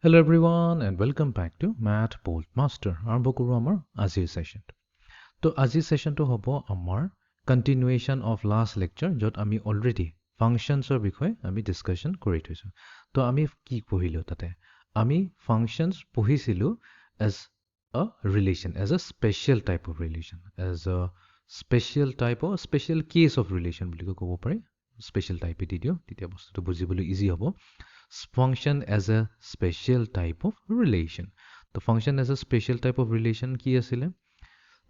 Hello everyone and welcome back to Math Bolt Master. আৰম্ভ কৰোঁ আমাৰ আজিৰ সেশনটো। তো আজিৰ সেশনটো হ'ব আমাৰ continuation of last lecture য'ত আমি already functionsৰ বিষয়ে আমি discussion কৰি থৈছোঁ। তো আমি কি পঢ়িলোঁ তাতে? আমি functions পঢ়িছিলোঁ as a relation, as a special type of relation, as a special type or special case of relation বুলি ক'ব পাৰি। Special type দি দিওঁ, তেতিয়া বস্তুটো বুজিবলৈ easy হ'ব। Function as a special type of relation. The function as a special type of relation কি আছিলে?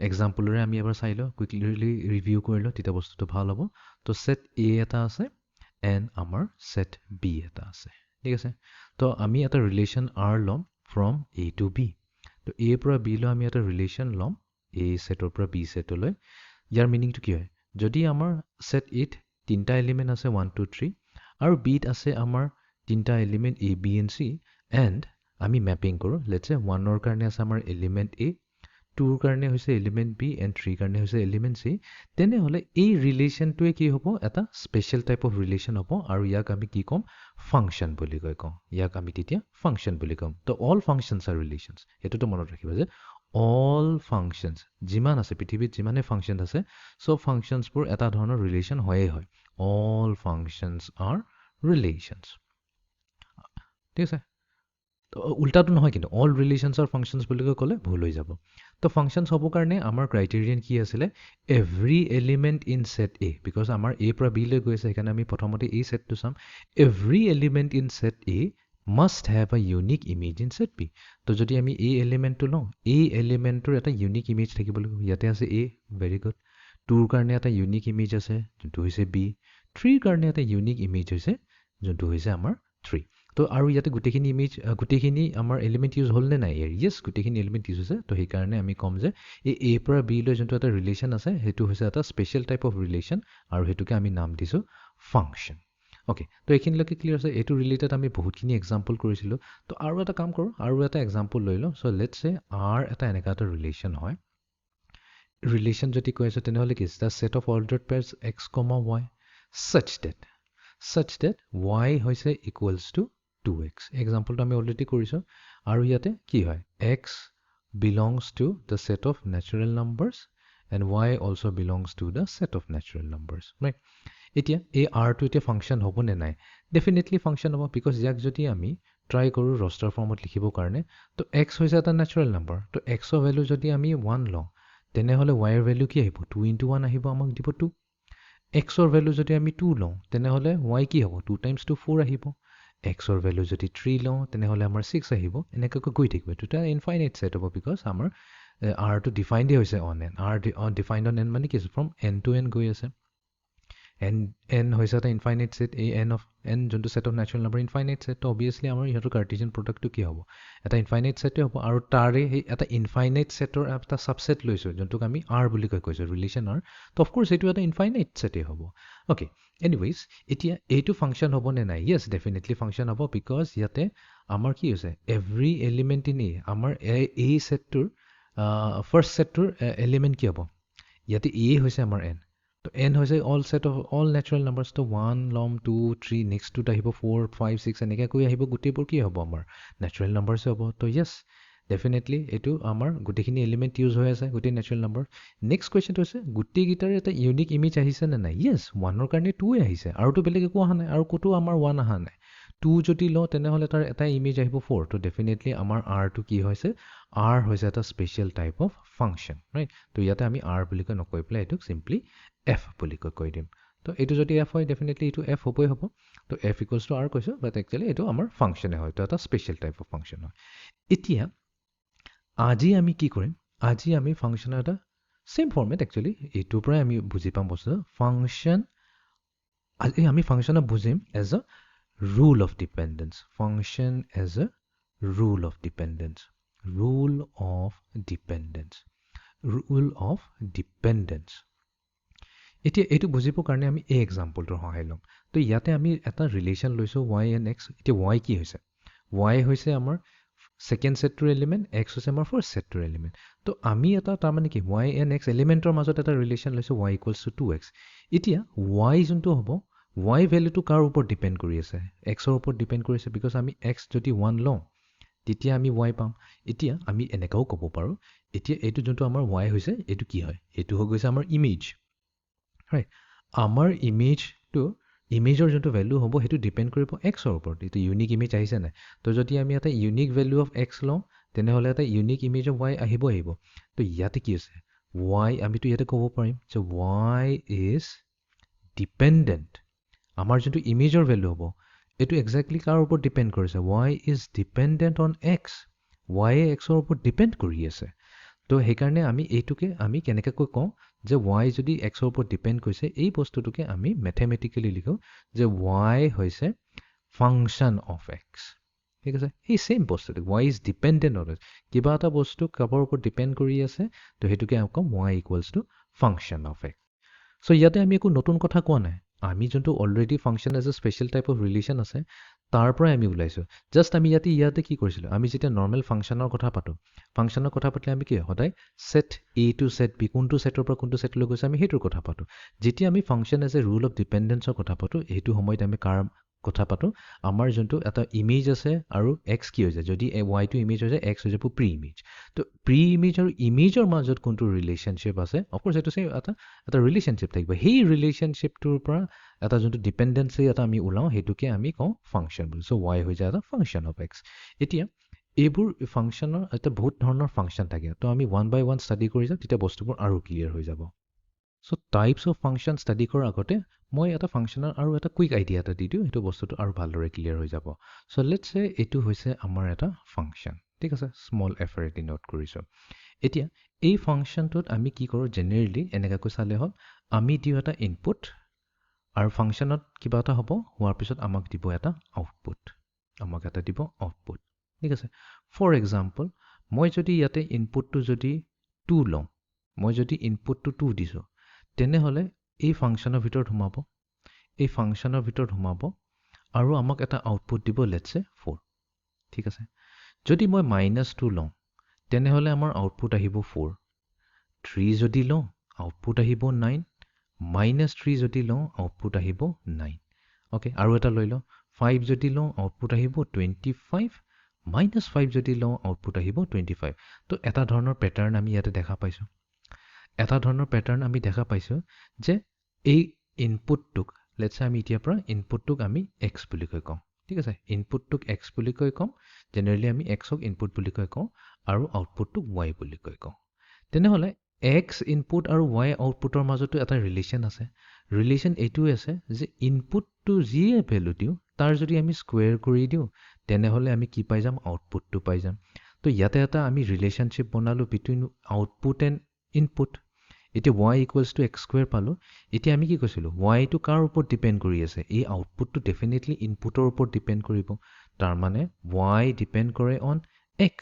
এক্সাম্পলৰে আমি এবাৰ চাই লওঁ, কুইকলি ৰিভিউ কৰি লওঁ, তেতিয়া বস্তুটো ভাল হ'ব। তো সেট A এটা আছে এণ্ড আমাৰ সেট B এটা আছে। ঠিক আছে? তো আমি এটা ৰিলেশ্যন R ল'ম ফ্ৰম A to B। তো A পৰা B লৈ আমি এটা ৰিলেশ্যন ল'ম A সেটৰ পৰা B সেটলৈ। ইয়াৰ মিনিংটো কি হয়? যদি আমাৰ সেট Aত তিনিটা এলিমেণ্ট আছে 1 2 3 আৰু Bত আছে আমাৰ তিনিটা element A, B and C and আমি মেপিং কৰোঁ। লেটছ চে 1ৰ কাৰণে আছে আমাৰ এলিমেণ্ট A, 2ৰ কাৰণে হৈছে এলিমেণ্ট B এণ্ড 3ৰ কাৰণে হৈছে এলিমেণ্ট C। তেনেহ'লে এই ৰিলেশ্যনটোৱে কি হ'ব? এটা স্পেচিয়েল টাইপ অফ ৰিলেশ্যন হ'ব আৰু ইয়াক আমি কি ক'ম? ফাংচন বুলি কওঁ। ইয়াক আমি তেতিয়া ফাংচন বুলি ক'ম। তো অল ফাংচনছ আৰ ৰিলেশ্যনছ। সেইটোতো মনত ৰাখিবা যে অল ফাংচনছ যিমান আছে পৃথিৱীত যিমানে ফাংচন আছে চব ফাংচনছবোৰ এটা ধৰণৰ ৰিলেশ্যন হয়েই হয়। All functions R relations. ঠিক আছে? তো উল্টাটো নহয় কিন্তু অল ৰিলেশ্যনছ আৰু ফাংচনছ বুলি ক'লে ভুল হৈ যাব। তো ফাংচনছ হ'বৰ কাৰণে আমাৰ ক্ৰাইটেৰিয়ান কি আছিলে? Every element in set A, because আমাৰ এ পৰা বি লৈ গৈ আছে, সেইকাৰণে আমি প্ৰথমতে এই ছেটটো চাম। Every element in set A must have a unique image in set B. তো যদি আমি এই এলিমেণ্টটো লওঁ, এই এলিমেণ্টটোৰ এটা ইউনিক ইমেজ থাকিব লাগিব। ইয়াতে আছে এ, ভেৰি গুড। 2ৰ কাৰণে এটা ইউনিক ইমেজ আছে, যোনটো হৈছে বি। 3ৰ কাৰণে এটা ইউনিক ইমেজ হৈছে, যোনটো হৈছে আমাৰ 3। তো আৰু ইয়াতে গোটেইখিনি আমাৰ এলিমেণ্ট ইউজ হ'ল নে নাই? য়েছ, গোটেইখিনি এলিমেণ্ট ইউজ হৈছে। তো সেইকাৰণে আমি ক'ম যে এই এ পৰা বি লৈ যোনটো এটা ৰিলেশ্যন আছে সেইটো হৈছে এটা স্পেচিয়েল টাইপ অফ ৰিলেশ্যন আৰু সেইটোকে আমি নাম দিছোঁ ফাংচন। অ'কে, তো এইখিনিলৈকে ক্লিয়াৰ আছে। এইটো ৰিলেটেড আমি বহুতখিনি এক্সাম্পল কৰিছিলোঁ। তো আৰু এটা কাম কৰোঁ, আৰু এটা এক্সাম্পল লৈ লওঁ। চ' লেটছ চে আৰ এটা এনেকুৱা এটা ৰিলেশ্যন হয়। ৰিলেশ্যন যদি কৈ আছোঁ তেনেহ'লে কি? The set of ordered pairs x comma y such that y হৈছে ইকুৱেলছ টু 2x। এক্সাম্পলটো আমি অলৰেডি কৰিছোঁ। আৰু ইয়াতে কি হয়? x belongs to the set of natural numbers and y also belongs to the set of natural numbers, right? এতিয়া এই আৰটো এতিয়া ফাংচন হ'ব নে নাই? ডেফিনেটলি ফাংচন হ'ব, বিকজ ইয়াক যদি আমি ট্ৰাই কৰোঁ ৰষ্টাৰ ফৰ্মত লিখিবৰ কাৰণে, তো x হৈছে এটা নেচাৰেল নাম্বাৰ। তো এক্সৰ ভেলু যদি আমি 1 লওঁ তেনেহ'লে ৱাইৰ ভেলু কি আহিব? 2 × 1 আহিব, আমাক দিব 2। এক্সৰ ভেলু যদি আমি 2 লওঁ তেনেহ'লে ৱাই কি হ'ব? 2 × 2 4 আহিব। এক্সৰ ভেলু যদি 3 লওঁ তেনেহ'লে আমাৰ 6 আহিব। এনেকুৱাকৈ গৈ থাকিব। এইটো এটা ইনফাইনাইট ছেট হ'ব, বিকজ আমাৰ আৰটো ডিফাইণ্ডেই হৈছে on an. Defined on an মানে কি? ফ্ৰম এন টু এন গৈ আছে। এন হৈছে এটা ইনফাইনাইট ছেট। এই এন যোনটো set of natural number infinite set. তো অবভিয়াছলি আমাৰ ইহঁতৰ কাৰ্টেছিয়ান প্ৰডাক্টটো কি হ'ব? এটা ইনফাইনাইট ছেটেই হ'ব। আৰু তাৰে সেই এটা ইনফাইনাইট ছেটৰ এটা ছাবছেট লৈছোঁ, যোনটোক আমি আৰ বুলি কৈছোঁ, ৰিলেশ্যন আৰ। তো অফক'ৰ্ছ এইটো এটা ইনফাইনাইট ছেটেই হ'ব। অ'কে, এনিৱেইজ এতিয়া এইটো ফাংচন হ'ব নে নাই? য়েছ, ডেফিনেটলি ফাংচন হ'ব, বিকজ ইয়াতে আমাৰ কি হৈছে? এভৰি এলিমেণ্ট ইন এ, আমাৰ এই ছেটটোৰ ফাৰ্ষ্ট ছেটটোৰ এলিমেণ্ট কি হ'ব? ইয়াতে এ হৈছে আমাৰ এন। তো এন হৈছে all set of all natural numbers. তো 1 ল'ম, 2 3, নেক্সটটোত আহিব 4 5 6, এনেকৈ কৈ আহিব। গোটেইবোৰ কি হ'ব? আমাৰ নেচাৰেল নাম্বাৰ্ছে হ'ব। তো য়েছ, ডেফিনেটলি এইটো আমাৰ গোটেইখিনি এলিমেণ্ট ইউজ হৈ আছে, গোটেই নেচাৰেল নাম্বাৰ। নেক্সট কুৱেশ্যনটো হৈছে গোটেইকেইটাৰে এটা ইউনিক ইমেজ আহিছে নে নাই? য়েছ, 1ৰ কাৰণে 2ৱে আহিছে, আৰুতো বেলেগ একো অহা নাই, আৰু ক'তো আমাৰ 1 অহা নাই। 2 যদি লওঁ তেনেহ'লে তাৰ এটা ইমেজ আহিব 4। তো ডেফিনেটলি আমাৰ আৰটো কি হৈছে? আৰ হৈছে এটা special type of function, right? তো ইয়াতে আমি আৰ বুলি কৈ নকৈ পেলাই এইটোক চিম্পলি এফ বুলি কৈ দিম। তো এইটো যদি এফ হয় ডেফিনেটলি এইটো এফ হ'বই হ'ব। তো এফ ইকুৱেলছ টু আৰ কৈছোঁ, বাট একচুৱেলি এইটো আমাৰ ফাংচনে হয়। তো এটা স্পেচিয়েল টাইপ অফ ফাংচন হয়। এতিয়া আজি আমি কি কৰিম? আজি আমি ফাংচনৰ এটা চেম ফৰ্মেট, একচুৱেলি এইটোৰ পৰাই আমি বুজি পাম বস্তুটো। ফাংচন আজি আমি ফাংচনক বুজিম as a rule of dependence. Function as a rule of dependence. Rule of dependence. Rule of dependence. এতিয়া এইটো বুজিবৰ কাৰণে আমি এই এক্সাম্পলটোৰ সহায় ল'ম। তো ইয়াতে আমি এটা ৰিলেশ্যন লৈছোঁ ৱাই এণ্ড এক্স। এতিয়া ৱাই কি হৈছে? ৱাই হৈছে আমাৰ ছেকেণ্ড ছেটটোৰ এলিমেণ্ট, এক্স হৈছে আমাৰ ফাৰ্ষ্ট ছেটটোৰ এলিমেণ্ট। তো আমি এটা তাৰমানে কি ৱাই এণ্ড এক্স এলিমেণ্টৰ মাজত এটা ৰিলেশ্যন লৈছোঁ ৱাই ইকুৱেলছ টু 2x। এতিয়া ৱাই যোনটো হ'ব, ৱাই ভেলুটো কাৰ ওপৰত ডিপেণ্ড কৰি আছে? এক্সৰ ওপৰত ডিপেণ্ড কৰিছে, বিকজ আমি এক্স যদি 1 লওঁ তেতিয়া আমি y পাম এতিয়া আমি এনেকাও ক'ব পাৰো এতিয়া এইটো যোনটো আমাৰ y হৈছে এইটো কি হয় এইটো হৈ গৈছে আমাৰ ইমেজ ৰাইট আমাৰ ইমেজটো ইমেজৰ যোনটো ভ্যালু হ'ব সেইটো ডিপেন্ড কৰিব x ৰ ওপৰত এইটো ইউনিক ইমেজ আহিছে নাই তো যদি আমি এটা ইউনিক ভ্যালু অফ x লওঁ তেনেহলে এটা ইউনিক ইমেজ অফ y আহিব তো ইয়াতে কি আছে y আমিতো ইয়াতে ক'ব পাৰিম যে y is dependent আমাৰ যোনটো ইমেজৰ ভ্যালু হ'ব এটো এক্স্যাক্টলি কাৰ ওপৰত ডিপেন্ড কৰিছে y is dependent on x y x ৰ ওপৰত ডিপেন্ড কৰি আছে তো হেকাৰণে আমি এইটোকে আমি কেনেকৈ কওঁ যে y যদি x ৰ ওপৰত ডিপেন্ড কৰিছে এই বস্তুটোকে আমি ম্যাথমেটিক্যালি লিখো যে y হৈছে ফাংশন অফ x ঠিক আছে এই সেম বস্তুটো y is dependent on x কিবা এটা বস্তু কাবৰ ওপৰত ডিপেন্ড কৰি আছে তো হেতুকে আমি কম y equals to function of x so ইয়াতে আমি একো নতুন কথা কোৱা নাই আমি যোনটো already function as a special type of relation আছে তাৰ পৰা আমি উলাইছো জাস্ট আমি ইয়াতে কি কৰিছিলো আমি যেতিয়া নৰ্মেল ফাংশনৰ কথা পাতো ফাংশনৰ কথা পাতলে আমি কি সদায় set a to set b কোনটো সেটৰ পৰা কোনটো সেটলৈ গৈছে আমি হেতুৰ কথা পাতো যেতিয়া আমি function as a rule of ডিপেন্ডেন্সৰ কথা পাতো হেতু সময়ত আমি কাৰ কথা পাতো আমাৰ যোনটো এটা ইমেজ আছে আৰু x কি হৈ যায় যদি y টো ইমেজ হৈ যায় x হৈ যাব প্ৰি ইমেজ তো প্ৰি ইমেজ আৰু ইমেজৰ মাজত কোনটো ৰিলেশনশিপ আছে অফ কোৰ্স এটো সে এটা ৰিলেশনশিপ থাকিব সেই ৰিলেশনশিপটোৰ পৰা এটা যোনটো ডিপেন্ডেন্সি এটা আমি উলাও হেতুকে আমি কওঁ ফাংশন বুলি সো y হৈ যায় এটা ফাংশন অফ x এতিয়া এইবোৰ ফাংশনৰ এটা বহুত ধৰণৰ ফাংশন থাকে তো আমি ওৱান বাই ওৱান ষ্টাডি কৰি যাম তেতিয়া বস্তুবোৰ আৰু ক্লিয়াৰ হৈ যাব so types of function study কৰাৰ আগতে মই এটা ফাংশনৰ আৰু এটা কুইক আইডিয়া এটা দি দিওঁ এইটো বস্তুটো আৰু ভালদৰে ক্লিয়াৰ হৈ যাব সো লেটস সে এইটো হৈছে আমাৰ এটা ফাংশন ঠিক আছে স্মল এফ এটি নোট কৰিছো এতিয়া এই ফাংশনটোত আমি কি কৰো জেনাৰেলি এনেকৈ চালে হ'ল আমি দিও এটা ইনপুট আৰু ফাংশনত কিবা এটা হ'ব হোৱাৰ পিছত আমাক দিব এটা আউটপুট আমাক এটা দিব আউটপুট ঠিক আছে ফৰ এক্সাম্পল মই যদি ইয়াতে ইনপুটটো যদি 2 লওঁ মই যদি ইনপুটটো 2 দিছো তেনেহলে এই ফাংশনৰ ভিতৰত সোমাব এই ফাংশনৰ ভিতৰত সোমাব আৰু আমাক এটা আউটপুট দিব লেটস সে 4 ঠিক আছে যদি মই -2 লওঁ তেনেহলে আমাৰ আউটপুট আহিব 4 3 যদি লওঁ আউটপুট আহিব 9 -3 যদি লওঁ আউটপুট আহিব 9 ওকে আৰু এটা লৈ লওঁ 5 যদি লওঁ আউটপুট আহিব 25 -5 যদি লওঁ আউটপুট আহিব 25 তো এটা ধৰণৰ প্যাটাৰ্ন আমি ইয়াতে দেখা পাইছো এটা ধৰণৰ প্যাটাৰ্ন আমি দেখা পাইছো যে এই ইনপুটটোক লেটস আমি ইতিয়াৰ পৰা ইনপুটটোক আমি x বুলি কওঁ ঠিক আছে ইনপুটটোক x বুলি কওঁ জেনাৰেলি আমি x ক ইনপুট বুলি কওঁ আৰু আউটপুটটোক y বুলি কওঁ তেনেহলে x ইনপুট আৰু y আউটপুটৰ মাজতো এটা ৰিলেশন আছে ৰিলেশন এইটো আছে যে ইনপুটটো যিয়ে ভ্যালু দিও তাৰ যদি আমি স্কয়াৰ কৰি দিও তেনেহলে আমি কি পাই যাম আউটপুটটো পাই যাম তো ইয়াতে এটা আমি ৰিলেশনশিপ বনালো বিটুইন আউটপুট এণ্ড ইনপুট এতিয়া y equals to x square পালো এতিয়া আমি কি কৈছিলো y টো কাৰ ওপৰত ডিপেন্ড কৰি আছে এই আউটপুটটো ডেফিনেটলি ইনপুটৰ ওপৰত ডিপেন্ড কৰিব তাৰ মানে y ডিপেন্ড কৰে অন x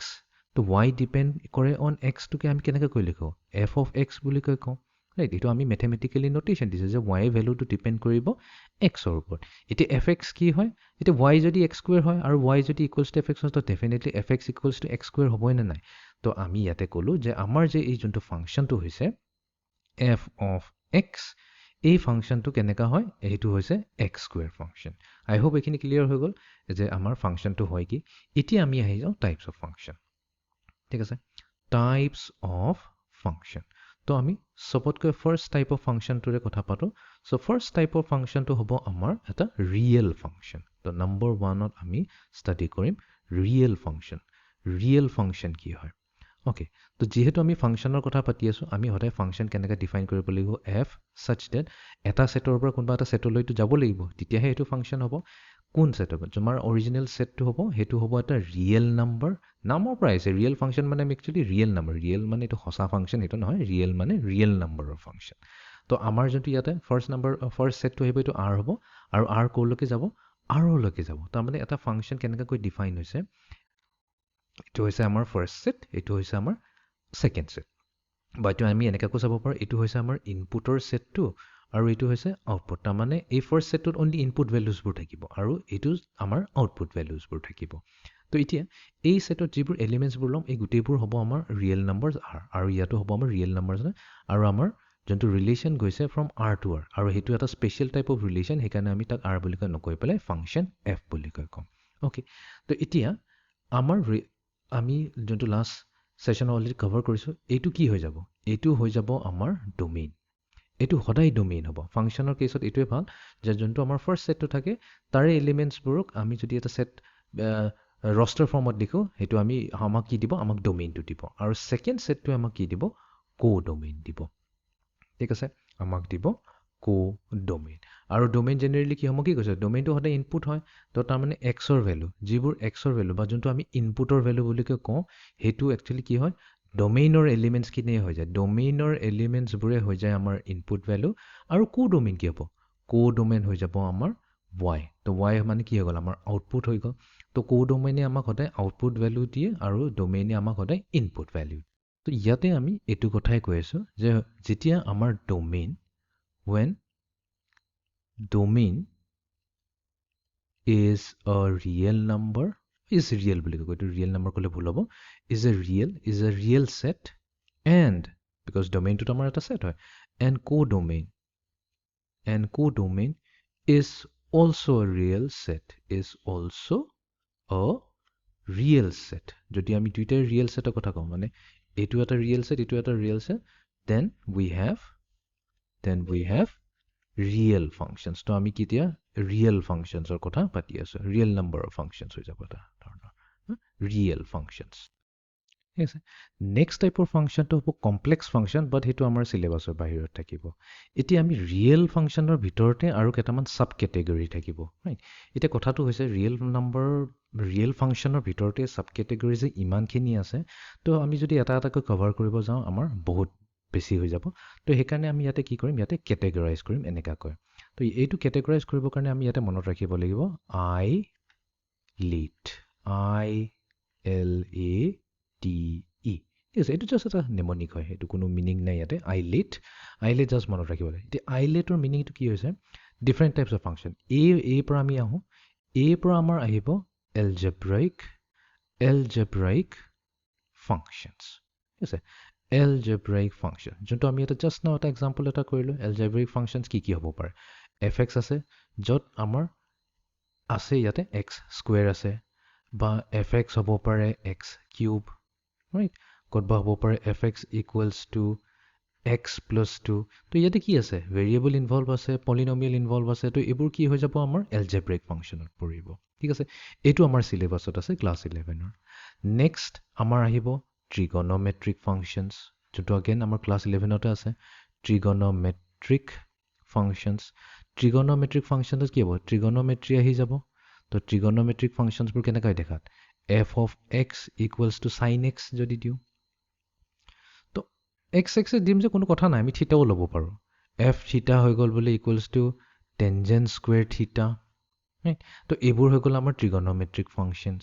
তো y ডিপেন্ড কৰে অন x টোকে আমি কেনেকৈ কৈ লিখো f of x বুলি কওঁ ৰাইট এটো আমি ম্যাথমেটিক্যালি নোটেশন দিছে যে y ভ্যালুটো ডিপেন্ড কৰিব x ৰ ওপৰত এতিয়া fx কি হয় এতিয়া y যদি x square হয় আৰু y যদি ইকুৱেলছ টু fx হয় তো definitely fx equals to x square হ'বই না নাই তো আমি ইয়াতে কলো যে আমাৰ যে এই যোনটো ফাংশনটো হৈছে f of x এই ফাংশনটো কেনেকা হয় এইটো হৈছে x square ফাংশন আই হোপ এখিনি ক্লিয়াৰ হৈ গল যে আমাৰ ফাংশনটো হয় কি এতিয়া আমি আহি যাও টাইপস অফ ফাংশন ঠিক আছে টাইপস অফ ফাংশন তো আমি সবতকৈ ফাৰ্স্ট টাইপ অফ ফাংশনটোৰে কথা পাতো সো ফাৰ্স্ট টাইপ অফ ফাংশনটো হ'ব আমাৰ এটা ৰিয়েল ফাংশন তো নম্বৰ 1 ত আমি ষ্টাডি কৰিম ৰিয়েল ফাংশন কি হয় ওকে তো যেহেতু আমি ফাংশনৰ কথা পাতি আছো আমি হদায় ফাংশন কেনেকৈ ডিফাইন কৰিব লাগিব f such that এটা সেটৰ পৰা কোনবা এটা সেটলৈটো যাব লাগিব তেতিয়াহে এটো ফাংশন হ'ব কোন সেট হ'ব তোমাৰ অৰিজিনাল সেটটো হ'ব হেতু হ'ব এটা ৰিয়েল নাম্বাৰ নামৰ পৰা আছে ৰিয়েল ফাংশন মানে একচুয়ালি ৰিয়েল নাম্বাৰ ৰিয়েল মানে এটো হসা ফাংশন এটো নহয় ৰিয়েল মানে ৰিয়েল নাম্বাৰৰ ফাংশন তো আমাৰ যোনটো ইয়াতে ফাৰ্স্ট সেটটো হ'ব এটো r হ'ব আৰু r কোলৈকে যাব r লৈকে যাব তাৰ মানে এটা ফাংশন কেনেকৈ ডিফাইন হৈছে এটো হৈছে আমাৰ ফাৰ্স্ট সেট এটো হৈছে আমাৰ সেকেন্ড সেট বাইটো আমি এনেকৈ চাব পাৰো এটো হৈছে আমাৰ ইনপুটৰ সেটটো আৰু এটো হৈছে আউটপুট তাৰ মানে এই ফাৰ্স্ট সেটটোত অনলি ইনপুট ভ্যালুজবোৰ থাকিব আৰু এটো আমাৰ আউটপুট ভ্যালুজবোৰ থাকিব তো এতিয়া এই সেটত যিবোৰ এলিমেন্টছবোৰ লম এই গুটেইবোৰ হ'ব আমাৰ ৰিয়েল নাম্বাৰছ r আৰু ইয়াটো হ'ব আমাৰ ৰিয়েল নাম্বাৰছ আৰু আমাৰ যোনটো ৰিলেশন গৈছে ফ্ৰম r to r আৰু হেতু এটা স্পেশাল টাইপ অফ ৰিলেশন হেকাৰণে আমি তাক r বুলি নকৈ পেলাই ফাংশন f বুলি কওঁ ওকে তো এতিয়া আমাৰ আমি যোনটো লাষ্ট সেশন অলৰেডি কভাৰ কৰিছোঁ এইটো কি হৈ যাব এইটো হৈ যাব আমাৰ ডোমেইন এইটো সদায় ডোমেইন হ'ব ফাংচনৰ কেছত এইটোৱে ভাল যে যোনটো আমাৰ ফাৰ্ষ্ট সেটটো থাকে তাৰে এলিমেণ্টছবোৰক আমি যদি এটা সেট ৰস্টাৰ ফৰ্মত লিখোঁ সেইটো আমি আমাক কি দিব আমাক ডোমেইনটো দিব আৰু ছেকেণ্ড সেটটোৱে আমাক কি দিব কো ডোমেইন দিব ঠিক আছে আমাক দিব কো ডোমেইন আৰু ডোমেইন জেনেৰেলি কি হ'ব কি কৈছে ডোমেইনটো সদায় ইনপুট হয় তো তাৰমানে এক্সৰ ভেলু যিবোৰ এক্সৰ ভেলু বা যোনটো আমি ইনপুটৰ ভেলু বুলি কওঁ সেইটো একচুৱেলি কি হয় ডোমেইনৰ এলিমেণ্টছখিনিয়ে হৈ যায় ডোমেইনৰ এলিমেণ্টছবোৰে হৈ যায় আমাৰ ইনপুট ভেলু আৰু কো ডোমেইন কি হ'ব কো ডোমেইন হৈ যাব আমাৰ ৱাই তো ৱাই মানে কি হৈ গ'ল আমাৰ আউটপুট হৈ গ'ল তো কো ডোমেইনে আমাক সদায় আউটপুট ভেলু দিয়ে আৰু ডোমেইনে আমাক সদায় ইনপুট ভেলু তো ইয়াতে আমি এইটো কথাই কৈ আছোঁ যে যেতিয়া আমাৰ domain when domain is a real number is real বুলি কয় এইটো real number ক'লে ভুল হ'ব is a real set and because domain টো আমাৰ এটা set হয় and codomain is also a real set যদি আমি দুইটাই real setৰ কথা কওঁ মানে এইটো এটা real set এইটো এটা real set then we have real functions তো আমি কেতিয়া real functionsৰ কথা পাতি আছো real number of functions হৈ যাব এটা ধৰণৰ real functions ঠিক আছে নেক্সট টাইপৰ ফাংচনটো হ'ব কমপ্লেক্স ফাংচন বাট সেইটো আমাৰ চিলেবাছৰ বাহিৰত থাকিব এতিয়া আমি ৰিয়েল ফাংচনৰ ভিতৰতে আৰু কেইটামান সাব কেটেগৰী থাকিব ৰাইট এতিয়া কথাটো হৈছে ৰিয়েল ফাংচনৰ ভিতৰতে সাব কেটেগৰী যে ইমানখিনি আছে তো আমি যদি এটা এটাকৈ কভাৰ কৰিব যাওঁ আমাৰ বহুত বেছি হৈ যাব তো সেইকাৰণে আমি ইয়াতে কি কৰিম ইয়াতে কেটেগৰাইজ কৰিম এনেকুৱাকৈ তো এইটো কেটেগৰাইজ কৰিবৰ কাৰণে আমি ইয়াতে মনত ৰাখিব লাগিব ILET ঠিক আছে এইটো জাষ্ট এটা নেমনিক হয় এইটো কোনো মিনিং নাই ইয়াতে ILET জাষ্ট মনত ৰাখিব লাগে এতিয়া ILETৰ মিনিংটো কি হৈছে ডিফাৰেণ্ট টাইপছ অফ ফাংচন এই পৰা আমি আহোঁ পৰা আমাৰ আহিব algebraic functions ঠিক আছে algebraic function যোনটো আমি এটা জাষ্ট নাও এটা এক্সাম্পল এটা কৰিলোঁ algebraic functions কি হ'ব পাৰে fx আছে য'ত আমাৰ আছে ইয়াতে x স্কুৱেৰ আছে বা fx হ'ব পাৰে x কিউব ৰাইট ক'তবা হ'ব পাৰে fx equals to x plus 2 তো ইয়াতে কি আছে ভেৰিয়েবল ইনভলভ আছে পলিনমিয়েল ইনভলভ আছে তো এইবোৰ কি হৈ যাব আমাৰ এলজেব্ৰিক ফাংচনত পৰিব ঠিক আছে এইটো আমাৰ চিলেবাছত আছে ক্লাছ 11ৰ নেক্সট আমাৰ আহিব ট্ৰিগনমেট্ৰিক ফাংচনছ যোনটো আগেন আমাৰ ক্লাছ 11তে আছে ট্ৰিগনমেট্ৰিক ফাংচনছ কি হ'ব ট্ৰিগনমেট্ৰি আহি যাব তো ট্ৰিগনমেট্ৰিক ফাংচনছবোৰ কেনেকৈ দেখাত f of x equals to sin x যদি দিওঁ তো x দিম যে কোনো কথা নাই আমি থিতাও ল'ব পাৰোঁ f থিতা হৈ গ'ল বুলি ইকুৱেলছ টু টেনজেণ্ট স্কুৱেৰ থিতা তো এইবোৰ হৈ গ'ল আমাৰ ট্ৰিগনমেট্ৰিক ফাংচনছ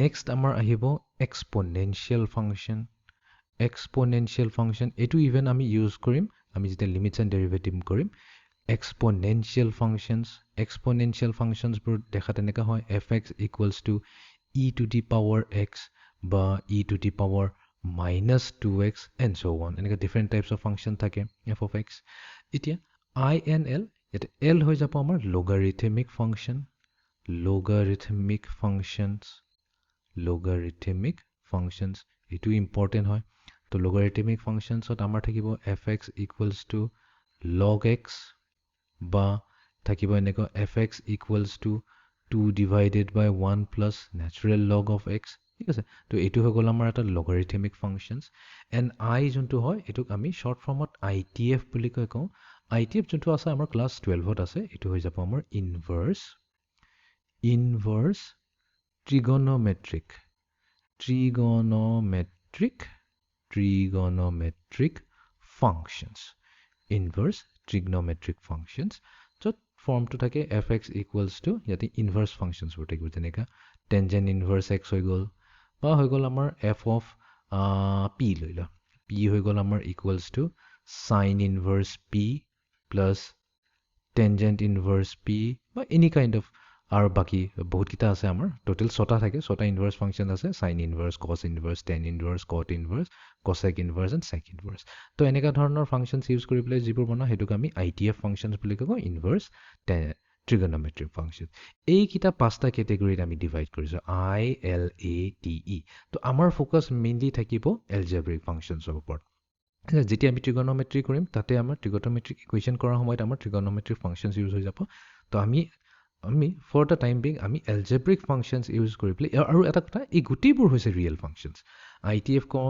নেক্সট আমাৰ আহিব এক্সপনেনচিয়েল ফাংচন এইটো ইভেন আমি ইউজ কৰিম আমি যেতিয়া লিমিটছ এণ্ড ডেৰিভেটিভ কৰিম এক্সপনেনচিয়েল ফাংচনছবোৰ দেখা তেনেকুৱা হয় fx equals two e to the power x বা e to the power minus 2x and so on এনেকুৱা ডিফাৰেণ্ট টাইপছ অফ ফাংচন থাকে f of x এতিয়া INL ইয়াতে L হৈ যাব আমাৰ লগাৰিথমিক ফাংচনছ এইটো ইম্পৰ্টেণ্ট হয় তো লগাৰিথমিক ফাংচনছত আমাৰ থাকিব fx equals two log x বা থাকিব এনেকুৱা fx equals two 2 divided by 1 plus natural log of x ঠিক আছে তো এইটো হৈ গ'ল আমাৰ এটা লগাৰিথমিক ফাংচনছ এণ্ড I যোনটো হয় এইটোক আমি শ্বৰ্ট ফৰ্মত ITF বুলি কওঁ ITF যোনটো আছে আমাৰ ক্লাছ 12ত আছে এইটো হৈ যাব আমাৰ ইনভাৰ্ছ ট্ৰিগনমেট্ৰিক ফাংচনছ ইনভাৰ্ছ ট্ৰিগনমেট্ৰিক ফাংচনছ য'ত ফৰ্মটো থাকে fx ইকুৱেলছ টু ইয়াতে ইনভাৰ্ছ ফাংচনছবোৰ থাকিব যেনেকৈ টেনজেণ্ট ইনভাৰ্ছ x হৈ গ'ল বা হৈ গ'ল আমাৰ f অফ p লৈ লওঁ p হৈ গ'ল আমাৰ equals to sine inverse p plus tangent inverse p বা এনি কাইণ্ড অফ আৰু বাকী বহুতকেইটা আছে আমাৰ টোটেল 6টা থাকে 6টা ইনভাৰ্ছ ফাংচন আছে sine inverse cos inverse tan inverse cot inverse cosec inverse and sec inverse তো এনেকুৱা ধৰণৰ ফাংচনছ ইউজ কৰি পেলাই যিবোৰ বনাওঁ সেইটোক আমি ITF ফাংচনছ বুলি কওঁ ইনভাৰ্ছ trigonometric functions. এইকেইটা পাঁচটা কেটেগৰীত আমি ডিভাইড কৰিছোঁ I L A T E. তো আমাৰ ফ'কাছ মেইনলি থাকিব এলজেব্ৰিক ফাংচনছৰ ওপৰত। যেতিয়া আমি ট্ৰিগনমেট্ৰি কৰিম তাতে আমাৰ ট্ৰিগনমেট্ৰিক ইকুৱেশ্যন কৰাৰ সময়ত আমাৰ ট্ৰিগনমেট্ৰিক ফাংচনছ ইউজ হৈ যাব। তো আমি ফৰ দ্য টাইম বিং আমি এলজেব্ৰিক ফাংচনছ ইউজ কৰি পেলাই আৰু এটা কথা এই গোটেইবোৰ হৈছে ৰিয়েল ফাংচনছ। ITF কওঁ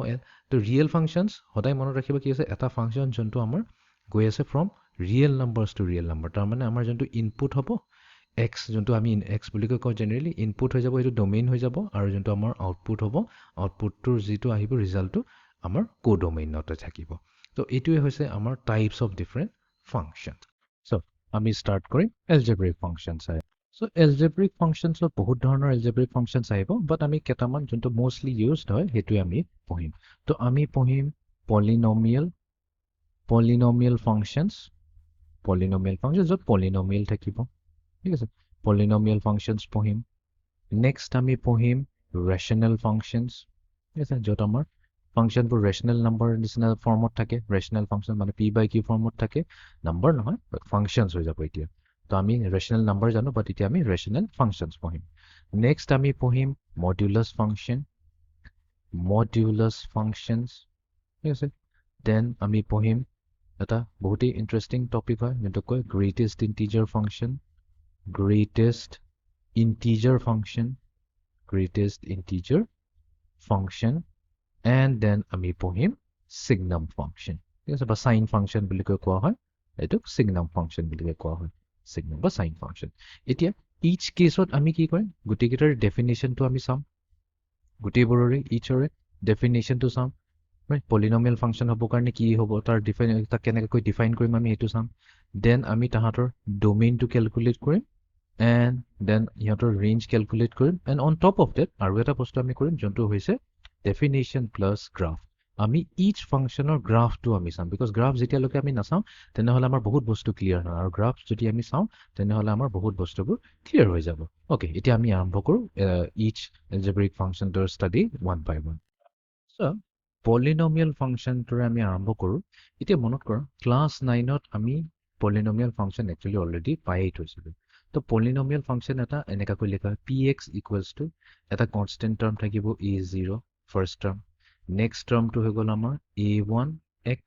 তো ৰিয়েল ফাংচনছ সদায় মনত ৰাখিব কি আছে এটা ফাংচন যোনটো আমাৰ গৈ আছে from real numbers to real number. তাৰমানে আমাৰ যোনটো ইনপুট হ'ব এক্স যোনটো আমি এক্স বুলি কওঁ জেনেৰেলি ইনপুট হৈ যাব এইটো ডমেইন হৈ যাব আৰু যোনটো আমাৰ আউটপুট হ'ব আউটপুটটোৰ যিটো আহিব ৰিজাল্টটো আমাৰ কোডমেইনতে থাকিব। তো এইটোৱে হৈছে আমাৰ টাইপছ অফ ডিফাৰেণ্ট ফাংচন। চ' আমি ষ্টাৰ্ট কৰিম এলজেব্ৰিক ফাংচনছ আহিব। চ' এলজেব্ৰিক ফাংচনছত বহুত ধৰণৰ এলজেব্ৰিক ফাংচনছ আহিব বাট আমি কেইটামান যোনটো মষ্টলি ইউজড হয় সেইটোৱে আমি পঢ়িম। তো আমি পঢ়িম পলিনমিয়েল ফাংচনছ য'ত পলিনমিয়েল থাকিব, ঠিক আছে। পলিনমিয়েল ফাংচনছ পঢ়িম। নেক্সট আমি পঢ়িম ৰেচনেল ফাংচনছ, ঠিক আছে, য'ত আমাৰ ফাংচনবোৰ ৰেচনেল নাম্বাৰ নিচিনা ফৰ্মত থাকে। ৰেচনেল ফাংচন মানে P/Q ফৰ্মত থাকে, নাম্বাৰ নহয় বাট ফাংচনছ হৈ যাব এতিয়া। তো আমি ৰেচনেল নাম্বাৰ জানো বাট এতিয়া আমি ৰেচনেল ফাংচনছ পঢ়িম। নেক্সট আমি পঢ়িম মডুলাছ ফাংচনছ, ঠিক আছে। দেন আমি পঢ়িম এটা বহুতেই ইণ্টাৰেষ্টিং টপিক হয় যোনটো কয় greatest integer function and then আমি পঢ়িম ছিগনাম ফাংচন, ঠিক আছে, বা চাইন ফাংচন বুলি কোৱা হয়। এইটোক ছিগনাম ফাংচন বুলি কোৱা হয়, ছিগনাম বা চাইন ফাংচন। এতিয়া ইচ কেছত আমি কি কৰিম গোটেইকেইটাৰ ডেফিনেশ্যনটো আমি চাম, গোটেইবোৰৰে ইচৰে ডেফিনেশ্যনটো চাম। পলিনমিয়েল ফাংচন হ'বৰ কাৰণে কি হ'ব তাক কেনেকৈ ডিফাইন কৰিম আমি সেইটো চাম। দেন আমি তাহাঁতৰ ডমেইনটো কেলকুলেট কৰিম এণ্ড দেন ইহঁতৰ ৰেঞ্জ কেলকুলেট কৰিম and on top of that আৰু এটা বস্তু আমি কৰিম যোনটো হৈছে ডেফিনেশ্যন প্লাছ গ্ৰাফ। আমি ইচ ফাংচনৰ গ্ৰাফটো আমি চাম বিকজ গ্ৰাফ যেতিয়ালৈকে আমি নাচাওঁ তেনেহ'লে আমাৰ বহুত বস্তু ক্লিয়াৰ নহয়, আৰু গ্ৰাফ যদি আমি চাওঁ তেনেহ'লে আমাৰ বহুত বস্তুবোৰ ক্লিয়াৰ হৈ যাব। অ'কে, এতিয়া আমি আৰম্ভ কৰোঁ ইচ algebraic ফাংচনটোৰ study one buy one. চ' পলিনমিয়েল ফাংচনটোৰে আমি আৰম্ভ কৰোঁ। এতিয়া মনত কৰক ক্লাছ 9ত আমি পলিনমিয়েল ফাংচন একচুৱেলি অলৰেডি পায়েই থৈছিলোঁ। তো পলিনমিয়েল ফাংচন এটা এনেকুৱাকৈ লিখা হয় px ইকুৱেলছ টু এটা কনষ্টেণ্ট টাৰ্ম থাকিব a0 ফাৰ্ষ্ট টাৰ্ম, নেক্সট টাৰ্মটো হৈ গ'ল আমাৰ a1x,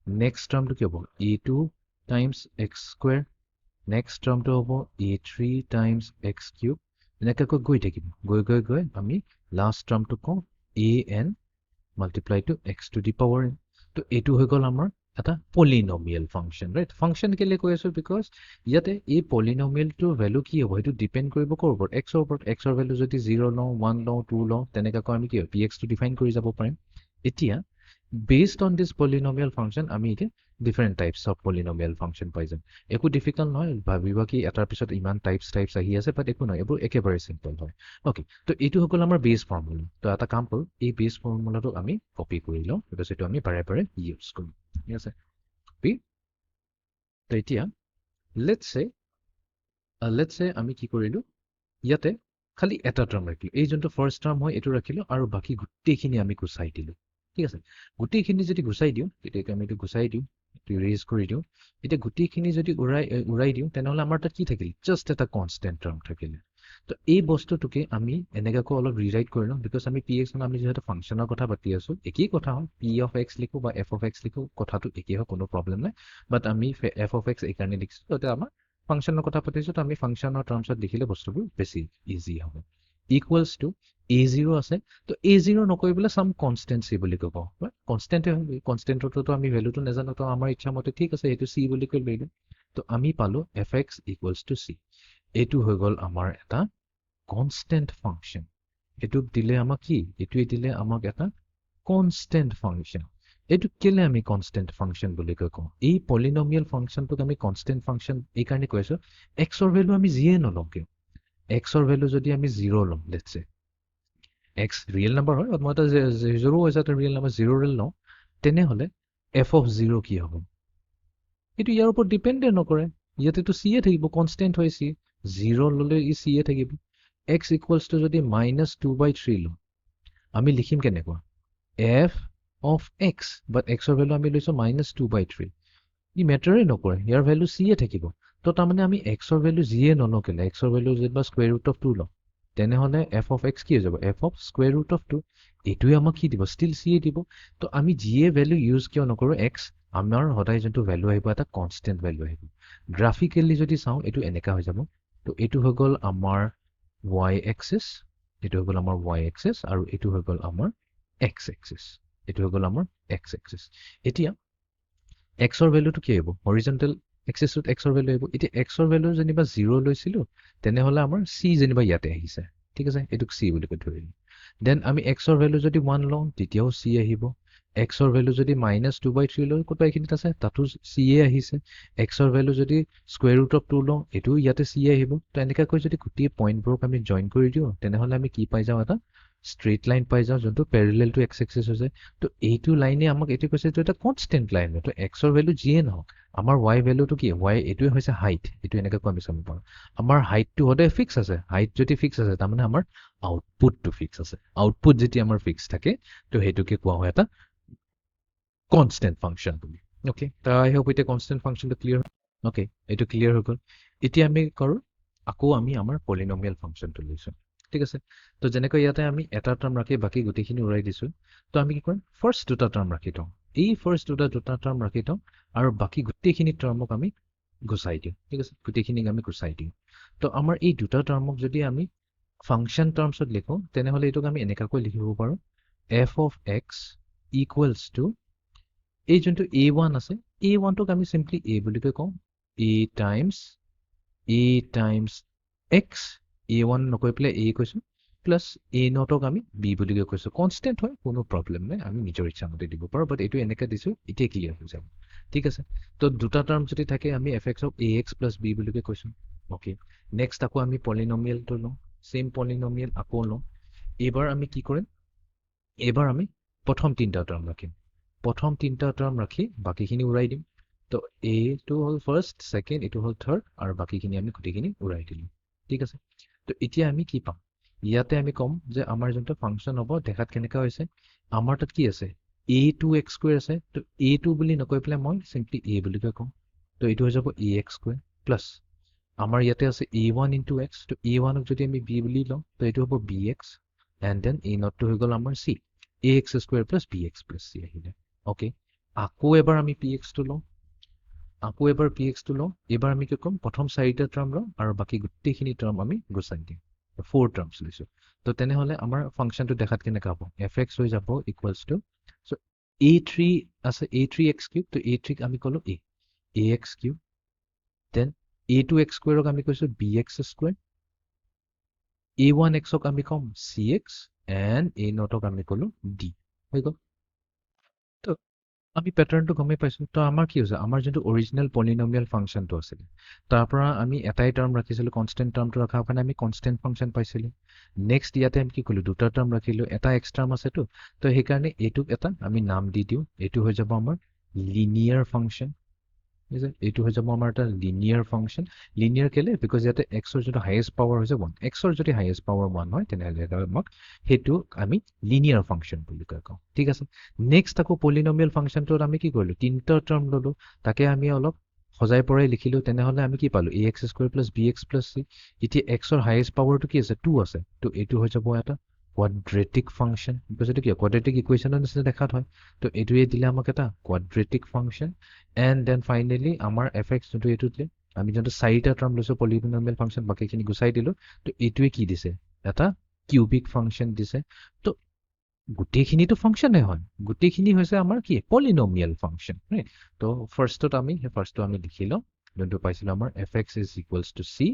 নেক্সট টাৰ্মটো কি হ'ব a2 times x square, next টাৰ্মটো হ'ব a3 টাইমছ x কিউব, এনেকুৱাকৈ গৈ থাকিব। গৈ আমি লাষ্ট টাৰ্মটো কওঁ an multiply to x to the power n। তো এইটো হৈ গ'ল আমাৰ এটা পলিনমিয়েল ফাংচন, ৰাইট। ফাংচন কেলৈ কৈ আছোঁ বিকজ ইয়াতে এই পলিনমিয়েলটোৰ ভেলু কি হ'ব সেইটো ডিপেণ্ড কৰিব ক'ৰ ওপৰত, এক্সৰ ওপৰত। এক্সৰ ভেলু যদি 0 লওঁ 1 লওঁ 2 লওঁ তেনেকুৱাকৈ আমি কি হয় pxটো ডিফাইন কৰি যাব পাৰিম। এতিয়া based on this polynomial function আমি এতিয়া different types of polynomial function পাই যাম। একো ডিফিকাল্ট নহয়, ভাবিবা কি এটাৰ পিছত ইমান টাইপছ আহি আছে বাট একো নহয়, এইবোৰ একেবাৰে চিম্পল হয়। অ'কে, তো এইটো হৈ গ'ল আমাৰ বেছ ফৰ্মুলা। তো এটা কাম কৰোঁ এই বেছ ফৰ্মুলাটো আমি কপি কৰি লওঁ বিকজ এইটো আমি বাৰে বাৰে ইউজ কৰিম, ঠিক আছে। কপি। তো এতিয়া লেটছ চে আমি কি কৰিলোঁ ইয়াতে খালি এটা টাৰ্ম ৰাখিলোঁ, এই যোনটো ফাৰ্ষ্ট টাৰ্ম হয় এইটো ৰাখিলোঁ আৰু বাকী গোটেইখিনি আমি গুচাই দিলোঁ, ঠিক আছে। গোটেইখিনি যদি গুচাই দিওঁ তেতিয়াকে আমি এইটো গুচাই দিওঁ, এইটো ইৰেজ কৰি দিওঁ। এতিয়া গোটেইখিনি যদি উৰাই দিওঁ তেনেহ'লে আমাৰ তাত কি থাকিল জাষ্ট এটা কনষ্টেণ্ট টাৰ্ম থাকিলে। তো এই বস্তুটোকে আমি এনেকুৱাকৈ অলপ ৰিৰাইট কৰি লওঁ বিকজ আমি px আমি যিহেতু ফাংচনৰ কথা পাতি আছোঁ একেই কথা হয়, p of x লিখোঁ বা f of x লিখোঁ কথাটো একেই হয়, কোনো প্ৰব্লেম নাই। বাট আমি f of x এইকাৰণে লিখিছোঁ যাতে আমাৰ ফাংচনৰ কথা পাতিছোঁ, তো আমি ফাংচনৰ টাৰ্মছত লিখিলে বস্তুবোৰ বেছি ইজি হ'ব। ইকুৱেলছ টু a0 আছে, তো a0 নকৈ পেলাই চাম কনষ্টেণ্ট c বুলি ক'ব, কনষ্টেণ্টে হয়। কনষ্টেণ্টটোতো আমি ভেলুটো নাজানো, তো আমাৰ ইচ্ছা মতে ঠিক আছে সেইটো c বুলি কৈ লৈ দিম। তো আমি পালোঁ fx ইকুৱেলছ টু c। এইটো হৈ গ'ল আমাৰ এটা কনষ্টেণ্ট ফাংচন। এইটোক দিলে আমাক কি এইটোৱে দিলে আমাক এটা কনষ্টেণ্ট ফাংচন। এইটো কেলে আমি কনষ্টেণ্ট ফাংচন বুলি কওঁ, এই পলিনমিয়েল ফাংচনটোক আমি কনষ্টেণ্ট ফাংচন এইকাৰণে কৈ আছোঁ এক্সৰ ভেলু আমি যিয়ে নলওঁ কিয়, এক্সৰ ভেলু যদি আমি 0 লওঁ, লেটছ চে এক্স ৰিয়েল নাম্বাৰ হয়, মই এটা 0 হৈছে এটা ৰিয়েল নাম্বাৰ 0 লওঁ, তেনেহ'লে f of 0 কি হ'ব এইটো ইয়াৰ ওপৰত ডিপেণ্ডে নকৰে, ইয়াতেতো চিয়ে থাকিব, কনষ্টেণ্ট হয় চি। 0 ল'লে ই চিয়ে থাকিব। x ইকুৱেলছ টু যদি -2/3 লওঁ আমি লিখিম কেনেকুৱা f of x, বাট এক্সৰ ভেলু আমি লৈছোঁ -2/3, ই মেটাৰে নকৰে, ইয়াৰ ভেলু চিয়ে থাকিব। তো তাৰমানে আমি এক্সৰ ভেলু যিয়ে নলওঁ কেলে এক্সৰ ভেলু যদি বা স্কুৱেৰ ৰুট অফ 2 লওঁ তেনেহ'লে এফ অফ এক্স কি হৈ যাব F of square root of 2 এইটোৱে আমাক কি দিব ষ্টিল চিয়ে দিব তো আমি যিয়ে ভেলু ইউজ কিয় নকৰোঁ এক্স আমাৰ সদায় যোনটো ভেলু আহিব এটা কনষ্টেণ্ট ভেলু আহিব গ্ৰাফিকেলি যদি চাওঁ এইটো এনেকা হৈ যাব তো এইটো হৈ গ'ল আমাৰ y এক্সিছ এইটো হৈ গ'ল আমাৰ y এক্সিছ আৰু এইটো হৈ গ'ল আমাৰ x এক্সিছ এইটো হৈ গ'ল আমাৰ x এক্সিছ এতিয়া এক্সৰ ভেলুটো কি আহিব হৰিজণ্টেল এক্সিছত এক্সৰ ভেলু আহিব এতিয়া এক্সৰ ভেলু যেনিবা 0 লৈছিলোঁ তেনেহ'লে আমাৰ c যেনিবা ইয়াতে আহিছে ঠিক আছে এইটোক c বুলি কৈ ধৰিলোঁ দেন আমি এক্সৰ ভেলু যদি 1 লওঁ তেতিয়াও c আহিব এক্সৰ ভেলু যদি -2/3 লওঁ ক'ত এইখিনিত আছে তাতো c আহিছে এক্সৰ ভেলু যদি স্কুৱেৰ ৰুট অফ 2 লওঁ এইটোও ইয়াতে c আহিব তো এনেকুৱাকৈ যদি গোটেই পইণ্টবোৰক আমি জইন কৰি দিওঁ তেনেহ'লে আমি কি পাই যাওঁ এটা ষ্ট্ৰেইট লাইন পাই যাওঁ যোনটো পেৰেলেল টু এক্স এক্সিছ হৈছে তো এইটো লাইনে আমাক এইটো কৈছে এইটো এটা কনষ্টেণ্ট লাইন তো এক্সৰ ভেলু যিয়ে নহওক আমাৰ y ভেলুটো কি y এইটোৱে হৈছে হাইট এইটো এনেকৈ আমি চাব পাৰোঁ আমাৰ হাইটটো সদায় ফিক্স আছে হাইট যদি ফিক্স আছে তাৰমানে আমাৰ আউটপুটটো ফিক্স আছে আউটপুট যেতিয়া আমাৰ ফিক্স থাকে তো সেইটোকে কোৱা হয় এটা কনষ্টেণ্ট ফাংচন বুলি অ'কে তো আই হোপ এতিয়া কনষ্টেণ্ট ফাংচনটো ক্লিয়াৰ অ'কে এইটো ক্লিয়াৰ হৈ গ'ল এতিয়া আমি কৰোঁ আকৌ আমি আমাৰ পলিনমিয়েল ফাংচনটো লৈছোঁ ঠিক আছে তো যেনেকৈ ইয়াতে আমি এটা টাৰ্ম ৰাখি বাকী গোটেইখিনি উৰাই দিছোঁ তো আমি কি কৰিম ফাৰ্ষ্ট দুটা টাৰ্ম ৰাখি থওঁ এই ফাৰ্ষ্ট দুটা টাৰ্ম ৰাখি থওঁ আৰু বাকী গোটেইখিনি টাৰ্মক আমি গুচাই দিওঁ ঠিক আছে গোটেইখিনিক আমি গুচাই দিওঁ তো আমাৰ এই দুটা টাৰ্মক যদি আমি ফাংচন টাৰ্মছত লিখোঁ তেনেহ'লে এইটোক আমি এনেকুৱাকৈ লিখিব পাৰোঁ F of x equals two এই যোনটো a1 আছে a1টোক আমি চিম্পলি a বুলিকৈ কওঁ a টাইমছ x a1 নকৈ পেলাই a কৈছোঁ প্লাছ a0ক আমি b বুলিকৈ কৈছোঁ কনষ্টেণ্ট হয় কোনো প্ৰব্লেম নাই আমি নিজৰ ইচ্ছামতে দিব পাৰোঁ বাট এইটো এনেকৈ দিছোঁ এতিয়া ক্লিয়াৰ হৈ যাব ঠিক আছে তো দুটা টাৰ্ম যদি থাকে আমি এফ এক্সক ax প্লাছ b বুলিকৈ কৈছোঁ অ'কে নেক্সট আকৌ আমি পলিনমিয়েলটো লওঁ চেম পলিনমিয়েল আকৌ লওঁ এইবাৰ আমি কি কৰিম এইবাৰ আমি প্ৰথম তিনিটা টাৰ্ম ৰাখিম প্ৰথম তিনিটা টাৰ্ম ৰাখি বাকীখিনি উৰাই দিম তো এইটো হ'ল ফাৰ্ষ্ট ছেকেণ্ড এইটো হ'ল থাৰ্ড আৰু বাকীখিনি আমি গোটেইখিনি উৰাই দিলোঁ ঠিক আছে তো এতিয়া আমি কি পাম ইয়াতে আমি ক'ম যে আমাৰ যোনটো ফাংচন হ'ব দেখাত কেনেকুৱা হৈছে আমাৰ তাত কি আছে a2x² আছে তো a2 বুলি নকৈ পেলাই মই চিম্পলি a বুলিকৈ কওঁ তো এইটো হৈ যাব ax² প্লাছ আমাৰ ইয়াতে আছে a1 ইনটু x তো a1ক যদি আমি b বুলি লওঁ তো এইটো হ'ব bx এণ্ড দেন a0টো হৈ গ'ল আমাৰ c ax² plus bx plus c আহিলে অ'কে আকৌ এবাৰ আমি pxটো লওঁ এইবাৰ আমি কি ক'ম প্ৰথম চাৰিটা টাৰ্ম লওঁ আৰু বাকী গোটেইখিনি টাৰ্ম আমি গুচাই দিম 4 টাৰ্মছ লৈছোঁ তো তেনেহ'লে আমাৰ ফাংচনটো দেখাত কেনেকুৱা হ'ব এফ এক্স হৈ যাব ইকুৱেলছ টু চ' a3 আছে a3x³ তো a3ক আমি ক'লোঁ ax³ দেন a2x² আমি কৈছোঁ bx² a1xক আমি ক'ম cx এণ্ড a0ক আমি ক'লোঁ d হৈ গ'ল তো আমি পেটাৰ্ণটো গমেই পাইছোঁ তো আমাৰ কি হৈছে আমাৰ যোনটো অৰিজিনেল পলিনমিয়েল ফাংচনটো আছিলে তাৰ পৰা আমি এটাই টাৰ্ম ৰাখিছিলোঁ কনষ্টেণ্ট টাৰ্মটো ৰখাৰ কাৰণে আমি কনষ্টেণ্ট ফাংচন পাইছিলোঁ নেক্সট ইয়াতে আমি কি কৰিলোঁ দুটা টাৰ্ম ৰাখিলোঁ এটা এক্স টাৰ্ম আছেতো তো সেইকাৰণে এইটোক এটা আমি নাম দি দিওঁ এইটো হৈ যাব আমাৰ লিনিয়াৰ ফাংচন এইটো হৈ যাব আমাৰ এটা লিনিয়াৰ ফাংচন লিনিয়াৰ কেলে বিকজ ইয়াতে এক্সৰ যোনটো হায়েষ্ট পাৱাৰ হৈছে 1 এক্সৰ যদি হায়েষ্ট পাৱাৰ 1 হয় তেনেহ'লে আমাক সেইটো আমি লিনিয়াৰ ফাংচন বুলি কওঁ ঠিক আছে নেক্সট আকৌ পলিনমিয়েল ফাংচনটোত আমি কি কৰিলোঁ তিনিটা টাৰ্ম ল'লোঁ তাকে আমি অলপ সজাই পৰাই লিখিলোঁ তেনেহ'লে আমি কি পালোঁ ax² plus bx plus c এতিয়া এক্সৰ হায়েষ্ট পাৱাৰটো কি আছে 2 আছে তো এইটো হৈ যাব এটা কোৱাড্ৰেটিক ফাংচন বিকজ এইটো কি কোৱাড্ৰেটিক ইকুৱেশ্যনৰ নিচিনা দেখাত হয় তো এইটোৱে দিলে আমাক এটা quadratic function and then finally আমাৰ এফ এক্স যোনটো এইটো দিলে আমি যোনটো চাৰিটা টাৰ্ম লৈছোঁ পলিনমিয়েল ফাংচন বাকীখিনি গুচাই দিলোঁ তো এইটোৱে কি দিছে এটা কিউবিক ফাংচন দিছে তো গোটেইখিনিতো ফাংচনে হয় গোটেইখিনি হৈছে আমাৰ কি পলিনমিয়েল ফাংচন ৰাইট তো ফাৰ্ষ্টত আমি সেই ফাৰ্ষ্টটো আমি লিখি লওঁ যোনটো পাইছিলোঁ আমাৰ F x is equals to C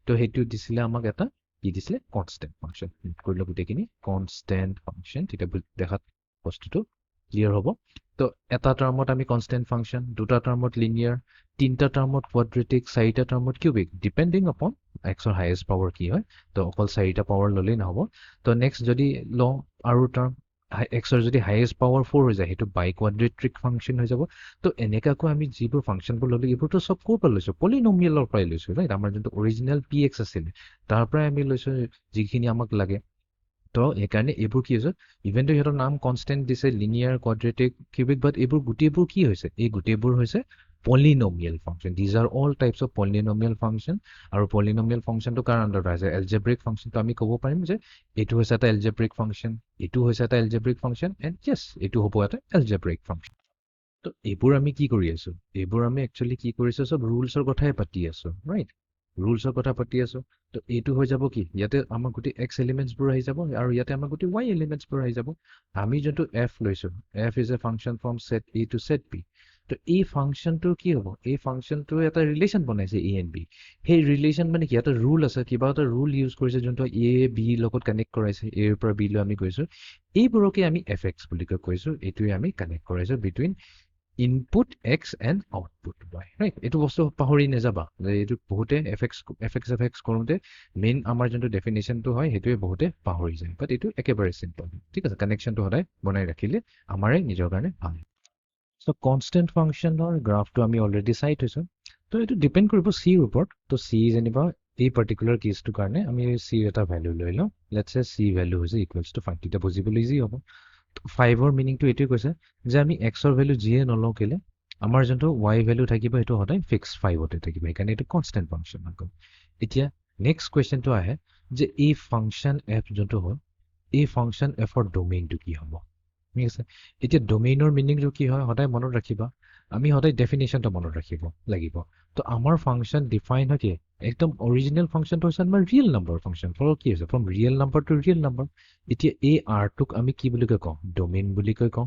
তো সেইটো দিছিলে আমাক এটা কি দিছিলে কনষ্টেণ্ট ফাংচন কৰিলে গোটেইখিনি কনষ্টেণ্ট ফাংচন তেতিয়া দেখাত বস্তুটো ক্লিয়াৰ হ'ব তো এটা টাৰ্মত আমি কনষ্টেণ্ট ফাংচন দুটা টাৰ্মত লিনিয়াৰ তিনিটা টাৰ্মত কোৱাড্ৰেটিক চাৰিটা টাৰ্মত কিউবিক ডিপেণ্ডিং আপন এক্সৰ হায়েষ্ট পাৱাৰ কি হয় তো অকল চাৰিটা পাৱাৰ ল'লেই নহ'ব তো নেক্সট যদি লওঁ আৰু টাৰ্ম এক্সৰ যদি হায়েষ্ট পাৱাৰ 4 হৈ যায় সেইটো বাই কোৱাড্ৰেট্ৰিক ফাংচন হৈ যাব তো এনেকুৱাকৈ আমি যিবোৰ ফাংচনবোৰ ল'লোঁ এইবোৰতো চব ক'ৰ পৰা লৈছোঁ পলিনমিয়েলৰ পৰাই লৈছোঁ ৰাইট আমাৰ যোনটো অৰিজিনেল পি এক্স আছিলে তাৰ পৰাই আমি লৈছোঁ যিখিনি আমাক লাগে তো সেইকাৰণে এইবোৰ কি হৈছে ইভেণ্টো সিহঁতৰ নাম কনষ্টেণ্ট দিছে লিনিয়াৰ কোৱাড্ৰেটিক কিউবিক বাট এইবোৰ গোটেইবোৰ কি হৈছে এই গোটেইবোৰ হৈছে polynomial function. These are all types of polynomial function. Our polynomial function to car under as algebraic function. To ami kobo parim je etu hoise eta algebraic function, etu hoise eta algebraic function, and yes, etu hobo eta algebraic function. So ebur ami ki kori aso? Ebur ami actually ki kori aso? Sob rules or kothai pati aso, right? Rules or kotha pati aso. To etu hoy jabo ki? Yate amar guti x elements bur ahi jabo, aru yate amar guti y elements bur ahi jabo. Ami jonto f loiso. F is a function from set A to set B. তো এই ফাংশনটো কি হ'ব এই ফাংশনটো এটা relation বনাইছে a and b সেই relation মানে কি এটা ৰুল আছে কিবা এটা ৰুল ইউজ কৰিছে যোনটো a b লগত কানেক্ট কৰাইছে a ৰ পৰা b লৈ আমি কৈছো এইবোৰকে আমি fx বুলি কৈছো এটোই আমি কানেক্ট কৰাইছো between input x and output y right এটো বস্তু পাহৰি নেযাবা যে এটো বহুতে fx কৰোতে মেইন আমাৰ যোনটো ডেফিনিশনটো হয় হেতুৱে বহুতে পাহৰি যায় বাট এটো একেবাৰে সিম্পল ঠিক আছে কানেকশনটো সদায় বনাই ৰাখিলে আমাৰে নিজৰ কাৰণে ভাল So constant function or graph to ami already cite hoiso. So it depend koribo c report. So c is eniba a particular case to karne ami c eta value loilo. Let's say c value is equals to 5. Eta possible easy hobo. 5 or meaning to etu koise je ami x or value g nolo kele amar jonto y value thakibo etu hodai fixed 5 ote thakibo ekane etu constant function ago. Etia next question to ahe je a function f jonto ho a function f or domain to ki hobo. ঠিক আছে এতিয়া ডোমেইনৰ মিনিংটো কি হয় সদায় মনত ৰাখিবা আমি সদায় ডেফিনিশনটো মনত ৰাখিব লাগিব তো আমাৰ ফাংশন ডিফাইন হয় কি একদম অৰিজিনাল ফাংশনটো হৈছে আমাৰ ৰিয়েল নাম্বাৰ ফাংশন ফৰ কি হৈছে from real number to real number এতিয়া এই r টোক আমি কি বুলি কওঁ ডোমেইন বুলি কওঁ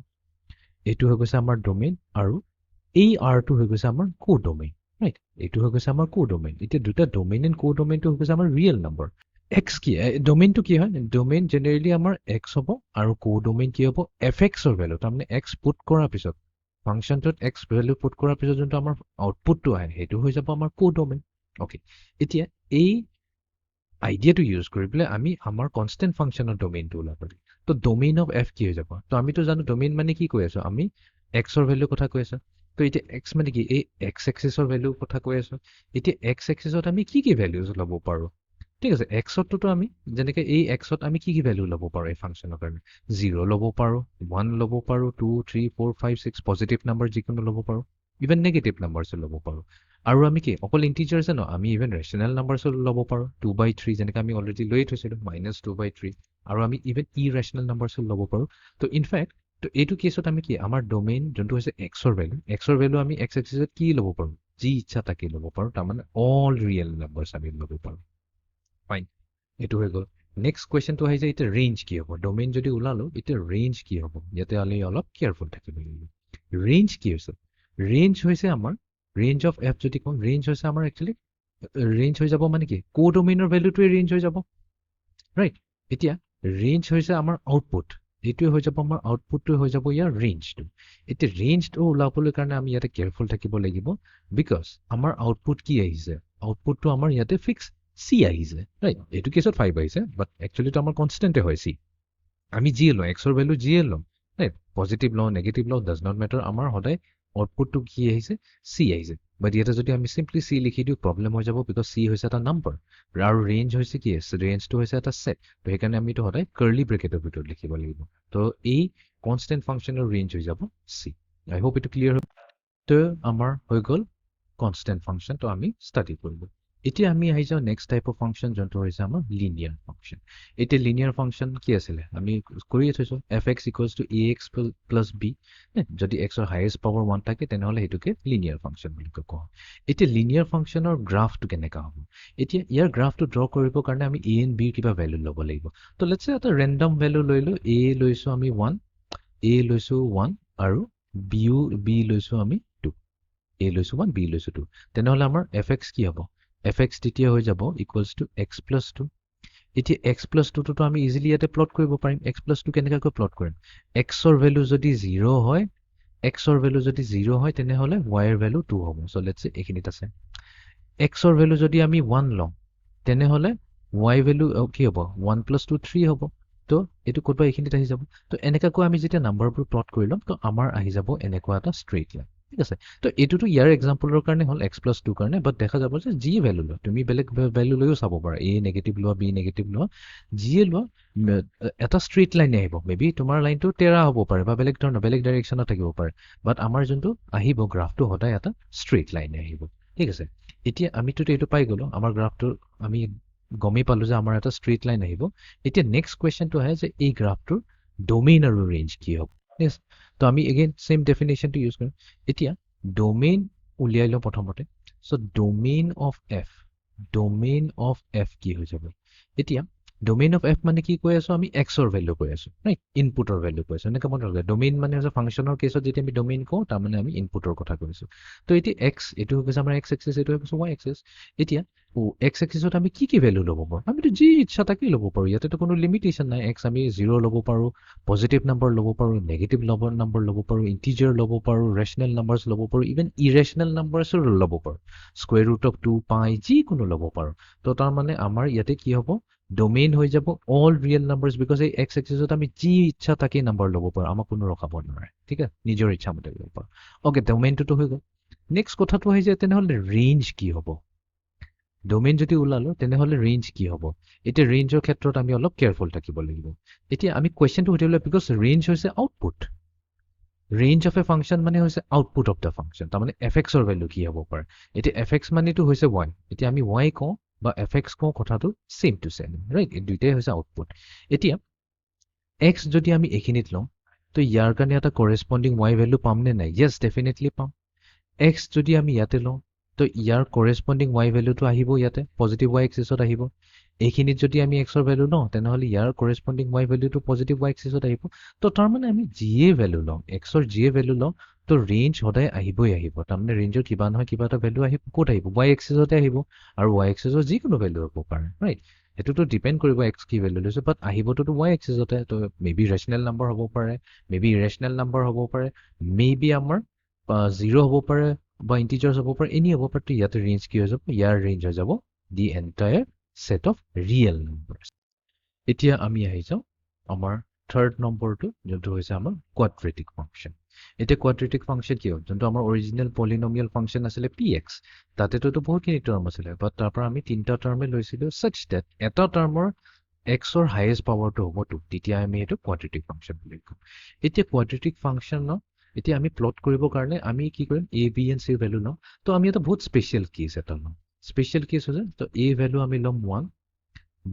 এটো হৈ গৈছে আমাৰ ডোমেইন আৰু এই r টো হৈ গৈছে আমাৰ কো ডোমেইন ৰাইট এটো হৈ গৈছে আমাৰ কো ডোমেইন এতিয়া দুটা ডোমেইন এণ্ড কো ডোমেইনটো হৈ গৈছে আমাৰ ৰিয়েল নাম্বাৰ x কি ডোমেইন টু কি হয় ডোমেইন জেনাৰেলি আমাৰ x হ'ব আৰু কো ডোমেইন কি হ'ব fx ৰ ভ্যালু তাৰমানে x পুট কৰাৰ পিছত ফাংশনটোত x ভ্যালু পুট কৰাৰ পিছত যোনটো আমাৰ আউটপুটটো আহে হেতু হৈ যাব আমাৰ কো ডোমেইন ওকে এতিয়া এই আইডিয়াটো ইউজ কৰি পেলাই আমি আমাৰ কনস্ট্যান্ট ফাংশনৰ ডোমেইনটো উলাব পাৰি তো ডোমেইন অফ f কি হৈ যাব তো আমি তো জানো ডোমেইন মানে কি কৈ আছো আমি x ৰ ভ্যালু কথা কৈ আছো তো এতিয়া x মানে কি এই x এক্সিসৰ ভ্যালু কথা কৈ আছো এতিয়া x এক্সিসত আমি কি ভ্যালুজ ল'ব পাৰো ঠিক আছে x তো আমি যেনেকে এই x আমি কি ভ্যালু ল'ব পাৰো এই ফাংশনৰ কাৰণে 0 ল'ব পাৰো 1 ল'ব পাৰো 2 3 4 5 6 পজিটিভ নম্বৰ যিকোনো ল'ব পাৰো ইভেন নেগেটিভ নম্বৰছ ল'ব পাৰো আৰু আমি কি অকল ইন্টিজাৰছ ন আমি ইভেন ৰেশনাল নম্বৰছ ল'ব পাৰো 2/3 যেনেকে আমি অলৰেডি লৈ থৈছিলো -2/3 আৰু আমি ইভেন ইৰেশনাল নম্বৰছ ল'ব পাৰো তো ইনফ্যাক্ট তো এইটো কেছত আমি কি আমাৰ ডোমেইন যোনটো হৈছে x ৰ ভ্যালু আমি x এক্সিসত কি ল'ব পাৰো যি ইচ্ছা তাকে ল'ব পাৰো তাৰমানে অল ৰিয়েল নম্বৰছ আমি ল'ব পাৰো Fine. Etu hoy gol. Next question to ahi ite range ki hobo. Domain jodi ulalo ite range ki hobo. Yate ali olop careful thakibo lagibo. Range ki hoise? Range hoise amar range of f jodi kom range hoise amar actually range hoy jabo mane ki codomain or value to range hoy jabo. Right? Etia range hoise amar output. Etu hoy jabo amar output to hoy jabo ya range to. Ite range to ulapole karone ami yate careful thakibo lagibo because amar output ki ahise? Output to amar yate fix c আহিছে right এটু কেছত 5 আহিছে বাট actually তো আমাৰ কনস্ট্যান্টে হয় c আমি G ল x ৰ value G ল ৰাইট পজিটিভ ল নেগেটিভ ল ডাজ নট ম্যাটাৰ আমাৰ সদায় আউটপুট টু কি আহিছে c আহিছে বাট ইয়াতে যদি আমি সিম্পলি c লিখি দিও প্ৰবলেম হৈ যাব বিকজ c হৈছে এটা নাম্বাৰ আৰু ৰেঞ্জ হৈছে কি ৰেঞ্জ টু হৈছে এটা সেট তো হেকাৰণে আমি তো সদায় কাৰ্লি ব্ৰেকেটৰ ভিতৰত লিখিব লাগিব তো এই কনস্ট্যান্ট ফাংশনৰ ৰেঞ্জ হৈ যাব c I hope it clear তো আমাৰ হৈ গল কনস্ট্যান্ট ফাংশন তো আমি ষ্টাডি কৰিব এতিয়া আমি আহি যাও নেক্সট টাইপ অফ ফাংশন যোনটো হৈছে আমাৰ লিনিয়াৰ ফাংশন এতিয়া লিনিয়াৰ ফাংশন কি আছিল আমি কৰি থৈছো fx = ax + b যদি x ৰ হাইয়েস্ট পাৱাৰ 1 থাকে তেনেহলে হেতুকে লিনিয়াৰ ফাংশন বুলি কওঁ এতিয়া লিনিয়াৰ ফাংশনৰ গ্ৰাফটো কেনেকা হ'ব এতিয়া ইয়াৰ গ্ৰাফটো ড্ৰ কৰিব কাৰণে আমি a and b কিবা ভ্যালু ল'ব লাগিব তো লেটস সে এটা ৰেন্ডম ভ্যালু লৈলো a লৈছো আমি 1 a লৈছো 1 আৰু b লৈছো আমি 2 a লৈছো 1 b লৈছো 2 তেনেহলে আমাৰ fx কি হ'ব fx তেতিয়া হৈ যাব = x + 2 এতিয়া x + 2 তো আমি ইজিলি ইয়াতে প্লট কৰিব পাৰিম x + 2 কেনেকৈ প্লট কৰিম x ৰ ভ্যালু যদি 0 হয় x ৰ ভ্যালু যদি 0 হয় তেনেহলে y ৰ ভ্যালু 2 হ'ব সো লেটস সে এখিনিত আছে x ৰ ভ্যালু যদি আমি 1 লওঁ তেনেহলে y ভ্যালু কি হ'ব 1 + 2 3 হ'ব তো এটো কতবা এখিনিত আহি যাব তো এনেকাকৈ আমি যেতিয়া নাম্বাৰবোৰ প্লট কৰি লম তো আমাৰ আহি যাব এনেকুৱা এটা ষ্ট্ৰেইট লাইন ঠিক আছে তো এইটোতো ইয়াৰ এক্সাম্পলৰ কাৰণে হ'ল x + 2 কাৰণে বাট দেখা যাব যে যি ভ্যালু লোৱা তুমি বেলেগ ভ্যালু লৈও চাব পাৰা a নেগেটিভ লোৱা b নেগেটিভ লোৱা যিয়ে লোৱা এটা ষ্ট্ৰেইট লাইন আহিব মেবি তোমাৰ লাইনটো তেৰা হ'ব পাৰে বা বেলেগ ধৰণৰ বেলেগ ডাইৰেকশ্যনত থাকিব পাৰে বাট আমাৰ যোনটো আহিব গ্ৰাফটো সদায় এটা ষ্ট্ৰেইট লাইন আহিব ঠিক আছে এতিয়া আমিতো এইটো পাই গ'লো আমাৰ গ্ৰাফটো আমি গমেই পালো যে আমাৰ এটা ষ্ট্ৰেইট লাইন আহিব এতিয়া নেক্সট কুৱেশ্যনটো আহে যে এই গ্ৰাফটোৰ ডোমেইন আৰু ৰেঞ্জ কি হ'ব yes তো আমি এগেইন সেম ডেফিনেশ্যনটো ইউজ কৰিম এতিয়া ডোমেইন উলিয়াই লওঁ প্ৰথমতে সো ডোমেইন অফ এফ কি হৈ যাব এতিয়া ডোমেইন অফ এফ মানে কি কৈ আছো আমি এক্সৰ ভ্যালু কৈ আছো ৰাইট ইনপুটৰ ভ্যালু কৈ আছো এনেকৈ মনত ৰাখিবা ডোমেইন মানে হৈছে ফাংচনৰ কেছত যেতিয়া আমি ডোমেইন কওঁ তাৰ মানে আমি ইনপুটৰ কথা কৈছো তো এতিয়া এক্স এইটো হৈছে আমাৰ এক্স এক্সিছ এইটো হৈছে ৱাই এক্সিছ এতিয়া এক্স এক্সিছত আমি কি ভ্যালু ল'ব পাৰোঁ আমিতো যি ইচ্ছা তাকেই ল'ব পাৰোঁ ইয়াতেতো কোনো লিমিটেশ্যন নাই এক্স আমি 0 ল'ব পাৰোঁ পজিটিভ নাম্বাৰ ল'ব পাৰোঁ নেগেটিভ নাম্বাৰ ল'ব পাৰোঁ ইণ্টিজাৰ ল'ব পাৰোঁ ৰেচনেল নাম্বাৰছ ল'ব পাৰোঁ ইভেন ইৰেচনেল নাম্বাৰছো ল'ব পাৰোঁ স্কুৱেৰ ৰুট অফ 2 পাই যিকোনো ল'ব পাৰোঁ তো তাৰমানে আমাৰ ইয়াতে কি হ'ব ডোমেইন হৈ যাব অল ৰিয়েল নাম্বাৰছ বিকজ এই এক্স এক্সিছত আমি যি ইচ্ছা তাকেই নাম্বাৰ ল'ব পাৰোঁ আমাক কোনো ৰখাব নোৱাৰে ঠিক আছে নিজৰ ইচ্ছা মতে ল'ব পাৰোঁ অ'কে ডোমেইনটোতো হৈ গ'ল নেক্সট কথাটো হৈ যায় তেনেহ'লে ৰেঞ্জ কি হ'ব ডোমেইন যদি ওলালো তেনেহ'লে ৰেঞ্জ কি হ'ব এতিয়া ৰেঞ্জৰ ক্ষেত্ৰত আমি অলপ কেয়াৰফুল থাকিব লাগিব এতিয়া আমি কুৱেশ্যনটো সুধিবলৈ বিকজ ৰেঞ্জ হৈছে output range of A function মানে হৈছে আউটপুট অফ দ্য ফাংচন তাৰমানে এফ এক্সৰ ভেলু কি হ'ব পাৰে এতিয়া এফ এক্স মানেটো হৈছে ৱাই এতিয়া আমি ৱাই কওঁ বা এফ এক্স কওঁ কথাটো চেম টু চেম ৰাইট এই দুইটাই হৈছে আউটপুট এতিয়া এক্স যদি আমি এইখিনিত লওঁ তো ইয়াৰ কাৰণে এটা কৰেছপণ্ডিং ৱাই ভেলু পাম নে নাই য়েছ ডেফিনেটলি পাম এক্স যদি আমি ইয়াতে লওঁ তো ইয়াৰ কৰেছপণ্ডিং ৱাই ভেলুটো আহিব ইয়াতে পজিটিভ ৱাই এক্সিছত আহিব এইখিনিত যদি আমি এক্সৰ ভেলু লওঁ তেনেহ'লে ইয়াৰ কৰেছপণ্ডিং ৱাই ভেলুটো পজিটিভ ৱাই এক্সিছত আহিব তো তাৰমানে আমি যিয়ে ভেলু লওঁ এক্সৰ যিয়ে ভেলু লওঁ তো ৰেঞ্জ সদায় আহিবই আহিব তাৰমানে ৰেঞ্জৰ কিবা নহয় কিবা এটা ভেলু আহিব ক'ত আহিব ৱাই এক্সিছতে আহিব আৰু ৱাই এক্সিছৰ যিকোনো ভেলু হ'ব পাৰে ৰাইট সেইটোতো ডিপেণ্ড কৰিব এক্স কি ভেলু লৈছে বাট আহিবতো ৱাই এক্সিছতে তো মেবি ৰেচনেল নাম্বাৰ হ'ব পাৰে মেবি ইৰেচনেল নাম্বাৰ হ'ব পাৰে মেবি আমাৰ 0 হ'ব পাৰে বা ইণ্টিজাৰ্ছ হ'ব পাৰে এনি হ'ব পাৰে ইয়াতে ৰেঞ্জ কি হৈ যাব ইয়াৰ ৰেঞ্জ হৈ যাব the entire set of real numbers. এতিয়া আমি আহি যাওঁ আমাৰ থাৰ্ড নম্বৰটো যোনটো হৈছে আমাৰ কোৱাড্ৰেটিক ফাংচন এতিয়া কোৱাড্ৰেটিক ফাংচন কি হ'ল যোনটো আমাৰ অৰিজিনেল পলিনমিয়েল ফাংচন আছিলে পি এক্স তাতেতো বহুতখিনি টাৰ্ম আছিলে বাট তাৰ পৰা আমি তিনিটা টাৰ্মে লৈছিলোঁ ছাচ ডেট এটা টাৰ্মৰ এক্সৰ হায়েষ্ট পাৱাৰটো হ'ব 2 তেতিয়া আমি এইটো কোৱাড্ৰেটিক ফাংচন বুলি কওঁ এতিয়া কোৱাড্ৰেটিক ফাংচনৰ এতিয়া আমি প্লট কৰিবৰ কাৰণে আমি কি কৰিম এ বি এণ্ড চিৰ ভেলু লওঁ তো আমি এটা বহুত স্পেচিয়েল কেছ এটা লওঁ স্পেচিয়েল কেছ হৈছে তো এ ভেলু আমি ল'ম 1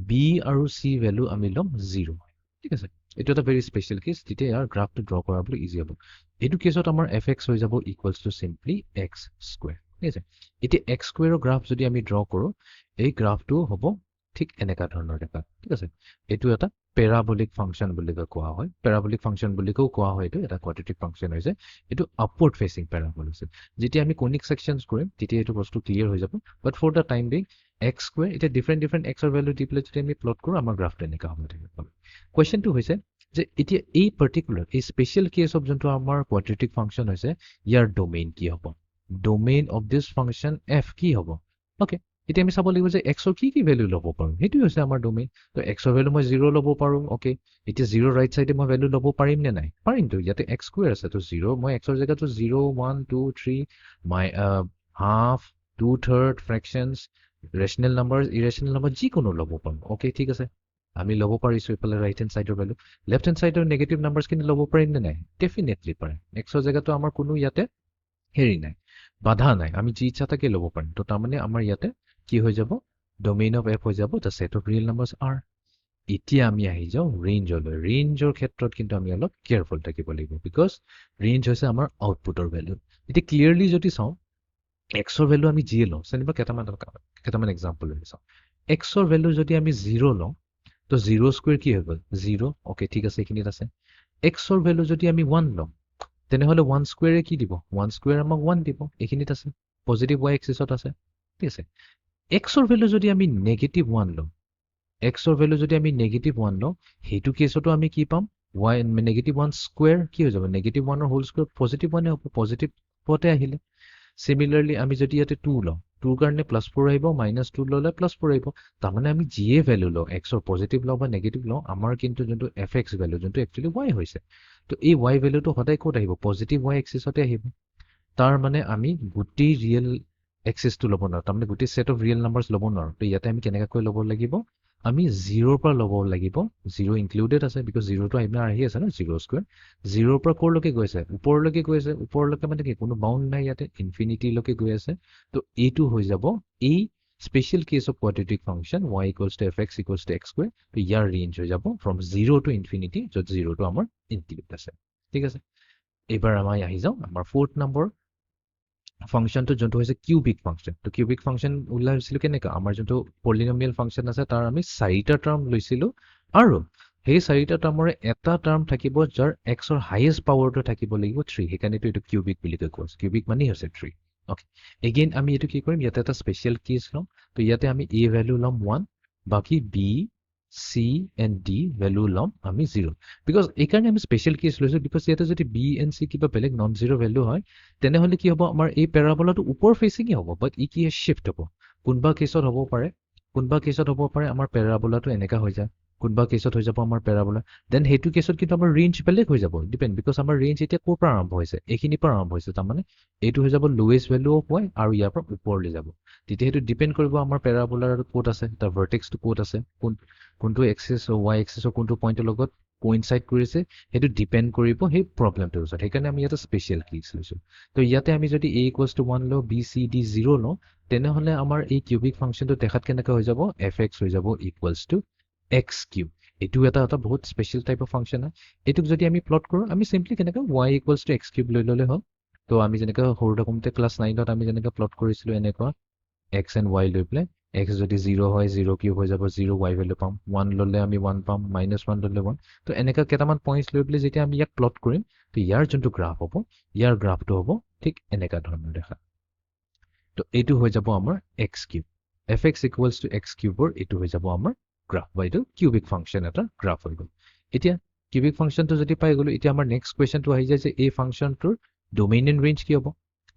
বি আৰু চি ভেলু আমি ল'ম 0 ঠিক আছে এইটো এটা ভেৰি স্পেচিয়েল কেছ তেতিয়া ইয়াৰ গ্ৰাফটো ড্ৰ কৰাবলৈ ইজি হ'ব এইটো কেছত আমাৰ এফ এক্স হৈ যাব equals to simply x square ঠিক আছে এতিয়া এক্স স্কুৱেৰৰ গ্ৰাফ যদি আমি ড্ৰ কৰোঁ এই গ্ৰাফটো হ'ব ঠিক এনেকুৱা ধৰণৰ দেখা ঠিক আছে এইটো এটা পেৰাবলিক ফাংচন বুলি কোৱা হয় পেৰাবলিক ফাংচন বুলিও কোৱা হয় এইটো এটা কোৱাড্ৰেটিক ফাংচন হৈছে এইটো আপৱাৰ্ড ফেচিং পেৰাবল হৈছে যেতিয়া আমি কনিক ছেকশ্যনছ কৰিম তেতিয়া এইটো বস্তু ক্লিয়াৰ হৈ যাব but for the time being x square এতিয়া ডিফাৰেণ্ট এক্সৰ ভেলু দি পেলাই যদি আমি প্লট কৰোঁ আমাৰ গ্ৰাফটো এনেকুৱা হ'ব থাকিব কুৱেশ্যনটো হৈছে যে এতিয়া এই পাৰ্টিকুলাৰ এই স্পেচিয়েল কেছ অফ যোনটো আমাৰ কোৱাড্ৰেটিক ফাংচন হৈছে ইয়াৰ ডোমেইন কি হ'ব domain of this function F কি হ'ব অ'কে এতিয়া আমি চাব লাগিব যে এক্সৰ কি ভেলু ল'ব পাৰোঁ সেইটোৱে হৈছে আমাৰ ডোমেইন তো এক্সৰ ভেলু মই 0 ল'ব পাৰোঁ অ'কে এতিয়া 0 ৰাইট চাইডে মই ভেলু ল'ব পাৰিম নে নাই পাৰিমতো ইয়াতে এক্স স্কুৱেৰ আছে তো 0 মই এক্সৰ জেগাটো 0 1 2 3 my half 2/3 ফ্ৰেকশ্যনছ rational number ইৰেচনেল number যিকোনো ল'ব পাৰোঁ অ'কে ঠিক আছে আমি ল'ব পাৰিছোঁ এইফালে ৰাইট হেণ্ড চাইডৰ ভেলু লেফ্ট হেণ্ড চাইডৰ নেগেটিভ নাম্বাৰছখিনি ল'ব পাৰিম নে নাই ডেফিনেটলি পাৰিম এক্সৰ জেগাটো আমাৰ কোনো ইয়াতে হেৰি নাই বাধা নাই আমি যি ইচ্ছা তাকে ল'ব পাৰিম তো তাৰমানে আমাৰ ইয়াতে কি হৈ যাব ডোমেইন অফ এফ হৈ যাব the set of real numbers are এতিয়া আমি আহি যাওঁ ৰেঞ্জলৈ ৰেঞ্জৰ ক্ষেত্ৰত কিন্তু আমি অলপ কেয়াৰফুল থাকিব লাগিব বিকজ ৰেঞ্জ হৈছে আমাৰ আউটপুটৰ ভেলু এতিয়া ক্লিয়াৰলি যদি চাওঁ এক্সৰ ভেলু আমি যিয়ে লওঁ যেনিবা কেইটামান এক্সাম্পল লৈ চাওঁ এক্সৰ ভেলু যদি আমি 0 লওঁ তো 0 স্কুৱেৰ কি হৈ গ'ল 0 অ'কে ঠিক আছে এইখিনিত আছে এক্সৰ ভেলু যদি আমি 1 লওঁ তেনেহ'লে 1 স্কুৱেৰে কি দিব 1 স্কুৱেৰ আমাক 1 দিব এইখিনিত আছে পজিটিভ ৱাই এক্সিছত আছে ঠিক আছে এক্সৰ ভেলু যদি আমি নেগেটিভ 1 লওঁ এক্সৰ ভেলু যদি আমি নেগেটিভ 1 লওঁ সেইটো কেছতো আমি কি পাম ৱাই নেগেটিভ 1 স্কুৱেৰ কি হৈ যাব নেগেটিভ 1ৰ হোল স্কুৱেৰ পজিটিভ 1 হ'ব পজিটিভ পথে আহিলে সিমিলাৰলি আমি যদি ইয়াতে 2 লওঁ 2 কাৰণে +4 আহিব -2 ল'লে +4 আহিব তাৰমানে আমি যিয়ে ভেলু লওঁ এক্সৰ পজিটিভ লওঁ বা নেগেটিভ লওঁ আমাৰ কিন্তু যোনটো এফ এক্স ভেলু যোনটো একচুৱেলি ৱাই হৈছে তো এই ৱাই ভেলুটো সদায় ক'ত আহিব পজিটিভ ৱাই এক্সিছতে আহিব তাৰ মানে আমি গোটেই ৰিয়েল এক্সেছটো ল'ব নোৱাৰোঁ, তাৰমানে গোটেই ছেট অফ ৰিয়েল নাম্বাৰ্ছ ল'ব নোৱাৰোঁ। তো ইয়াতে আমি কেনেকৈ ল'ব লাগিব, আমি 0ৰ পৰা ল'ব লাগিব, 0 ইনক্লুডেড আছে, বিকজ 0টো আহি আছে ন, 0 স্কুৱেৰ। 0ৰ পৰা ক'ৰলৈকে গৈ আছে, ওপৰলৈকে গৈ আছে। ওপৰলৈকে মানে কি, কোনো বাউণ্ড নাই ইয়াতে, ইনফিনিটিলৈকে গৈ আছে। তো এইটো হৈ যাব এই special case of quadratic function y equals to fx equals to x square. তো ইয়াৰ ৰেঞ্জ হৈ যাব ফ্ৰম 0 টু ইনফিনিটি, য'ত 0টো আমাৰ ইনক্লুড আছে। ঠিক আছে, এইবাৰ আমাৰ আহি যাওঁ আমাৰ 4th নম্বৰ ফাংচনটো, যোনটো হৈছে কিউবিক ফাংচন। তো কিউবিক ফাংচন ওলাইছিলোঁ কেনেকুৱা, আমাৰ যোনটো পলিনমিয়েল ফাংচন আছে তাৰ আমি 4টা টাৰ্ম লৈছিলোঁ, আৰু সেই 4টা টাৰ্মৰে এটা টাৰ্ম থাকিব যাৰ এক্সৰ হাইয়েষ্ট পাৱাৰটো থাকিব লাগিব 3। সেইকাৰণেতো এইটো কিউবিক বুলি কোৱা হৈছে। কিউবিক মানেই হৈছে 3। অ'কে, এগেইন আমি এইটো কি কৰিম, ইয়াতে এটা স্পেচিয়েল কেছ ল'ম। তো ইয়াতে আমি a ভেলু ল'ম 1, বাকী b c and d value ল'ম আমি 0। বিকজ এইকাৰণে আমি স্পেচিয়েল কেছ লৈছোঁ, বিকজ ইয়াতে যদি b এণ্ড c কিবা বেলেগ নন জিৰ' ভেলু হয়, তেনেহ'লে কি হ'ব, আমাৰ এই পেৰাবোলাটো ওপৰ ফেচিঙে হ'ব, বাট ই কি শ্বিফ্ট হ'ব। কোনোবা কেছত হ'ব পাৰে আমাৰ পেৰাবোলাটো এনেকা হৈ যায়, কোনোবা কেছত হৈ যাব আমাৰ পেৰাবোলা, দেন সেইটো কেছত কিন্তু আমাৰ ৰেঞ্জ বেলেগ হৈ যাব, ডিপেণ্ড, বিকজ আমাৰ ৰেঞ্জ এতিয়া ক'ৰ পৰা আৰম্ভ হৈছে, এইখিনিৰ পৰা আৰম্ভ হৈছে। তাৰমানে এইটো হৈ যাব লোৱেষ্ট ভেলু অফ y, আৰু ইয়াৰ পৰা ওপৰলৈ যাব। তেতিয়া সেইটো ডিপেণ্ড কৰিব আমাৰ পেৰাবোলাৰ ক'ত আছে, তাৰ ভাৰ্টেক্সটো ক'ত আছে, কোনটো এক্সিছ y এক্সিছৰ কোনটো পইণ্টৰ লগত কোইনচাইড কৰিছে, সেইটো ডিপেণ্ড কৰিব সেই প্ৰব্লেমটোৰ ওচৰত। সেইকাৰণে আমি ইয়াতে স্পেচিয়েল কেছ লৈছোঁ। তো ইয়াতে আমি যদি a ইকুৱেলছ টু 1 লওঁ, b c d 0 লওঁ, তেনেহ'লে আমাৰ এই কিউবিক ফাংচনটো দেখাত কেনেকৈ হৈ যাব, fx হৈ যাব ইকুৱেলছ টু এক্স কিউব। এইটো এটা বহুত স্পেচিয়েল টাইপ অফ ফাংচন হয়। এইটোক যদি আমি প্লট কৰোঁ, আমি চিম্পলি কেনেকৈ y equals to x cube লৈ ল'লে হ'ল। তো আমি যেনেকৈ সৰু থাকোঁতে ক্লাছ 9ত আমি যেনেকৈ প্লট কৰিছিলোঁ এনেকুৱা এক্স এণ্ড ৱাই লৈ পেলাই, এক্স যদি 0 হয় 0 কিউব হৈ যাব 0, y ভেলু পাম, 1 ল'লে আমি 1 পাম, -1 ল'লে 1। তো এনেকুৱা কেইটামান পইণ্টছ লৈ পেলাই যেতিয়া আমি ইয়াক প্লট কৰিম, তো ইয়াৰ যোনটো গ্ৰাফ হ'ব, ইয়াৰ গ্ৰাফটো হ'ব ঠিক এনেকুৱা ধৰণৰ দেখা। তো এইটো হৈ যাব আমাৰ x cube, fx equals to x কিউবৰ এইটো হৈ যাব আমাৰ গ্ৰাফ, বা এইটো কিউবিক ফাংচন এটা গ্ৰাফ হৈ গ'ল। এতিয়া কিউবিক ফাংচনটো যদি পাই গ'লো, এতিয়া আমাৰ নেক্সট কুৱেশ্যনটো আহি যায় যে এই ফাংচনটোৰ ডোমেইন এণ্ড ৰেঞ্জ কি হ'ব।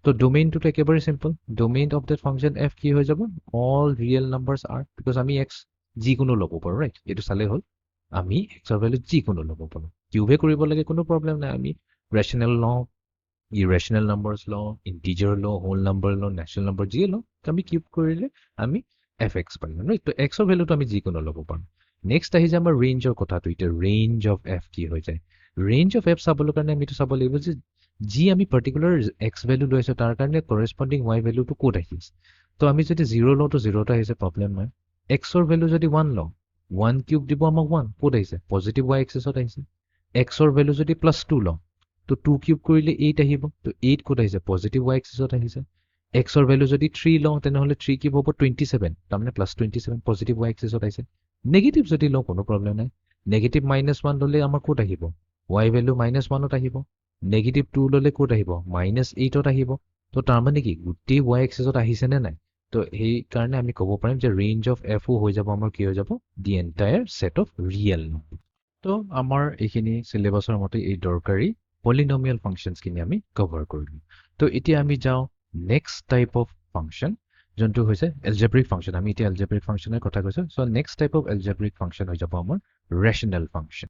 তো ডোমেইনটোতো একেবাৰে simple, domain of that function f কি হৈ যাব, all real numbers R, because আমি এক্স যিকোনো ল'ব পাৰোঁ, ৰাইট। এইটো চালেই হ'ল, আমি এক্সৰ ভেলু যিকোনো ল'ব পাৰোঁ। কিউবে কৰিব লাগে, কোনো প্ৰব্লেম নাই। আমি ৰেচনেল লওঁ, ইৰেচনেল নাম্বাৰ্ছ লওঁ, ইণ্টিজাৰ লওঁ, হোল নাম্বাৰ লওঁ, নেচুৰেল নাম্বাৰ যিয়ে লওঁ, আমি কিউব কৰিলে আমি fx পালোঁ, ৰাইট। তো এক্সৰ ভেলুটো আমি যিকোনো ল'ব পাৰোঁ। নেক্সট আহি যায় আমাৰ ৰেঞ্জৰ কথাটো। এতিয়া ৰেঞ্জ অফ f কি হৈ যায়, ৰেঞ্জ অফ f চাবলৈ কাৰণে আমি এইটো চাব লাগিব যে যি আমি পাৰ্টিকুলাৰ এক্স ভেলু লৈ আছোঁ তাৰ কাৰণে কৰেছপণ্ডিং y ভেলুটো ক'ত আহি আছে। তো আমি যদি 0 লওঁ, তো 0ত আহিছে, প্ৰব্লেম নাই। এক্সৰ ভেলু যদি 1 লওঁ, 1 কিউব দিব আমাক 1, ক'ত আহিছে, পজিটিভ y এক্সিছত আহিছে। এক্সৰ ভেলু যদি +2 লওঁ, তো 2 কিউব কৰিলে 8 আহিব, তো 8 ক'ত আহিছে, পজিটিভ y এক্সিছত আহিছে। এক্সৰ ভেলু যদি 3 লওঁ, তেনেহ'লে 3 কিউব হ'ব 27, তাৰমানে +27 পজিটিভ y এক্সিছত আহিছে। নেগেটিভ যদি লওঁ, কোনো প্ৰব্লেম নাই। নেগেটিভ -1 ল'লে আমাৰ ক'ত আহিব, y ভেলু -1ত আহিব। নেগেটিভ 2 ল'লে ক'ত আহিব, -8ত আহিব। তো তাৰমানে কি, গোটেই y এক্সিছত আহিছে নে নাই। তো সেইকাৰণে আমি ক'ব পাৰিম যে ৰেঞ্জ অফ f হৈ যাব আমাৰ কি হৈ যাব, the entire set of real number. তো আমাৰ এইখিনি চিলেবাছৰ মতে এই দৰকাৰী পলিনমিয়েল ফাংচনছখিনি আমি কভাৰ কৰিলোঁ। তো এতিয়া আমি যাওঁ নেক্সট টাইপ অফ ফাংচন, যোনটো হৈছে এলজেব্ৰিক ফাংচন। আমি এতিয়া এলজেব্ৰিক ফাংচনৰ কথা কৈছোঁ। So' next type of algebraic function হৈ যাব আমাৰ ৰেচনেল ফাংচন।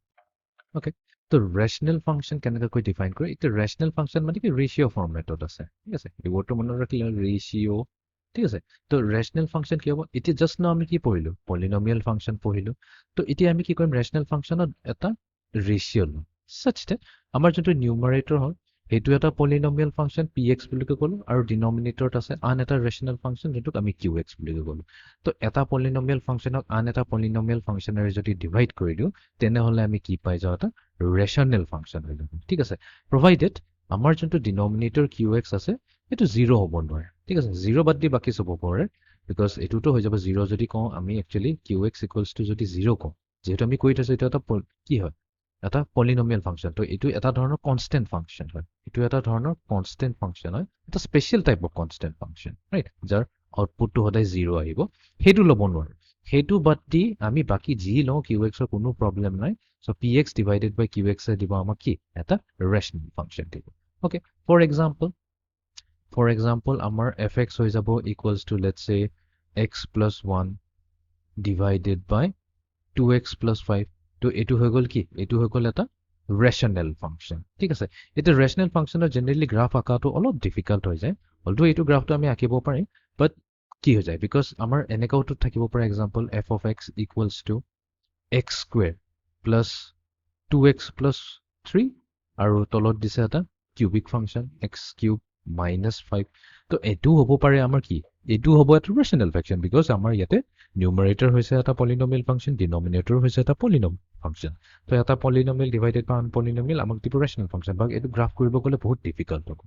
অ'কে, তো ৰেচনেল ফাংচন কেনেকৈ ডিফাইন কৰে, এতিয়া ৰেচনেল ফাংচন মানে কি, ৰেচিঅ' ফৰ্মেটত আছে, ঠিক আছে। এই ৱৰ্ডটো মনত ৰাখিলে, ৰেচিঅ', ঠিক আছে। তো ৰেচনেল ফাংচন কি হ'ব, এতিয়া জাষ্ট ন আমি কি পঢ়িলোঁ, পলিনমিয়েল ফাংচন পঢ়িলোঁ। তো এতিয়া আমি কি কৰিম, ৰেচনেল ফাংচনত এটা ৰেচিঅ' ল'ম, চাচ ডেট আমাৰ যোনটো নিউমাৰেটৰ হয় সেইটো এটা পলিনমিয়েল ফাংচন px বুলি ক'লোঁ, আৰু ডিনমিনেটৰত আছে আন এটা ৰেচনেল ফাংচন যোনটোক আমি qx বুলি ক'লোঁ। তো এটা পলিনমিয়েল ফাংচনক আন এটা পলিনমিয়েল ফাংচনেৰে যদি ডিভাইড কৰি দিওঁ, তেনেহ'লে আমি কি পাই যাওঁ, এটা ৰেচনেল ফাংচন হৈ যাব, ঠিক আছে। প্ৰভাইডেড আমাৰ যোনটো ডিনমিনেটৰ qx আছে সেইটো 0 হ'ব নোৱাৰে, ঠিক আছে। 0 বাদ দি বাকী চব হ'ব পাৰে, বিকজ এইটোতো হৈ যাব 0 যদি কওঁ আমি, একচুৱেলি qx ইকুৱেলছ টু যদি 0 কওঁ, যিহেতু আমি কৈ থৈছোঁ এইটো এটা কি হয়, এটা পলিনমিয়েল ফাংচন। তো এইটো এটা ধৰণৰ কনষ্টেণ্ট ফাংচন হয়, এইটো এটা ধৰণৰ কনষ্টেণ্ট ফাংচন হয়, এটা special type of constant function, right, যাৰ আউটপুটটো সদায় 0 আহিব। সেইটো ল'ব নোৱাৰোঁ। সেইটো বাদ দি আমি বাকী যি লওঁ qxৰ কোনো প্ৰব্লেম নাই। চ' px ডিভাইডেড বাই qx দিব আমাক কি, এটা ৰেচনেল ফাংচন দিব। অ'কে, ফৰ এক্সাম্পল আমাৰ fx হৈ যাব ইকুৱেলছ টু লেটছ চে x + 1 ডিভাইডেড বাই 2x + 5। তো এইটো হৈ গ'ল কি, এইটো হৈ গ'ল এটা ৰেচনেল ফাংচন ঠিক আছে এতিয়া ৰেচনেল ফাংচনৰ জেনেৰেলি গ্ৰাফ আঁকাটো অলপ ডিফিকাল্ট হৈ যায় অলটো এইটো গ্ৰাফটো আমি আঁকিব পাৰিম বাট কি হৈ যায় বিকজ আমাৰ এনেকুৱাটো থাকিব পাৰে example f of x equals to x square plus 2x plus 3 আৰু তলত দিছে এটা cubic function x cube minus 5 তো এটো হ'ব পাৰে আমাৰ কি এটো হ'ব এটা ৰেচনেল ফাংচন বিকজ আমাৰ ইয়াতে নিউমাৰেটৰ হৈছে এটা পলিনমিয়েল ফাংচন ডিনমিনেটৰ হৈছে এটা পলিনমিয়েল ফাংচন তো এটা পলিনমিয়েল ডিভাইডেড বাই আন পলিনমিয়েল আমাক দিব ৰেচনেল ফাংচন বা এইটো গ্ৰাফ কৰিব গ'লে বহুত ডিফিকাল্ট হ'ব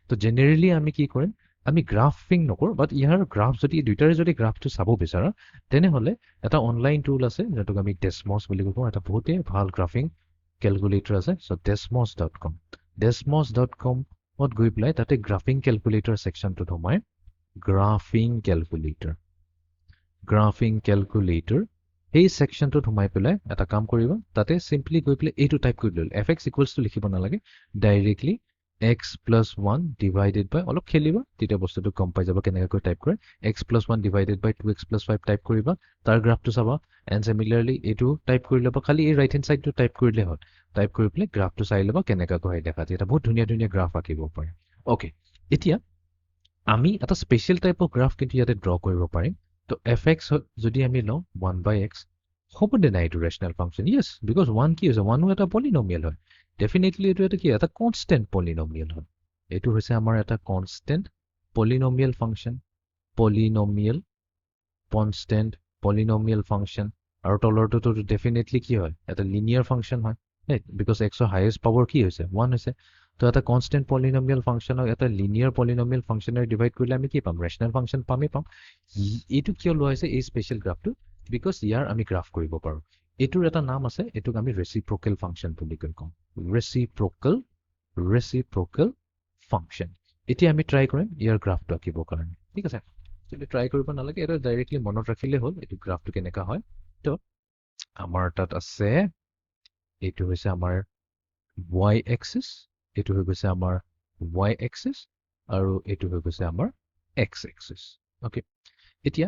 তো জেনেৰেলি আমি কি কৰিম আমি গ্ৰাফিং নকৰোঁ বাট ইয়াৰ গ্ৰাফ যদি দুইটাৰে যদি গ্ৰাফটো চাব বিচাৰা তেনেহ'লে এটা অনলাইন টুল আছে যেটোক আমি ডেছমছ বুলি কওঁ এটা বহুতেই ভাল গ্ৰাফিং কেলকুলেটৰ আছে চ' desmos.com desmos.com-ত গৈ পেলাই তাতে গ্ৰাফিং কেলকুলেটৰ ছেকশ্যনটোত সোমাই গ্ৰাফিং কেলকুলেটৰ সেই ছেকশ্যনটোত সোমাই পেলাই এটা কাম কৰিব তাতে চিম্পলি গৈ পেলাই এইটো টাইপ কৰি ল'ল fx ইকুৱেলছ টু লিখিব নালাগে directly x plus 1 divided by অলপ খেলিবা তেতিয়া বস্তুটো কম পাই যাব কেনেকৈ টাইপ কৰে x plus 1 divided by 2x plus 5 type কৰিবা তাৰ গ্ৰাফটো চাবা এণ্ড সিমিলাৰলি এইটো টাইপ কৰি ল'বা খালি এই ৰাইট হেণ্ড সাইডটো টাইপ কৰিলে হ'ল টাইপ কৰি পেলাই গ্ৰাফটো চাই ল'বা কেনেকৈ হয় দেখা এটা বহুত ধুনীয়া ধুনীয়া গ্ৰাফ আঁকিব পাৰে ওকে এতিয়া আমি এটা স্পেচিয়েল টাইপৰ গ্ৰাফ কিন্তু ইয়াতে ড্ৰ কৰিব পাৰিম তো fx যদি আমি লওঁ 1/x হ'ব দে নাই এইটো ৰেচনেল ফাংচন ইয়েছ বিকজ 1 কি হৈছে 1ও এটা পলিনমিয়েল হয় ডেফিনেটলি এইটো এটা কি এটা কনষ্টেণ্ট পলিনমিয়েল হয় এইটো হৈছে আমাৰ এটা constant polynomial function polynomial constant polynomial function আৰু তলৰটোতো ডেফিনেটলি কি হয় এটা লিনিয়াৰ ফাংচন হয় ৰাইট বিকজ এক্সৰ হায়েষ্ট পাৱাৰ কি হৈছে 1 হৈছে তো এটা কনষ্টেণ্ট পলিনমিয়েল ফাংচনক এটা লিনিয়াৰ পলিনমিয়েল ফাংচনেৰে ডিভাইড কৰিলে আমি কি পাম ৰেচনেল ফাংচন পামেই পাম এইটো কিয় লোৱা হৈছে এই স্পেচিয়েল গ্ৰাফটো বিকজ ইয়াৰ আমি গ্ৰাফ কৰিব পাৰোঁ এইটোৰ এটা নাম আছে এইটোক আমি ৰেচিপ্ৰকেল ফাংচন বুলি কওঁ ৰেচিপ্ৰকেল ফাংচন এতিয়া আমি ট্ৰাই কৰিম ইয়াৰ গ্ৰাফটো আঁকিবৰ কাৰণে ঠিক আছে যদি ট্ৰাই কৰিব নালাগে এটা ডাইৰেক্টলি মনত ৰাখিলে হ'ল এইটো গ্ৰাফটো কেনেকুৱা হয় তো আমাৰ তাত আছে এইটো হৈছে আমাৰ y axis এইটো হৈ গৈছে আমাৰ y axis আৰু এইটো হৈ গৈছে আমাৰ x axis ওকে এতিয়া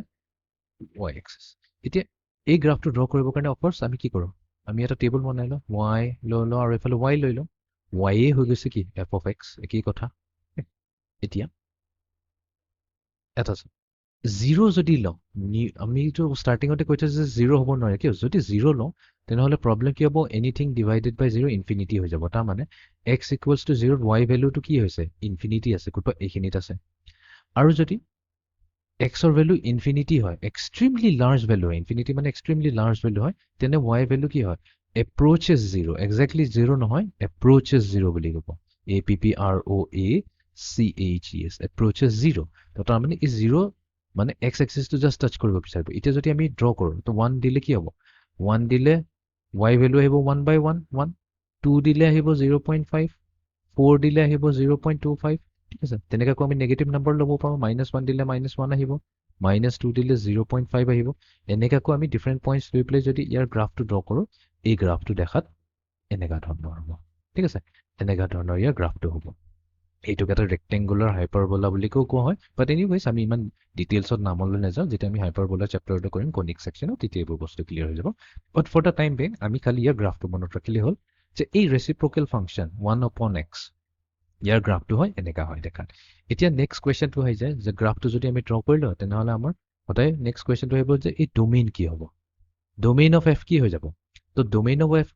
y axis এতিয়া এই গ্ৰাফটো ড্ৰ কৰিবৰ কাৰণে অফক'ৰ্ছ আমি কি কৰোঁ আমি এটা টেবল বনাই লওঁ y লৈ লওঁ আৰু এইফালে y লৈ লওঁ y হৈ গৈছে কি f of x একেই কথা এতিয়া এটা জিৰ' যদি লওঁ আমিতো ষ্টাৰ্টিঙতে কৈ থৈছোঁ যে জিৰ' হ'ব নোৱাৰে কিয় যদি জিৰ' লওঁ তেনেহ'লে প্ৰব্লেম কি হ'ব anything divided by zero' infinity হৈ যাব তাৰমানে x equals to zero' y ভেলুটো কি হৈছে ইনফিনিটি আছে ক'ৰবাত এইখিনিত আছে আৰু যদি এক্সৰ ভেলু ইনফিনিটি হয় এক্সট্ৰিমলি লাৰ্জ ভেলু হয় ইনফিনিটি মানে এক্সট্ৰিমলি লাৰ্জ ভেলু হয় তেনে ৱাই ভেলু কি হয় এপ্ৰ'চেছ জিৰ' একজেক্টলি জিৰ' নহয় এপ্ৰ'চেছ জিৰ' বুলি ক'ব APPROACHES এপ্ৰ'চেছ জিৰ' তো তাৰমানে এই জিৰ' মানে এক্স এক্সিছটো জাষ্ট টাচ কৰিব বিচাৰিব এতিয়া যদি আমি ড্ৰ কৰোঁ তো 1 দিলে কি হ'ব 1 দিলে ৱাই ভেলু আহিব 1/1 2 দিলে আহিব 0.5 4 দিলে আহিব 0.25 ঠিক আছে তেনেকৈ আমি নেগেটিভ নাম্বাৰ ল'ব পাৰোঁ -1 দিলে -1 আহিব -2 দিলে 0.5 আহিব এনেকৈ আমি ডিফাৰেণ্ট পইণ্টছ লৈ পেলাই যদি ইয়াৰ গ্ৰাফটো ড্ৰ কৰোঁ এই গ্ৰাফটো দেখাত এনেকুৱা ধৰণৰ হ'ব ঠিক আছে এনেকুৱা ধৰণৰ ইয়াৰ গ্ৰাফটো হ'ব এইটোক এটা ৰেক্টেংগুলাৰ হাইপাৰবোলা বুলি কোৱা হয় বাট এনিৱেজ আমি ইমান ডিটেইলছত নামলৈ নাযাওঁ যেতিয়া আমি হাইপাৰবোলা চেপ্টাৰটো কৰিম কনিক ছেকশ্যনত তেতিয়া এইবোৰ বস্তু ক্লিয়াৰ হৈ যাব but for the time being আমি খালি ইয়াৰ গ্ৰাফটো মনত ৰাখিলে হ'ল যে এই ৰেচিপ্ৰকেল ফাংচন 1/x ইয়াৰ গ্ৰাফটো হয় এনেকুৱা হয় দেখাত এতিয়া নেক্সট কুৱেশ্যনটো আহি যায় যে গ্ৰাফটো যদি আমি ড্ৰ কৰি লওঁ তেনেহ'লে আমাৰ সদায় নেক্সট কুৱেশ্যনটো আহিব যে এই ডোমেইন কি হ'ব ডোমেইন অফ এফ কি হৈ যাব তো ডোমেইন অফ এফ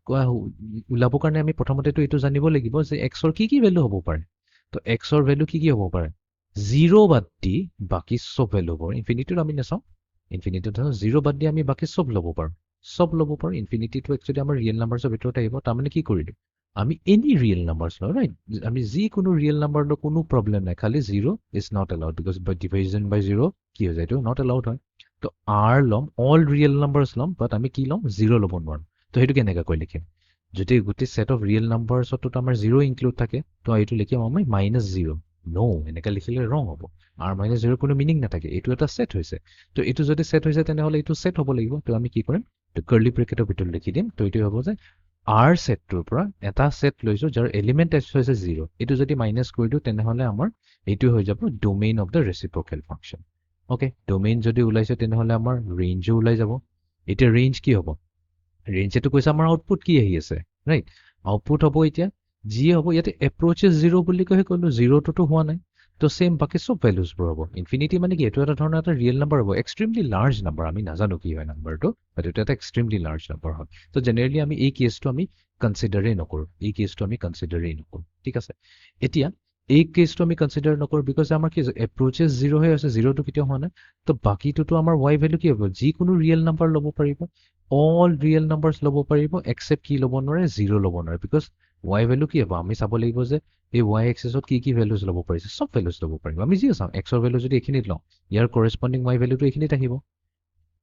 ওলাবৰ কাৰণে আমি প্ৰথমতেতো এইটো জানিব লাগিব যে এক্সৰ কি ভেলু হ'ব পাৰে তো এক্সৰ ভেলু কি হ'ব পাৰে 0 বাদ দি বাকী চব ভেলু হ'ব ইনফিনিটিটো আমি নাচাওঁ ইনফিনিটিটো 0 বাদ দি আমি বাকী চব ল'ব পাৰোঁ ইনফিনিটিটো একচুৱেলি আমাৰ ৰিয়েল নাম্বাৰ্ছৰ ভিতৰত আহিব তাৰমানে কি কৰিলোঁ আমি এনি ৰিয়েল নাম্বাৰ্ছ লওঁ ৰাইট আমি যিকোনো ৰিয়েল নাম্বাৰ লওঁ কোনো প্ৰব্লেম নাই খালি 0 is not allowed because by division by 0 কি হৈ যায় এইটো নট এলাউড হয় তো আৰ ল'ম অল ৰিয়েল নাম্বাৰ্ছ ল'ম বাট আমি কি ল'ম 0 ল'ব নোৱাৰোঁ তো সেইটো কেনেকৈ লিখিম যদি গোটেই ছেট অফ ৰিয়েল নাম্বাৰ্ছতো আমাৰ 0 ইনক্লুড থাকে তো এইটো লিখিম আমি -0 নো এনেকৈ লিখিলে ৰং হ'ব আৰ -0 কোনো মিনিং নাথাকে এইটো এটা ছেট হৈছে তো এইটো যদি ছেট হৈছে তেনেহ'লে এইটো ছেট হ'ব লাগিব তো আমি কি কৰিম তো কাৰ্লি ব্ৰেকেটৰ ভিতৰত লিখি দিম তো এইটো হ'ব যে আৰ ছেটটোৰ পৰা এটা ছেট লৈছোঁ যাৰ এলিমেণ্ট এছ হৈছে 0 এইটো যদি মাইনাছ কৰি দিওঁ তেনেহ'লে আমাৰ এইটো হৈ যাব domain of the reciprocal function okay domain যদি ওলাইছে তেনেহ'লে আমাৰ ৰেঞ্জো ওলাই যাব এতিয়া ৰেঞ্জ কি হ'ব ৰেঞ্জেটো কৈছে আমাৰ আউটপুট কি আহি আছে ৰাইট আউটপুট হ'ব এতিয়া যি হ'ব ইয়াতে এপ্ৰ'চেছ 0 বুলি কৈহে ক'লোঁ 0টোতো হোৱা নাই তো চেম বাকী চব ভেলুজবোৰ হ'ব ইনফিনিটি মানে কি এইটো এটা ধৰণৰ এটা ৰিয়েল নাম্বাৰ হ'ব এক্সট্ৰিমলি লাৰ্জ নাম্বাৰ আমি নাজানো কি হয় নাম্বাৰটো বাট এইটো এটা এক্সট্ৰিমলি লাৰ্জ নাম্বাৰ হয় তো জেনেৰেলি আমি এই কেছটো আমি কনচিডাৰেই নকৰোঁ এই কেছটো আমি কনচিডাৰেই নকৰোঁ ঠিক আছে এতিয়া এই কেছটো আমি কনচিডাৰ নকৰোঁ বিকজ আমাৰ কি এপ্ৰ'চেছ 0 হৈ আছে 0টো কেতিয়াও হোৱা নাই তো বাকীটোতো আমাৰ ৱাই ভেলু কি হ'ব যিকোনো ৰিয়েল নাম্বাৰ ল'ব পাৰিব অল ৰিয়েল নাম্বাৰ্ছ ল'ব পাৰিব এক্সেপ্ট কি ল'ব নোৱাৰে 0 ল'ব নোৱাৰে বিকজ ৱাই ভেলু কি হ'ব আমি চাব লাগিব যে এই ৱাই এক্সেছত কি ভেলুজ ল'ব পাৰিছে চব ভেলুজ ল'ব পাৰিব আমি যিয়ে চাওঁ এক্সৰ ভেলু যদি এইখিনিত লওঁ ইয়াৰ কৰেছপণ্ডিং ৱাই ভেলুটো এইখিনিত আহিব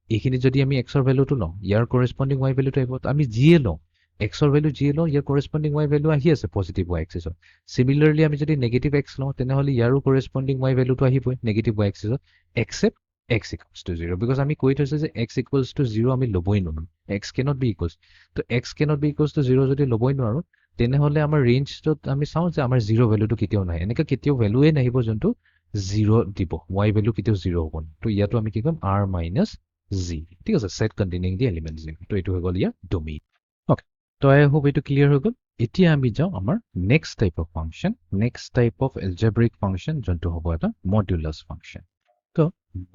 এইখিনিত যদি আমি এক্সৰ ভেলুটো লওঁ ইয়াৰ কৰেছপণ্ডিং ৱাই ভেলুটো আহিব আমি যিয়ে লওঁ এক্সৰ ভেলু যিয়ে লওঁ ইয়াৰ কৰেছপণ্ডিং ৱাই ভেলু আহি আছে পজিটিভ ৱাই এক্সিছত চিমিলাৰলি আমি যদি নেগেটিভ এক্স লওঁ তেনেহ'লে ইয়াৰো কৰেছপণ্ডিং ৱাই ভেলুটো আহিবই নেগেটিভ ৱাই এক্সিছত except x equals to 0 because আমি কৈ থৈছোঁ যে এক্স ইকুৱেলছ টু 0 আমি ল'বই নোৱাৰোঁ X cannot be equals to X cannot be equals to 0 যদি ল'বই নোৱাৰোঁ তেনেহ'লে আমাৰ ৰেঞ্জটোত আমি চাওঁ যে আমাৰ 0 ভেলুটো কেতিয়াও নাহে এনেকৈ কেতিয়াও ভেলুৱে নাহিব যোনটো 0 দিব ৱাই ভেলু কেতিয়াও 0 হ'ব তো ইয়াতো আমি কি কৰিম আৰ মাইনাছ জি ঠিক আছে ছেট কণ্টেইনিং দি এলিমেণ্ট জি তো এইটো হৈ গ'ল ইয়াৰ ডোমেইন অ'কে তো আই হোপ এইটো ক্লিয়াৰ হৈ গ'ল এতিয়া আমি যাওঁ আমাৰ next type of function next type of algebraic function যোনটো হ'ব এটা মডুলাছ ফাংচন তো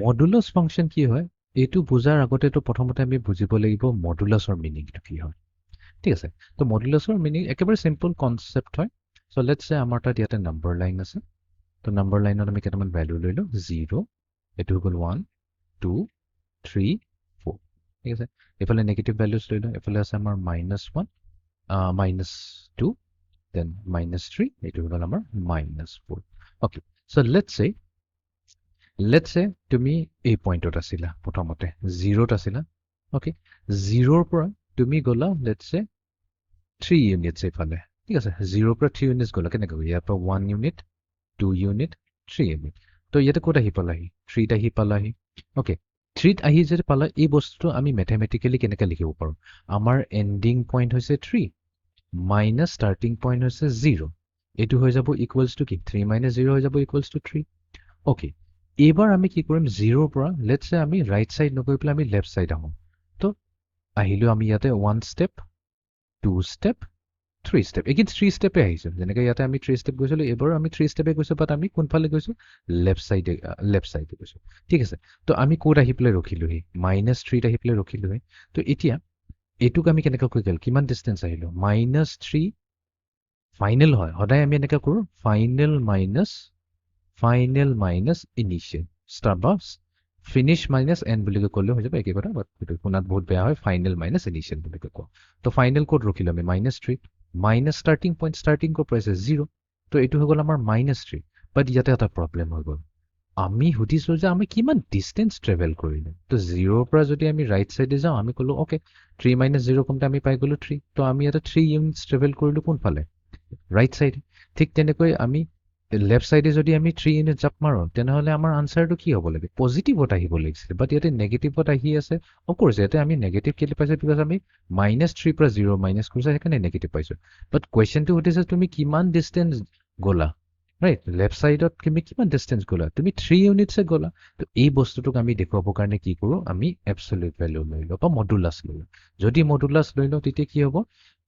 মডুলাছ ফাংচন কি হয় এইটো বুজাৰ আগতেতো প্ৰথমতে আমি বুজিব লাগিব মডুলাছৰ মিনিংটো কি হয় ঠিক আছে তো মডুলাছৰ মিনিং একেবাৰে চিম্পল কনচেপ্ট হয় চ' লেটছ চে আমাৰ তাত ইয়াতে নাম্বাৰ লাইন আছে তো নাম্বাৰ লাইনত আমি কেইটামান ভেলু লৈ লওঁ 0 এইটো হৈ গ'ল 1 2 3 4 ঠিক আছে এইফালে নেগেটিভ ভেলুজ লৈ লওঁ এইফালে আছে আমাৰ -1 -2 দেন -3 এইটো হৈ গ'ল আমাৰ -4 অ'কে চ' লেটছ চে তুমি এই পইণ্টত আছিলা প্ৰথমতে 0ত আছিলা অ'কে 0ৰ পৰা তুমি গ'লা লেটছ চে 3 ইউনিটছ এইফালে ঠিক আছে 0ৰ পৰা 3 ইউনিটছ গ'লা কেনেকৈ ইয়াৰ পৰা 1 ইউনিট 2 ইউনিট 3 ইউনিট তো ইয়াতে ক'ত আহি পালাহি 3ত আহি পালাহি অ'কে 3ত আহি যদি পালা এই বস্তুটো আমি মেথমেটিকেলি কেনেকৈ লিখিব পাৰোঁ আমাৰ এণ্ডিং পইণ্ট হৈছে 3 মাইনাছ ষ্টাৰ্টিং পইণ্ট হৈছে 0 এইটো হৈ যাব ইকুৱেলছ টু কি 3 - 0 হৈ যাব ইকুৱেলছ টু 3 অ'কে এইবাৰ আমি কি কৰিম 0ৰ পৰা লেটছ চে আমি ৰাইট ছাইড নগৈ পেলাই আমি লেফ্ট ছাইড আহোঁ তো আহিলোঁ আমি ইয়াতে 1 ষ্টেপ 2 ষ্টেপ 3 ষ্টেপ এইখিনি 3 ষ্টেপে আহিছোঁ যেনেকৈ ইয়াতে আমি 3 ষ্টেপ গৈছিলোঁ এইবাৰো আমি 3 ষ্টেপে গৈছোঁ বাট আমি কোনফালে গৈছোঁ লেফ্ট ছাইডে গৈছোঁ ঠিক আছে তো আমি ক'ত আহি পেলাই ৰখিলোহি -3ত আহি পেলাই ৰখিলোহি তো এতিয়া এইটোক আমি কেনেকৈ কৈ গ'ল কিমান ডিষ্টেঞ্চ আহিলোঁ -3 ফাইনেল হয় সদায় আমি এনেকৈ কৰোঁ ফাইনেল মাইনাছ ইনিচিয়েল ষ্টাৰ্ট বা ফিনিছ মাইনাছ এণ্ড বুলি ক'লেও হৈ যাব একে কথা বাট সেইটো শুনাত বহুত বেয়া হয় ফাইনেল মাইনাছ ইনিচিয়েল বুলি কওঁ তো ফাইনেল ক'ত ৰখিলোঁ আমি -3 মাইনাছ ষ্টাৰ্টিং পইণ্ট ষ্টাৰ্টিং ক'ত পাইছে 0 তো এইটো হৈ গ'ল আমাৰ -3 বাট ইয়াতে এটা প্ৰব্লেম হৈ গ'ল আমি সুধিছোঁ যে আমি কিমান ডিষ্টেঞ্চ ট্ৰেভেল কৰিলোঁ তো 0ৰ পৰা যদি আমি ৰাইট ছাইডে যাওঁ আমি ক'লোঁ অ'কে 3 - 0 কমতে আমি পাই গ'লোঁ 3 তো আমি ইয়াতে 3 ইউনিটছ ট্ৰেভেল কৰিলোঁ কোনফালে ৰাইট ছাইডে ঠিক তেনেকৈ আমি লেফ্ট ছাইডে যদি আমি 3 ইউনিট জাপ মাৰোঁ তেনেহ'লে আমাৰ আনচাৰটো কি হ'ব লাগে পজিটিভত আহিব লাগিছিলে বাট ইয়াতে নেগেটিভত আহি আছে অফক'ৰ্ছ ইয়াতে আমি নেগেটিভ কেলৈ পাইছোঁ বিকজ আমি -3 পৰা 0 মাইনাছ কৰিছোঁ সেইকাৰণে নেগেটিভ পাইছোঁ বাট কুৱেশ্যনটো সুধিছে তুমি কিমান ডিষ্টেঞ্চ গ'লা ৰাইট লেফ্ট ছাইডত তুমি কিমান ডিষ্টেঞ্চ গ'লা তুমি 3 ইউনিটছে গ'লা তো এই বস্তুটোক আমি দেখুৱাবৰ কাৰণে কি কৰোঁ আমি এবছলিউট ভেলু লৈ লওঁ বা মডুলাছ লৈ লওঁ যদি মডুলাছ লৈ লওঁ তেতিয়া কি হ'ব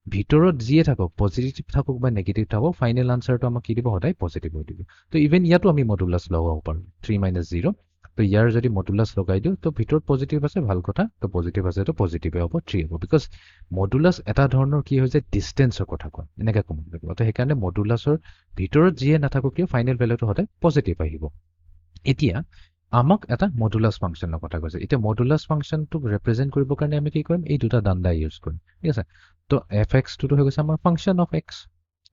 ভিতৰত যিয়ে থাকক পজিটিভ থাকক বা নেগেটিভ থাকক ফাইনেল আনচাৰটো আমাক কি দিব সদায় পজিটিভ হৈ দিব তো ইভেন ইয়াতো আমি মডুলাছ লগাব পাৰোঁ 3 - 0 তো ইয়াৰ যদি মডুলাছ লগাই দিওঁ তো ভিতৰত পজিটিভ আছে ভাল কথা তো পজিটিভ আছে তো পজিটিভে হ'ব 3 হ'ব বিকজ মডুলাছ এটা ধৰণৰ কি হৈছে ডিষ্টেঞ্চৰ কথা কয় এনেকৈ ক'ব লাগিব তো সেইকাৰণে মডুলাছৰ ভিতৰত যিয়ে নাথাকক কিয় ফাইনেল ভেলুটো সদায় পজিটিভ আহিব এতিয়া আমাক এটা মডুলাছ ফাংচনৰ কথা কৈছে এতিয়া মডুলাছ ফাংচনটোক ৰিপ্ৰেজেণ্ট কৰিবৰ কাৰণে আমি কি কৰিম এই দুটা ডাণ্ডা ইউজ কৰিম ঠিক আছে তো এফ এক্সটোতো হৈ গৈছে আমাৰ ফাংচন অফ এক্স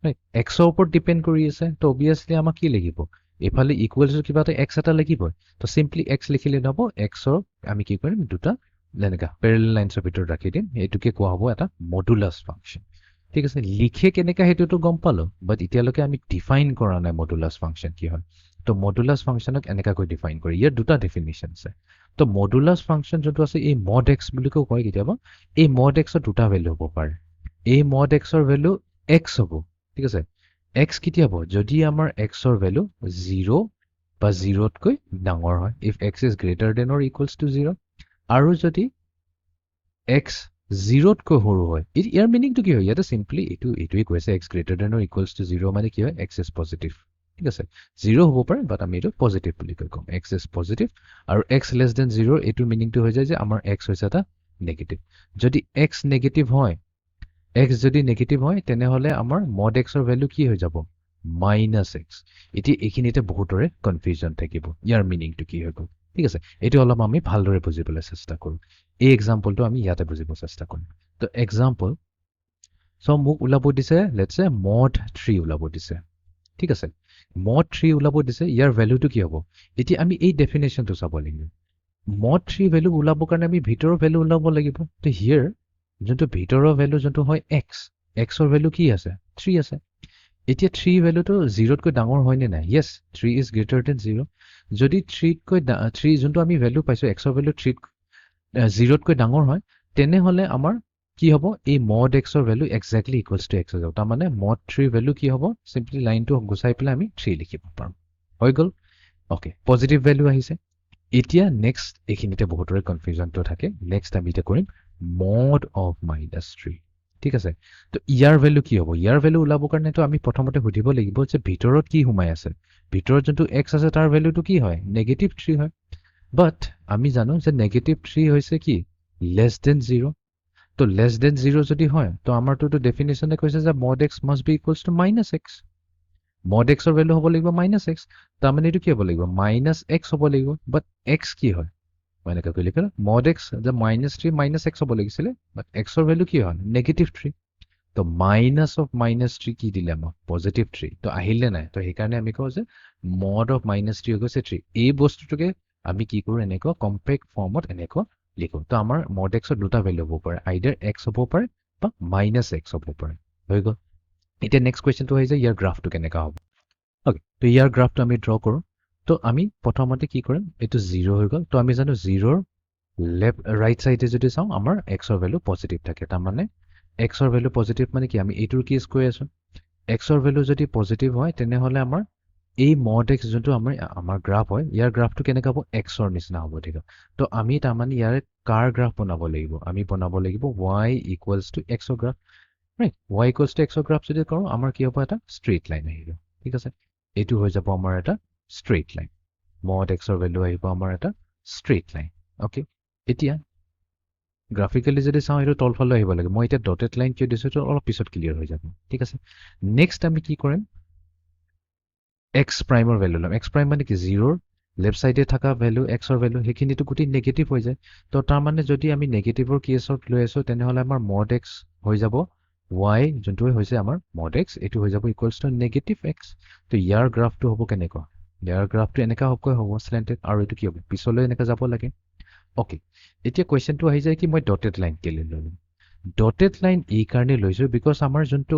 ৰাইট এক্সৰ ওপৰত ডিপেণ্ড কৰি আছে তো অবিয়াছলি আমাক কি লাগিব এইফালে ইকুৱেলছৰ কিবা এটা এক্স এটা লাগিবই তো চিম্পলি এক্স লিখিলে নহ'ব এক্সৰ আমি কি কৰিম দুটা এনেকুৱা পেৰেলেল লাইনছৰ ভিতৰত ৰাখি দিম এইটোকে কোৱা হ'ব এটা মডুলাছ ফাংচন ঠিক আছে লিখে কেনেকৈ সেইটোতো গম পালোঁ বাট এতিয়ালৈকে আমি ডিফাইন কৰা নাই মডুলাছ ফাংচন কি হয় তো মডুলাছ ফাংচনক এনেকুৱাকৈ ডিফাইন কৰে ইয়াৰ দুটা ডেফিনিশ্যন আছে তো মডুলাছ ফাংচন যোনটো আছে এই মড এক্স বুলিও কয় কেতিয়াবা এই মড এক্সৰ দুটা ভেলু হ'ব পাৰে এই মড এক্সৰ ভেলু এক্স হ'ব ঠিক আছে এক্স কেতিয়া হ'ব যদি আমাৰ এক্সৰ ভেলু 0 বা 0তকৈ ডাঙৰ হয় if X is greater than or equals to 0 আৰু যদি এক্স 0তকৈ সৰু হয়। ইয়াৰ মিনিংটো কি হয়? ইয়াতে চিম্পলি এইটোৱে কৈছে x greater than or equals to 0 মানে কি হয়? x is positive. ঠিক আছে, 0 হ'ব পাৰে, বাট আমি এইটো পজিটিভ বুলি ক'ম। x ইজ পজিটিভ আৰু x লেছ দেন 0 এইটো মিনিংটো হৈ যায় যে আমাৰ x হৈছে এটা নেগেটিভ। যদি x নেগেটিভ হয়, x যদি নেগেটিভ হয়, তেনেহ'লে আমাৰ mod x ৰ ভেলু কি হৈ যাব? -x। এতিয়া এইখিনিতে বহুতৰে কনফিউজন থাকিব, ইয়াৰ মিনিংটো কি হৈ গ'ল। ঠিক আছে, এইটো অলপ আমি ভালদৰে বুজিবলৈ চেষ্টা কৰোঁ। এই এক্সাম্পলটো আমি ইয়াতে বুজিব চেষ্টা কৰিম। তো এক্সাম্পল, মোক ওলাব দিছে লেটছে mod 3 ওলাব দিছে। ঠিক আছে, mod 3 ওলাব দিছে, ইয়াৰ ভেলুটো কি হ'ব? এতিয়া আমি এই ডেফিনেশ্যনটো চাব লাগিব। mod 3 ভেলু ওলাবৰ কাৰণে আমি ভিতৰৰ ভেলু ওলাব লাগিব। তো হিয়াৰ যোনটো ভিতৰৰ ভেলু যোনটো হয় xৰ ভেলু কি আছে? 3 আছে। এতিয়া 3 ভেলুটো 0তকৈ ডাঙৰ হয়নে নাই? য়েছ, 3 ইজ গ্ৰেটাৰ দেন 0। যদি 3 যোনটো আমি ভেলু পাইছোঁ, xৰ ভেলু 0তকৈ ডাঙৰ হয়, তেনেহ'লে আমাৰ কি হ'ব? এই mod xৰ value exactly equals to x হৈ যাব। তাৰমানে mod 3 ভেলু কি হ'ব? চিম্পলি লাইনটো গুচাই পেলাই আমি 3 লিখিব পাৰোঁ। হৈ গ'ল? অ'কে, পজিটিভ ভেলু আহিছে। এতিয়া নেক্সট, এইখিনিতে বহুতৰে কনফিউজনটো থাকে। নেক্সট আমি এতিয়া কৰিম mod of -3। ঠিক আছে, তো ইয়াৰ ভেলু কি হ'ব? ইয়াৰ ভেলু ওলাবৰ কাৰণেতো আমি প্ৰথমতে সুধিব লাগিব যে ভিতৰত কি সোমাই আছে। ভিতৰত যোনটো x আছে তাৰ ভেলুটো কি হয়? -3 হয়। বাট আমি জানো যে -3 হৈছে কি? Less than 0। তো লেছ দেন 0 যদি হয়, তো আমাৰটোতো ডেফিনেশ্যনে কৈছে যে mod x must B equals to -x। mod x ৰ ভেলু হ'ব লাগিব -x। তাৰমানে এইটো কি হ'ব লাগিব? -x হ'ব লাগিব। বাট x কি হয়? মই এনেকৈ কৰি লিখিলোঁ mod x যে -3 -x হ'ব লাগিছিলে, বাট x ৰ ভেলু কি হয়? -3। তো মাইনাছ অফ -3 কি দিলে আমাক? +3। তো আহিলে নাই? তো সেইকাৰণে আমি কওঁ যে mod of -3 হৈ গৈছে 3। এই বস্তুটোকে আমি কি কৰোঁ? এনেকুৱা কম্পেক্ট ফৰ্মত এনেকুৱা লিখোঁ। তো আমাৰ mod x ৰ দুটা ভেলু হ'ব পাৰে, আইদাৰ x হ'ব পাৰে বা -x হ'ব পাৰে। হৈ গ'ল? এতিয়া নেক্সট কুৱেশ্যনটো আহিছে ইয়াৰ গ্ৰাফটো কেনেকুৱা হ'ব? অ'কে, তো ইয়াৰ গ্ৰাফটো আমি ড্ৰ কৰোঁ। তো আমি প্ৰথমতে কি কৰিম? এইটো 0 হৈ গ'ল। তো আমি জানো 0ৰ ৰাইট চাইডে যদি চাওঁ, আমাৰ xৰ ভেলু পজিটিভ থাকে। তাৰমানে xৰ ভেলু পজিটিভ মানে কি? আমি এইটোৰ কেছ কৈ আছোঁ। xৰ ভেলু যদি পজিটিভ হয়, তেনেহ'লে আমাৰ এই mod x যোনটো আমাৰ গ্ৰাফ হয়, ইয়াৰ গ্ৰাফটো কেনেকৈ হ'ব? xৰ নিচিনা হ'ব। ঠিক আছে, তো আমি তাৰমানে ইয়াৰে কাৰ গ্ৰাফ বনাব লাগিব? আমি বনাব লাগিব y ইকুৱেলছ টু xৰ graph. Right, y equals to xৰ গ্ৰাফ যদি কৰোঁ, আমাৰ কি হ'ব? এটা ষ্ট্ৰেইট লাইন আহিব। ঠিক আছে, এইটো হৈ যাব আমাৰ এটা ষ্ট্ৰেইট লাইন। mod xৰ ভেলু আহিব আমাৰ এটা ষ্ট্ৰেইট লাইন। অ'কে, এতিয়া গ্ৰাফিকেলি যদি চাওঁ, এইটো তলফালে আহিব লাগে। মই এতিয়া ডটেড লাইন কিয় দিছোঁ, এইটো অলপ পিছত ক্লিয়াৰ হৈ যাব। ঠিক আছে, নেক্সট আমি কি কৰিম? এক্স প্ৰাইমৰ ভেলু ল'ম। এক্স প্ৰাইম মানে কি? 0ৰ লেফ্ট চাইডে থকা ভেলু, এক্সৰ ভেলু, সেইখিনিতো গোটেই নেগেটিভ হৈ যায়। তো তাৰমানে যদি আমি নেগেটিভৰ কেছত লৈ আছোঁ, তেনেহ'লে আমাৰ mod x হৈ যাব y, যোনটোৱে হৈছে আমাৰ mod x, এইটো হৈ যাব ইকুৱেলছ টু -x। তো ইয়াৰ গ্ৰাফটো হ'ব কেনেকুৱা? ইয়াৰ গ্ৰাফটো এনেকুৱা হ'ব শ্লেণ্টেড, আৰু এইটো কি হ'ব? পিছলৈ এনেকৈ যাব লাগে। অ'কে, এতিয়া কুৱেশ্যনটো আহি যায় কি মই ডটেড লাইন কেলৈ ল'লোঁ? ডটেড লাইন এই কাৰণে লৈছোঁ বিকজ আমাৰ যোনটো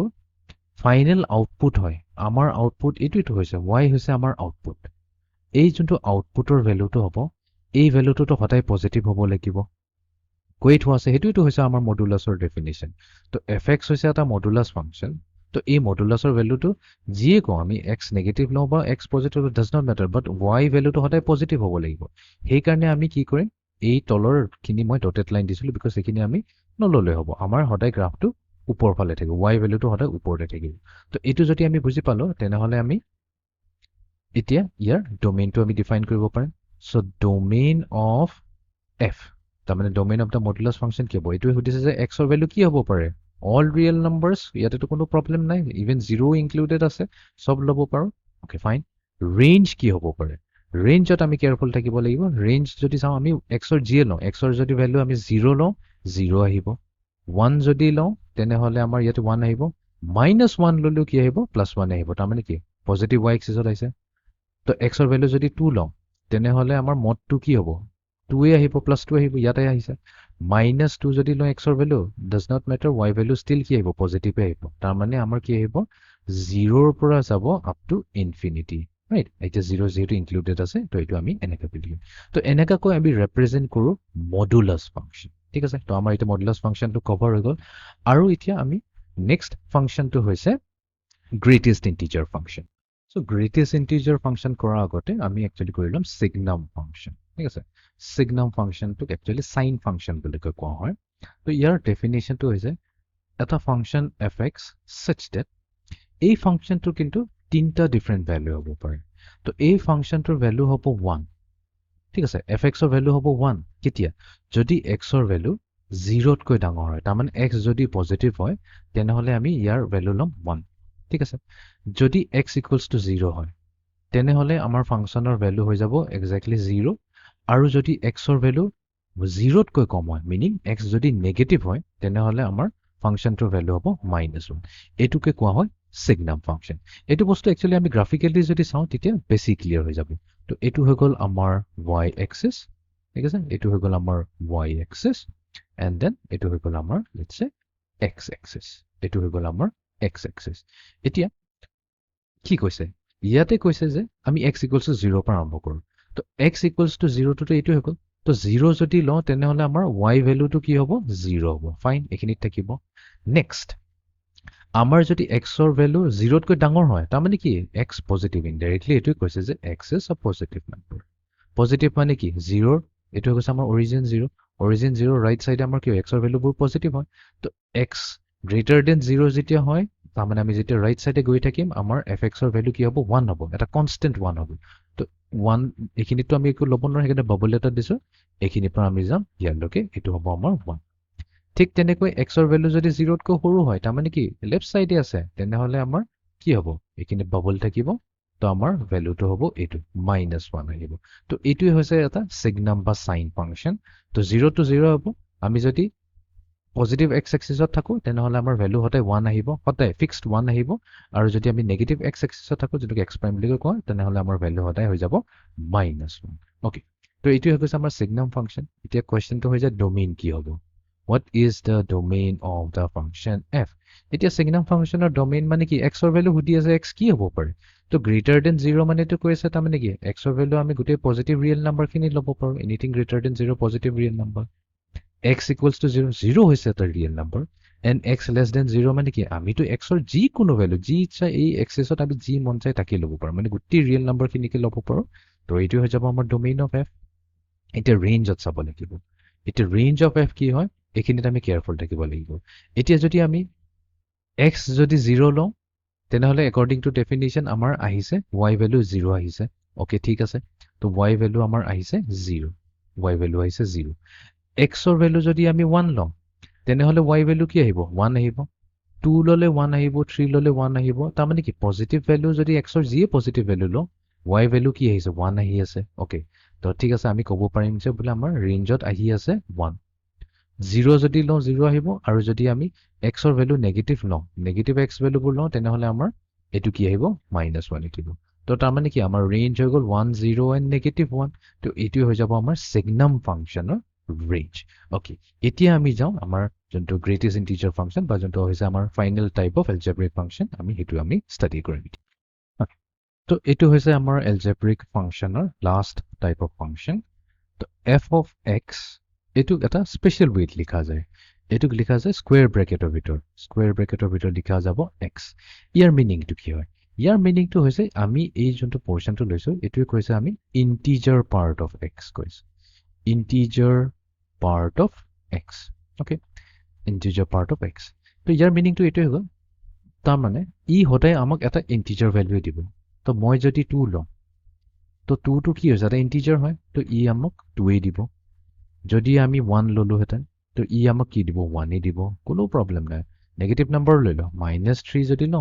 ফাইনেল আউটপুট হয়, আমাৰ আউটপুট এইটো হৈছে y হৈছে আমাৰ আউটপুট। এই যোনটো আউটপুটৰ ভেলুটো হ'ব, এই ভেলুটোতো সদায় পজিটিভ হ'ব লাগিব। কৈ থোৱা আছে, সেইটোৱেতো হৈছে আমাৰ মডুলাছৰ ডেফিনেশ্যন। তো fx হৈছে এটা মডুলাছ ফাংচন। তো এই মডুলাছৰ ভেলুটো যিয়ে কওঁ আমি, x নেগেটিভ লওঁ বা x positive, does not matter, but y ভেলুটো সদায় পজিটিভ হ'ব লাগিব। সেইকাৰণে আমি কি কৰিম? এই তলৰখিনি মই ডটেড লাইন দিছিলোঁ বিকজ সেইখিনি আমি নল'লে হ'ব। আমাৰ সদায় গ্ৰাফটো ওপৰ ফালে থাকিব, y ভেলুটো সদায় ওপৰতে থাকিব। তো এইটো যদি আমি বুজি পালোঁ, তেনেহ'লে আমি এতিয়া ইয়াৰ ডমেইনটো আমি ডিফাইন কৰিব পাৰিম। চ' ডমেইন অফ f, তাৰমানে domain of the modulus function কি হ'ব? এইটোৱে সুধিছে যে এক্সৰ ভেলু কি হ'ব পাৰে? অল ৰিয়েল নাম্বাৰ্ছ, ইয়াতেতো কোনো প্ৰব্লেম নাই, ইভেন 0 ইনক্লুডেড আছে, চব ল'ব পাৰোঁ। Okay, fine. ৰেঞ্জ কি হ'ব পাৰে? ৰেঞ্জত আমি কেয়াৰফুল থাকিব লাগিব। ৰেঞ্জ যদি চাওঁ, আমি এক্সৰ যিয়ে লওঁ, এক্সৰ যদি ভেলু আমি 0 লওঁ, 0 আহিব। 1 যদি লওঁ, তেনেহ'লে আমাৰ ইয়াতে 1 আহিব। -1 ল'লেও কি আহিব? +1 আহিব। তাৰমানে কি? পজিটিভ y এক্সিছত আহিছে। তো এক্সৰ ভেলু যদি 2 লওঁ, তেনেহ'লে আমাৰ মডটো কি হ'ব? 2 আহিব, +2 আহিব, ইয়াতে আহিছে। -2 যদি লওঁ এক্সৰ value, does not matter, y value still কি আহিব? পজিটিভে আহিব। তাৰমানে আমাৰ কি আহিব? 0ৰ পৰা যাব আপ টু ইনফিনিটি। ৰাইট, এতিয়া 0 যিহেতু ইনক্লুডেড আছে, তো এইটো আমি এনেকৈ বুলিম। তো এনেকুৱাকৈ আমি ৰেপ্ৰেজেণ্ট কৰোঁ মডুলাছ ফাংচন। ঠিক আছে, তো আমাৰ এতিয়া মডুলাছ ফাংচনটো কভাৰ হৈ গ'ল। আৰু এতিয়া আমি নেক্সট ফাংচনটো হৈছে গ্ৰেটেষ্ট ইণ্টিজাৰ ফাংচন। চ' গ্ৰেটেষ্ট ইণ্টিজাৰ ফাংচন কৰাৰ আগতে আমি একচুৱেলি কৰি ল'ম ছিগনাম ফাংচন। ঠিক আছে, ছিগনাম ফাংচনটোক একচুৱেলি চাইন ফাংচন বুলি কোৱা হয়। তো ইয়াৰ ডেফিনেশ্যনটো হৈছে এটা ফাংচন fx such that এই ফাংচনটোৰ কিন্তু তিনিটা ডিফাৰেণ্ট ভ্যালু হ'ব পাৰে তো এই ফাংচনটোৰ ভ্যালু হ'ব 1 ঠিক আছে fx ৰ ভ্যালু হ'ব 1 কেতিয়া যদি x ৰ ভ্যালু 0 তকৈ ডাঙৰ হয় তাৰ মানে x যদি পজিটিভ হয় তেনেহলে আমি ইয়াৰ ভ্যালু লম 1 ঠিক আছে যদি x = 0 হয় তেনেহলে আমাৰ ফাংচনৰ ভ্যালু হৈ যাব এক্স্যাক্টলি 0 আৰু যদি x ৰ ভ্যালু 0 তকৈ কম হয় মিনিং x যদি নেগেটিভ হয় তেনেহলে আমাৰ ফাংচনটোৰ ভ্যালু হ'ব -1 এটুকে কোৱা হয় সিগনাম ফাংচন এটু বস্তু একচুয়ালি আমি গ্ৰাফিক্যালি যদি চাও তেতিয়া বেছি ক্লিয়াৰ হৈ যাব তো এটু হৈ গল আমাৰ y axis ঠিক আছে এটু হৈ গল আমাৰ y axis and then এটু হৈ গল আমাৰ let's say x axis এটু হৈ গল আমাৰ x axis এতিয়া কি কৈছে ইয়াতে কৈছে যে আমি x = 0 পৰা আৰম্ভ কৰো তো x = 0 তো এটু হৈ গল তো 0 যদি ল তেনেহলে আমাৰ y ভ্যালুটো কি হ'ব 0 হ'ব ফাইন এখিনিত থাকিব নেক্সট আমাৰ যদি x ৰ ভ্যালু 0 তকৈ ডাঙৰ হয় তাৰ মানে কি x পজিটিভ ইনডাইৰেক্টলি এটুই কৈছে যে x is a positive number positive মানে কি 0 এটু হৈছে আমাৰ অৰিজিন 0 ৰাইট সাইডে আমাৰ কি x ৰ ভ্যালুবোৰ পজিটিভ হয় তো x greater than 0 যেতিয়া হয় তাৰ মানে আমি যেতিয়া ৰাইট সাইডে গৈ থাকিম আমাৰ fx ৰ ভ্যালু কি হ'ব 1 হ'ব এটা কনস্ট্যান্ট 1 হ'ব তো 1 এখিনিটো আমি একো লব নোৱাৰো হেকাৰণে বাবল এটা দিছো এখিনিৰ পৰা আমি যাম ইয়ালৈকে এটু হ'ব আমাৰ 1 ঠিক তেনেকৈ x ৰ ভ্যালু যদি 0 তকৈ সৰু হয় তাৰ মানে কি লেফট সাইডে আছে তেনেহলে আমাৰ কি হ'ব এখিনি বাবল থাকিব তো আমাৰ ভ্যালুটো হ'ব এটু -1 আহিব তো এটুই হৈছে এটা সিগনাম বা সাইন ফাংশন তো 0 to 0 হ'ব আমি যদি পজিটিভ x এক্সিছত থাকো তেনেহলে আমাৰ ভ্যালু হতে 1 আহিব হতে ফিক্সড 1 আহিব আৰু যদি আমি নেগেটিভ x এক্সিছত থাকো যেটো x প্ৰাইম বুলি কয় তেনেহলে আমাৰ ভ্যালু হতে হৈ যাব -1 ওকে তো এটুই হৈছে আমাৰ সিগনাম ফাংশন এতিয়া কোৱেশ্চনটো হৈ যায় ডোমেইন কি হ'ব What is the domain of the function f? এতিয়া signum functionৰ domain মানে কি x ৰ ভ্যালু হুদি আছে x কি হ'ব পাৰে তো greater than 0 মানে তো কৈছে তাৰ মানে কি x ৰ ভ্যালু আমি গুটে পজিটিভ ৰিয়েল নাম্বাৰ খিনি লব পাৰো anything greater than 0 positive real number x = 0 0 হৈছে এটা real number and x less than 0 মানে কি আমি তো x ৰ যি কোনো ভ্যালু যি ইচ্ছা এই এক্সিছত আমি যি মন চাই তাকে লব পাৰো মানে গুটে ৰিয়েল নাম্বাৰ খিনিকে লব পাৰো তো এইটো হৈ যাব আমাৰ ডোমেইন অফ f এটা ৰেঞ্জত চাব লাগিব এটা ৰেঞ্জ অফ f কি হয় এখিনিত আমি কেয়াৰফুল থাকিব লাগিব এতিয়া যদি আমি x যদি 0 লওঁ তেনেহলে অ্যাকৰ্ডিং টু ডেফিনিশন আমাৰ আহিছে y ভ্যালু 0 আহিছে ওকে ঠিক আছে তো y ভ্যালু আমাৰ আহিছে 0 y ভ্যালু আহিছে 0 x ৰ ভ্যালু যদি আমি 1 লওঁ তেনেহলে y ভ্যালু কি আহিব 1 আহিব 2 ললে 1 আহিব 3 ললে 1 আহিব তাৰ মানে কি পজিটিভ ভ্যালু যদি x ৰ যিয়ে পজিটিভ ভ্যালু লওঁ y ভ্যালু কি আহিছে 1 আহি আছে ওকে তো ঠিক আছে আমি ক'ব পাৰিম যে বলে আমাৰ ৰেঞ্জত আহি আছে 1 0 যদি লওঁ 0 আহিব আৰু যদি আমি x ৰ ভ্যালু নেগেটিভ লওঁ নেগেটিভ x ভ্যালুবোৰ লওঁ তেনেহলে আমাৰ এটু কি আহিব -1 আহিব তো তাৰ মানে কি আমাৰ ৰেঞ্জ হৈ গল 1 0 and -1 তো এটু হৈ যাব আমাৰ সিগনাম ফাংশনৰ ৰেঞ্জ ওকে এতিয়া আমি যাওঁ আমাৰ যোনটো গ্ৰেটেষ্ট ইন্টিজাৰ ফাংশন বা যোনটো হৈছে আমাৰ final type of algebraic function আমি হেতু আমি ষ্টাডি কৰিম ওকে তো এটু হৈছে আমাৰ এলজেব্ৰিক ফাংশনৰ লাষ্ট টাইপ অফ ফাংশন তো f of x এটু এটা স্পেশাল ওয়েট লিখা যায় এটুক লিখা যায় স্কয়াৰ ব্ৰেকেটৰ ভিতৰত লিখা যাব x ইয়াৰ মিনিংটো কি হয় ইয়াৰ মিনিংটো হৈছে আমি এই যোনটো পোৰশনটো লৈছো এটুই কৈছে আমি ইন্টিজাৰ পাৰ্ট অফ x কৈছে integer part of x okay integer part of x তো ইয়াৰ মিনিংটো এটুই হ'ল তাৰ মানে ই হদাই আমাক এটা ইন্টিজাৰ ভ্যালু দিব তো মই যদি 2 লওঁ তো 2 টো কি হৈছে এটা ইন্টিজাৰ হয় তো ই আমাক 2 এ দিব যদি আমি 1 ললো হেতেন তো ই আমাক কি দিব 1 এ দিব কোনো প্ৰবলেম নাই নেগেটিভ নাম্বাৰ লৈ ল -3 যদি ন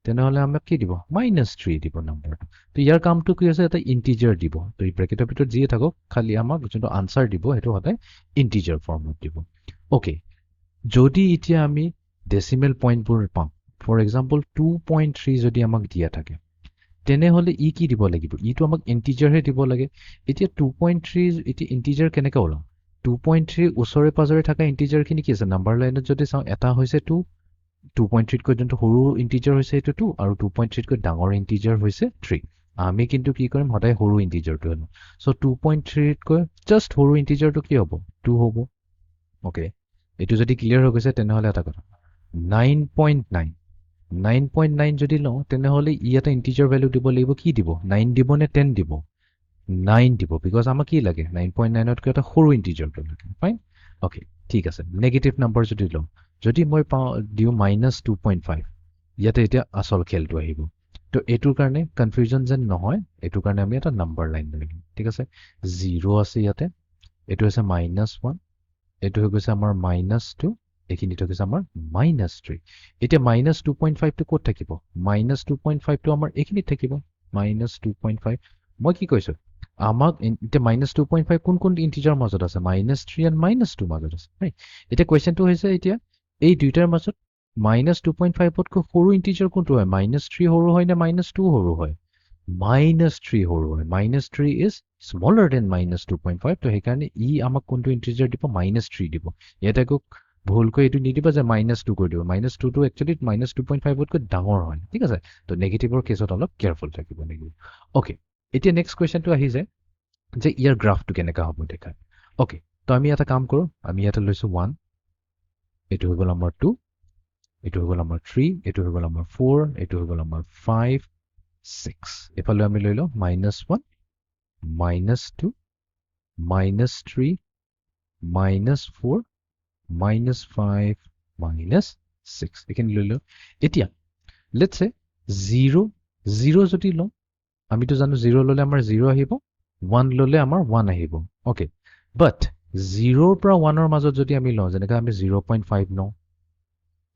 তেনেহলে আমাক কি দিব -3 দিব নাম্বাৰটো তো ইয়াৰ কামটো কি আছে এটা ইন্টিজাৰ দিব তো এই ব্ৰেকেটৰ ভিতৰত যিয়ে থাকক খালি আমাক যোনটো আনসাৰ দিব হেতু হতে ইন্টিজাৰ ফৰ্মত দিব ওকে যদি এতিয়া আমি ডেসিমেল পইণ্টবোৰ পাম ফৰ এক্সাম্পল 2.3 যদি আমাক দিয়া থাকে তেনেহলে ই কি দিব লাগিব ইটো আমাক ইন্টিজাৰ হে দিব লাগে এতিয়া 2.3 এটি ইন্টিজাৰ কেনেকৈ ওলাম 2.3 ওচৰে পাজৰে থকা ইন্টিজাৰ খিনি কি আছে নাম্বাৰ লাইনত যদি চাও এটা হৈছে 2.3 কৈ যোনটো সৰু ইন্টিজাৰ হৈছে এটো 2 আৰু 2.3 কৈ ডাঙৰ ইন্টিজাৰ হৈছে 3 আমি কিন্তু কি কৰিম হদাই সৰু ইন্টিজাৰটো আনো সো 2.3 কৈ জাস্ট সৰু ইন্টিজাৰটো কি হ'ব 2 হ'ব ওকে এটো যদি ক্লিয়াৰ হৈ গৈছে তেনেহলে এটা কথা 9.9 যদি লওঁ তেনেহলে ই এটা ইন্টিজাৰ ভ্যালু দিব লাগিব কি দিব 9 দিব নে 10 দিব 9 দিব বিকজ আমাক কি লাগে 9.9 তকৈ এটা সৰু ইন্টিজাৰটো লাগে ফাইন ওকে ঠিক আছে নেগেটিভ নাম্বাৰ যদি লওঁ যদি মই পাওঁ দিওঁ -2.5 ইয়াতে এতিয়া আচল খেলটো আহিব তো এইটোৰ কাৰণে কনফিউজন যেন নহয় এইটোৰ কাৰণে আমি এটা নাম্বাৰ লাইন লিখিম ঠিক আছে 0 আছে ইয়াতে এইটো হৈছে -1 এইটো হৈ গৈছে আমাৰ -2 এইখিনিত হৈ গৈছে আমাৰ -3 এতিয়া -2.5 টো ক'ত থাকিব -2.5 টো আমাৰ এইখিনিত থাকিব -2.5 মই কি কৈছো আমাক এতিয়া -2.5 কোন ইন্টিজাৰ মাজত আছে -3 and -2 মাজত আছে ৰাইট এতিয়া কোৱেশ্চনটো হৈছে এতিয়া এই দুইটাৰ মাজত -2.5 তকৈ সৰু ইন্টিজাৰ কোনটো হয় -3 সৰু হয় নে -2 সৰু হয় -3 সৰু হয় -3 is smaller than -2.5 তো সেইকাৰণে ই আমাক কোনটো ইন্টিজাৰ দিব -3 দিব ইয়াতে আকৌ ভুলকৈ এইটো নিদিবা যে -2 কৰি দিব -2 টো একচুৱেলি -2.5 তকৈ ডাঙৰ হয় ঠিক আছে তো নেগেটিভৰ কেছত অলপ কেয়াৰফুল থাকিব নেগেটিভ অ'কে এতিয়া নেক্সট কুৱেশ্যনটো আহি যায় যে ইয়াৰ গ্ৰাফটো কেনেকুৱা হ'ব দেখা অ'কে তো আমি এটা কাম কৰোঁ আমি ইয়াতে লৈছোঁ 1 এইটো হৈ গ'ল আমাৰ 2 এইটো হৈ গ'ল আমাৰ 3 এইটো হৈ গ'ল আমাৰ 4 এইটো হৈ গ'ল আমাৰ 5 6 এফালে আমি লৈ লওঁ -1 -2 -3 -4 -5 -6 এইখিনি লৈ লওঁ এতিয়া লেটছ সে 0 যদি লওঁ আমিতো জানো 0 ল'লে আমাৰ 0 আহিব 1 ল'লে আমাৰ 1 আহিব অ'কে বাট 0ৰ পৰা 1ৰ মাজত যদি আমি লওঁ যেনেকৈ আমি 0.5 লওঁ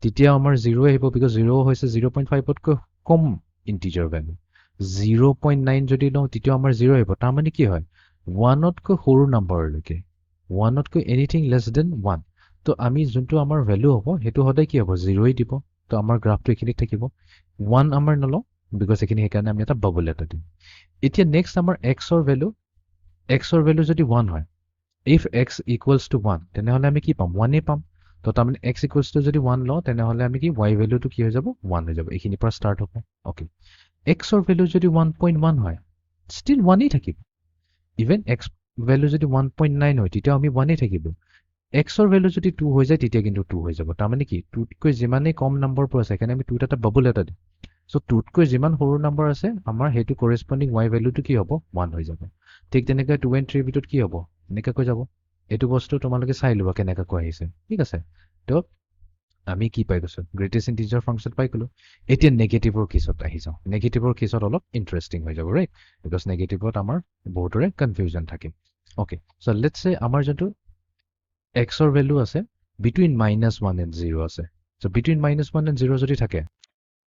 তেতিয়া আমাৰ 0 আহিব বিকজ 0 হৈছে 0.5তকৈ কম ইন্টিজাৰ ভেলু 0.9 যদি লওঁ তেতিয়া আমাৰ 0 আহিব তাৰমানে কি হয় 1তকৈ সৰু নাম্বাৰলৈকে 1তকৈ এনিথিং লেছ দেন 1 তো আমি যোনটো আমাৰ ভেলু হ'ব সেইটো সদায় কি হ'ব 0ই দিব তো আমাৰ গ্ৰাফটো এইখিনিত থাকিব 1 আমাৰ নলওঁ বিকজ এইখিনি সেইকাৰণে আমি এটা বাবল এটা দিম এতিয়া নেক্সট আমাৰ এক্সৰ ভেলু যদি 1 হয় ইফ এক্স ইকুৱেলছ টু 1 তেনেহ'লে আমি কি পাম 1 পাম তো তাৰমানে এক্স ইকুৱেলছ টু যদি 1 লওঁ তেনেহ'লে আমি কি ৱাই ভেলুটো কি হৈ যাব 1 হৈ যাব এইখিনিৰ পৰা ষ্টাৰ্ট হ'ব অ'কে এক্সৰ ভেলু যদি 1.1 হয় ষ্টিল 1ই থাকিব ইভেন এক্স ভেলু যদি 1.9 হয় তেতিয়াও আমি 1ই থাকিব এক্সৰ ভেলু যদি 2 হৈ যায় তেতিয়া কিন্তু 2 হৈ যাব তাৰমানে কি 2তকৈ যিমানেই কম নম্বৰবোৰ আছে সেইকাৰণে আমি 2ত এটা বাবল এটা দিম চ' 2তকৈ যিমান সৰু নম্বৰ আছে আমাৰ সেইটো কৰেছপণ্ডিং ৱাই ভেলুটো কি হ'ব 1 হৈ যাব ঠিক তেনেকৈ 2 and 3 ভিতৰত কি হ'ব এনেকৈ যাব এইটো বস্তু তোমালোকে চাই ল'বা কেনেকৈ আহিছে ঠিক আছে তো আমি কি পাই গৈছোঁ গ্ৰেটেষ্ট ইন্টিজাৰ ফাংচন পাই গ'লোঁ এতিয়া নেগেটিভৰ কেছত আহি যাওঁ নেগেটিভৰ কেছত অলপ ইণ্টাৰেষ্টিং হৈ যাব ৰাইট বিকজ নেগেটিভত আমাৰ বহুতৰে কনফিউজন থাকে অ'কে চ' লেটছ চে আমাৰ যোনটো এক্সৰ ভেলু আছে বিটুইন -1 and 0 আছে চ' বিটুইন -1 and 0 যদি থাকে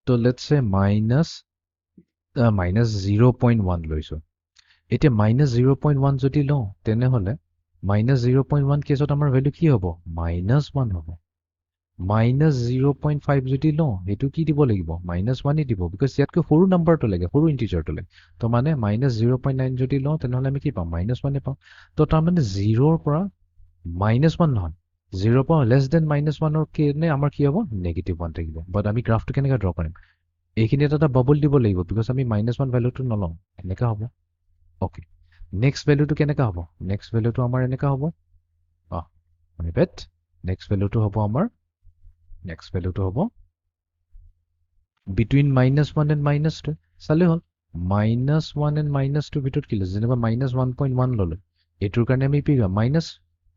তো লেটছ চে -0.1 লৈছোঁ এতিয়া -0.1 যদি লওঁ তেনেহ'লে -0.1 কেছত আমাৰ ভেলু কি হ'ব -1 হ'ব -0.5 যদি লওঁ সেইটো কি দিব লাগিব -1ই দিব বিকজ ইয়াতকৈ সৰু নাম্বাৰটো লাগে সৰু ইন্টিজাৰটো লাগে তো মানে -0.9 যদি লওঁ তেনেহ'লে আমি কি পাম -1 পাম তো তাৰমানে 0ৰ পৰা -1 নহয় 0ৰ পৰা লেছ দেন -1ৰ কাৰণে আমাৰ কি হ'ব -1 থাকিব বাট আমি গ্ৰাফটো কেনেকৈ ড্ৰ কৰিম এইখিনিত এটা বাবল দিব লাগিব বিকজ আমি -1 ভেলুটো নলওঁ এনেকৈ হ'ব অ'কে নেক্সট ভেলুটো কেনেকৈ হ'ব নেক্সট ভেলুটো আমাৰ এনেকৈ হ'ব মাই বেড নেক্সট ভেলুটো হ'ব আমাৰ নেক্সট ভেলুটো হ'ব বিটুইন -1 and -2 চালে হ'ল -1 and -2 ভিতৰত কি লৈছে যেনিবা -1.1 ল'লোঁ এইটোৰ কাৰণে আমি কি পাম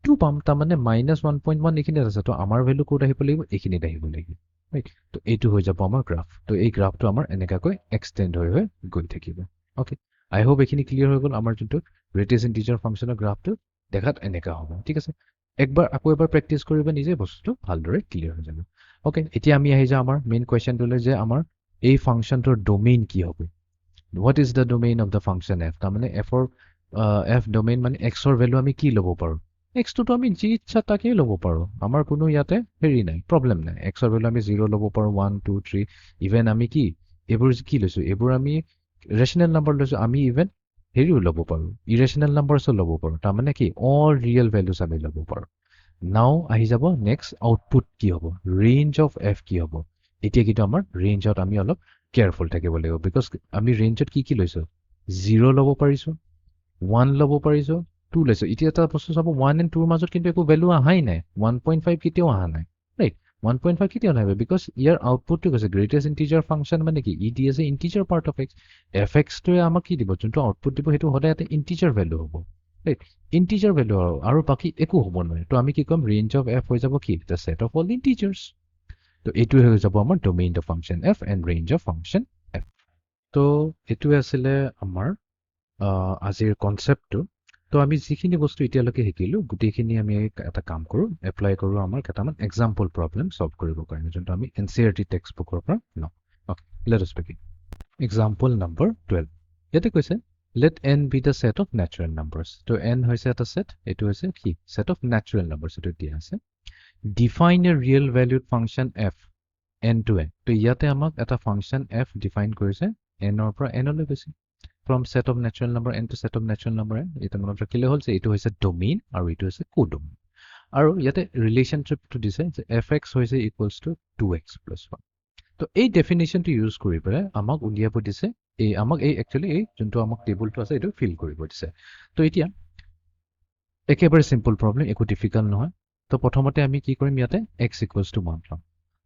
-2 পাম তাৰমানে -1.1 এইখিনিত আছে তো আমাৰ ভেলু ক'ত আহিব লাগিব এইখিনিত আহিব লাগিব ৰাইট তো এইটো হৈ যাব আমাৰ গ্ৰাফ তো এই গ্ৰাফটো আমাৰ এনেকুৱাকৈ এক্সটেণ্ড হৈ গৈ থাকিব অ'কে আই হোপ এইখিনি ক্লিয়াৰ হৈ গ'ল আমাৰ যোনটো গ্ৰেটেষ্ট ইন্টিজাৰ ফাংচনৰ গ্ৰাফটো দেখাত এনেকুৱা হ'ব ঠিক আছে আকৌ এবাৰ প্ৰেক্টিছ কৰিবা নিজে বস্তুটো ভালদৰে ক্লিয়াৰ হৈ যাব অ'কে এতিয়া আমি আহি যাওঁ আমাৰ মেইন কুৱেশ্যনটোলৈ যে আমাৰ এই ফাংচনটোৰ ডোমেইন কি হ'ব what is the domain of the function F তাৰমানে এফ ডোমেইন মানে এক্সৰ ভেলু আমি কি ল'ব পাৰোঁ এক্সটোতো আমি যি ইচ্ছা তাকেই ল'ব পাৰোঁ আমাৰ কোনো ইয়াতে হেৰি নাই প্ৰব্লেম নাই এক্সৰ ভেলু আমি 0 ল'ব পাৰোঁ 1 2 3 ইভেন আমি কি এইবোৰ কি লৈছোঁ এইবোৰ আমি ৰেচনেল নাম্বাৰ লৈছোঁ আমি ইভেন হেৰিও ল'ব পাৰোঁ ইৰেচনেল নাম্বাৰছো ল'ব পাৰোঁ তাৰমানে কি অল ৰিয়েল ভেলুজ আমি ল'ব পাৰোঁ নাও আহি যাব নেক্সট আউটপুট কি হ'ব ৰেঞ্জ অফ এফ কি হ'ব এতিয়া কিন্তু আমাৰ ৰেঞ্জত আমি অলপ কেয়াৰফুল থাকিব লাগিব বিকজ আমি ৰেঞ্জত কি লৈছোঁ 0 ল'ব পাৰিছোঁ 1 ল'ব পাৰিছোঁ 2 লৈছোঁ এতিয়া এটা বস্তু চাব 1 and 2ৰ মাজত কিন্তু একো ভেলু অহাই নাই 1.5 কেতিয়াও অহা নাই ৰাইট 1.5 কেতিয়াও নাহিব বিকজ ইয়াৰ আউটপুটটো কৈছে গ্ৰেটেষ্ট ইন্টিজাৰ ফাংচন মানে কি ই দি আছে integer part of x f এক্সটোৱে আমাক কি দিব যোনটো আউটপুট দিব সেইটো সদায় এটা ইন্টিজাৰ ভেলু হ'ব ৰাইট ইণ্টিজাৰ ভেলু আৰু বাকী একো হ'ব নোৱাৰে তো আমি কি ক'ম ৰেঞ্জ অফ এফ হৈ যাব কি the set of all integers তো এইটোৱে হৈ যাব আমাৰ domain of function F and range of function F তো এইটোৱে আছিলে আমাৰ আজিৰ কনচেপ্টটো তো আমি যিখিনি বস্তু এতিয়ালৈকে শিকিলোঁ গোটেইখিনি আমি এটা কাম কৰোঁ এপ্লাই কৰোঁ আমাৰ কেইটামান এক্সাম্পল প্ৰব্লেম ছল্ভ কৰিবৰ কাৰণে যোনটো আমি NCERT টেক্সট বুকৰ পৰা লওঁ okay let us begin example number 12 ইয়াতে কৈছে let n be the set of natural numbers তো n হৈছে এটা সেট এইটো হৈছে কি set of natural numbers এইটো দিয়া আছে define a real valued function f n to n তো ইয়াতে আমাক এটা ফাংচন f ডিফাইন কৰিছে n ৰ পৰা n লৈ গৈছে from set of natural number n to set of natural number n এটা মনত ৰাখিলে হ'ল যে এইটো হৈছে ডোমেইন আৰু এইটো হৈছে কোডোমেইন আৰু ইয়াতে ৰিলেশনশ্বিপটো দিছে যে fx হৈছে ইকুৱেলছ টু 2x plus 1 তো এই ডেফিনেশ্যনটো ইউজ কৰি পেলাই আমাক উলিয়াব দিছে আমাক একচুৱেলি যোনটো আমাক টেবুলটো আছে এইটো ফিল কৰিব দিছে তো এতিয়া একেবাৰে চিম্পল প্ৰব্লেম একো ডিফিকাল্ট নহয় তো প্ৰথমতে আমি কি কৰিম ইয়াতে x ইকুৱেলছ টু 1 ল'ম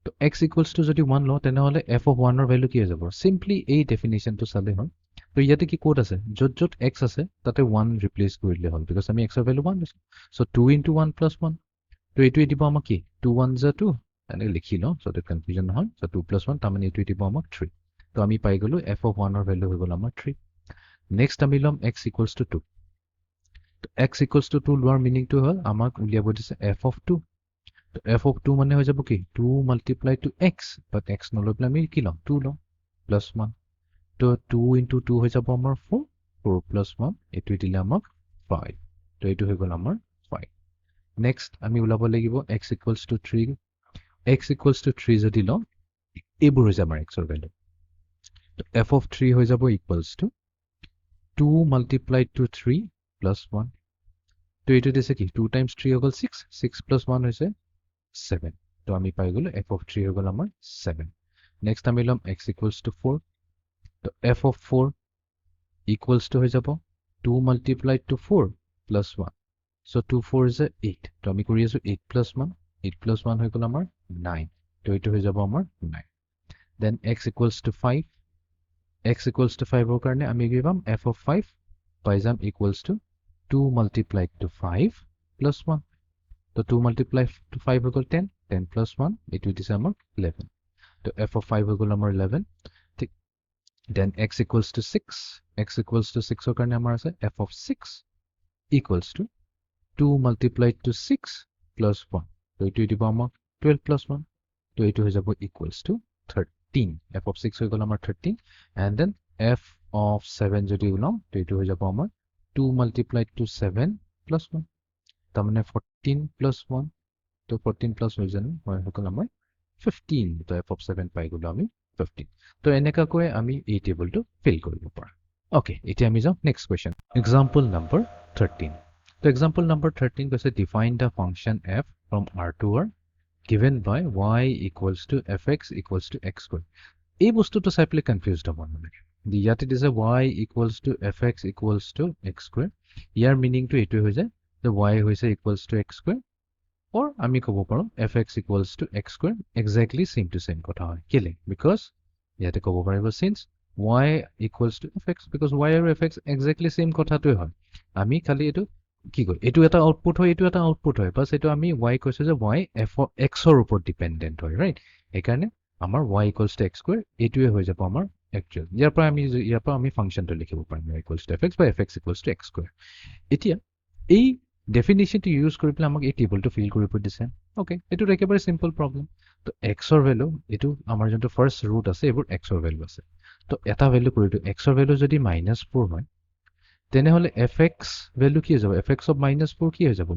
তো x ইকুৱেলছ টু যদি 1 লওঁ তেনেহ'লে f of 1 ৰ ভেলু কি হৈ যাব চিম্পলি এই ডেফিনেশ্যনটো চালে হ'ল তো ইয়াতে কি কোড আছে য'ত য'ত x আছে তাতে 1 ৰিপ্লেচ কৰিলে হ'ল বিকজ আমি x ৰ ভেলু 1 লৈছোঁ চ' 2 into 1 plus 1 তো এইটোৱে দিব আমাক কি 2 1 is 2 এনেকৈ লিখি লওঁ যাতে কনফিউজন নহয় চ' 2 plus 1 তাৰমানে এইটোৱে দিব আমাক 3 তো আমি পাই গ'লোঁ f of 1 ৰ ভেলু হৈ গ'ল আমাৰ 3 নেক্সট আমি ল'ম x ইকুৱেলছ টু 2 তো x ইকুৱেলছ টু 2 লোৱাৰ মিনিংটো হ'ল আমাক উলিয়াব দিছে f of 2 তো f of 2 মানে হৈ যাব কি 2 multiply to x but x নলৈ পেলাই আমি কি ল'ম 2 ল'ম প্লাছ 1 তো 2 into 2 হৈ যাব আমাৰ 4 4 plus 1 এইটোৱে দিলে আমাক 5 তো এইটো হৈ গ'ল আমাৰ 5 নেক্সট আমি ওলাব লাগিব x equals to 3 x equals to 3 যদি লওঁ এইবোৰ হৈ যাব আমাৰ x ৰ ভেলু তো f of 3 হৈ যাব equals to 2 multiplied to 3 plus 1 তো এইটো দিছে কি 2 times 3 হৈ গ'ল 6 6 plus 1 হৈছে 7 তো আমি পাই গ'লো f of 3 হৈ গ'ল আমাৰ 7 নেক্সট আমি ল'ম x ইকুৱেলছ টু 4 তো f of 4 ইকুৱেলছ টু হৈ যাব 2 multiplied to 4 plus 1 so 2 4 is 8 তো আমি কৰি আছো 8 plus 1 8 plus 1 হৈ গ'ল আমাৰ 9 তো এইটো হৈ যাব আমাৰ 9 then x equals to 5 x equals to 5 ৰ কাৰণে আমি কি পাম f of 5 পাই যাম equals to 2 multiplied to 5 plus 1 তো 2 multiplied to 5 হৈ গ'ল 10 10 plus 1 এইটো দিছে আমাক 11 তো f of 5 হৈ গ'ল আমাৰ 11 ঠিক then x equals to 6 x equals to 6 ৰ কাৰণে আমাৰ আছে f of 6 equals to 2 multiplied to 6 plus 1 তো এইটো দিব আমাক 12 plus 1 তো এইটো হৈ যাব equals to 13 f of 6 হৈ গ'ল আমাৰ 13 and then f of 7 যদি ওলাম তো এইটো হৈ যাব আমাৰ 2 multiplied to 7 plus 1 তাৰমানে 14 plus 1 তো 14 plus হৈ জানো হৈ গ'ল আমাৰ 15 তো f of 7 পাই গ'লো আমি 15 তো এনেকাকৈ আমি এই টেবুলটো ফিল কৰিব পাৰোঁ ওকে এতিয়া আমি যাওঁ নেক্সট কুৱেশ্যন এক্সাম্পল নম্বৰ 13 তো এক্সাম্পল নম্বৰ 13 কৈছে define the function f from r to r given by y equals to fx equals to x square এই বস্তুটো চাই পেলাই কনফিউজড হ'ব নালাগে ইয়াতে দিছে y equals to fx equals to x square ইয়াৰ মিনিংটো এইটোৱে হৈ যায় যে y হৈছে equals to x square or আমি ক'ব পাৰোঁ fx equals to x square exactly same to same কথা হয় কেলে because ইয়াতে ক'ব পাৰিব since y equals to fx because y আৰু fx exactly same কথাটোৱে হয় আমি খালি এইটো কি কয় এইটো এটা আউটপুট হয় এইটো এটা আউটপুট হয় বাস এইটো আমি y কৈছো যে y f of x ৰ ওপৰত ডিপেন্ডেন্ট হয় ৰাইট সেইকাৰণে আমাৰ y equals to x square এইটোৱে হৈ যাব আমাৰ একচুৱেল ইয়াৰ পৰা আমি ফাংচনটো লিখিব পাৰিম y equals to fx বা fx equals to x square এতিয়া এই ডেফিনেশ্যনটো ইউজ কৰি পেলাই আমাক এই টেবুলটো ফিল কৰিব দিছে ওকে এইটো একেবাৰে সিম্পল প্ৰব্লেম তো x ৰ ভ্যালু এইটো আমাৰ যোনটো ফাৰ্স্ট ৰুট আছে এইবোৰ x ৰ ভ্যালু আছে তো এটা ভ্যালু কৰি দিও x ৰ ভ্যালু যদি -4 হয় তেনেহলে fx ভ্যালু কি হৈ যাব fx of -4 কি হৈ যাব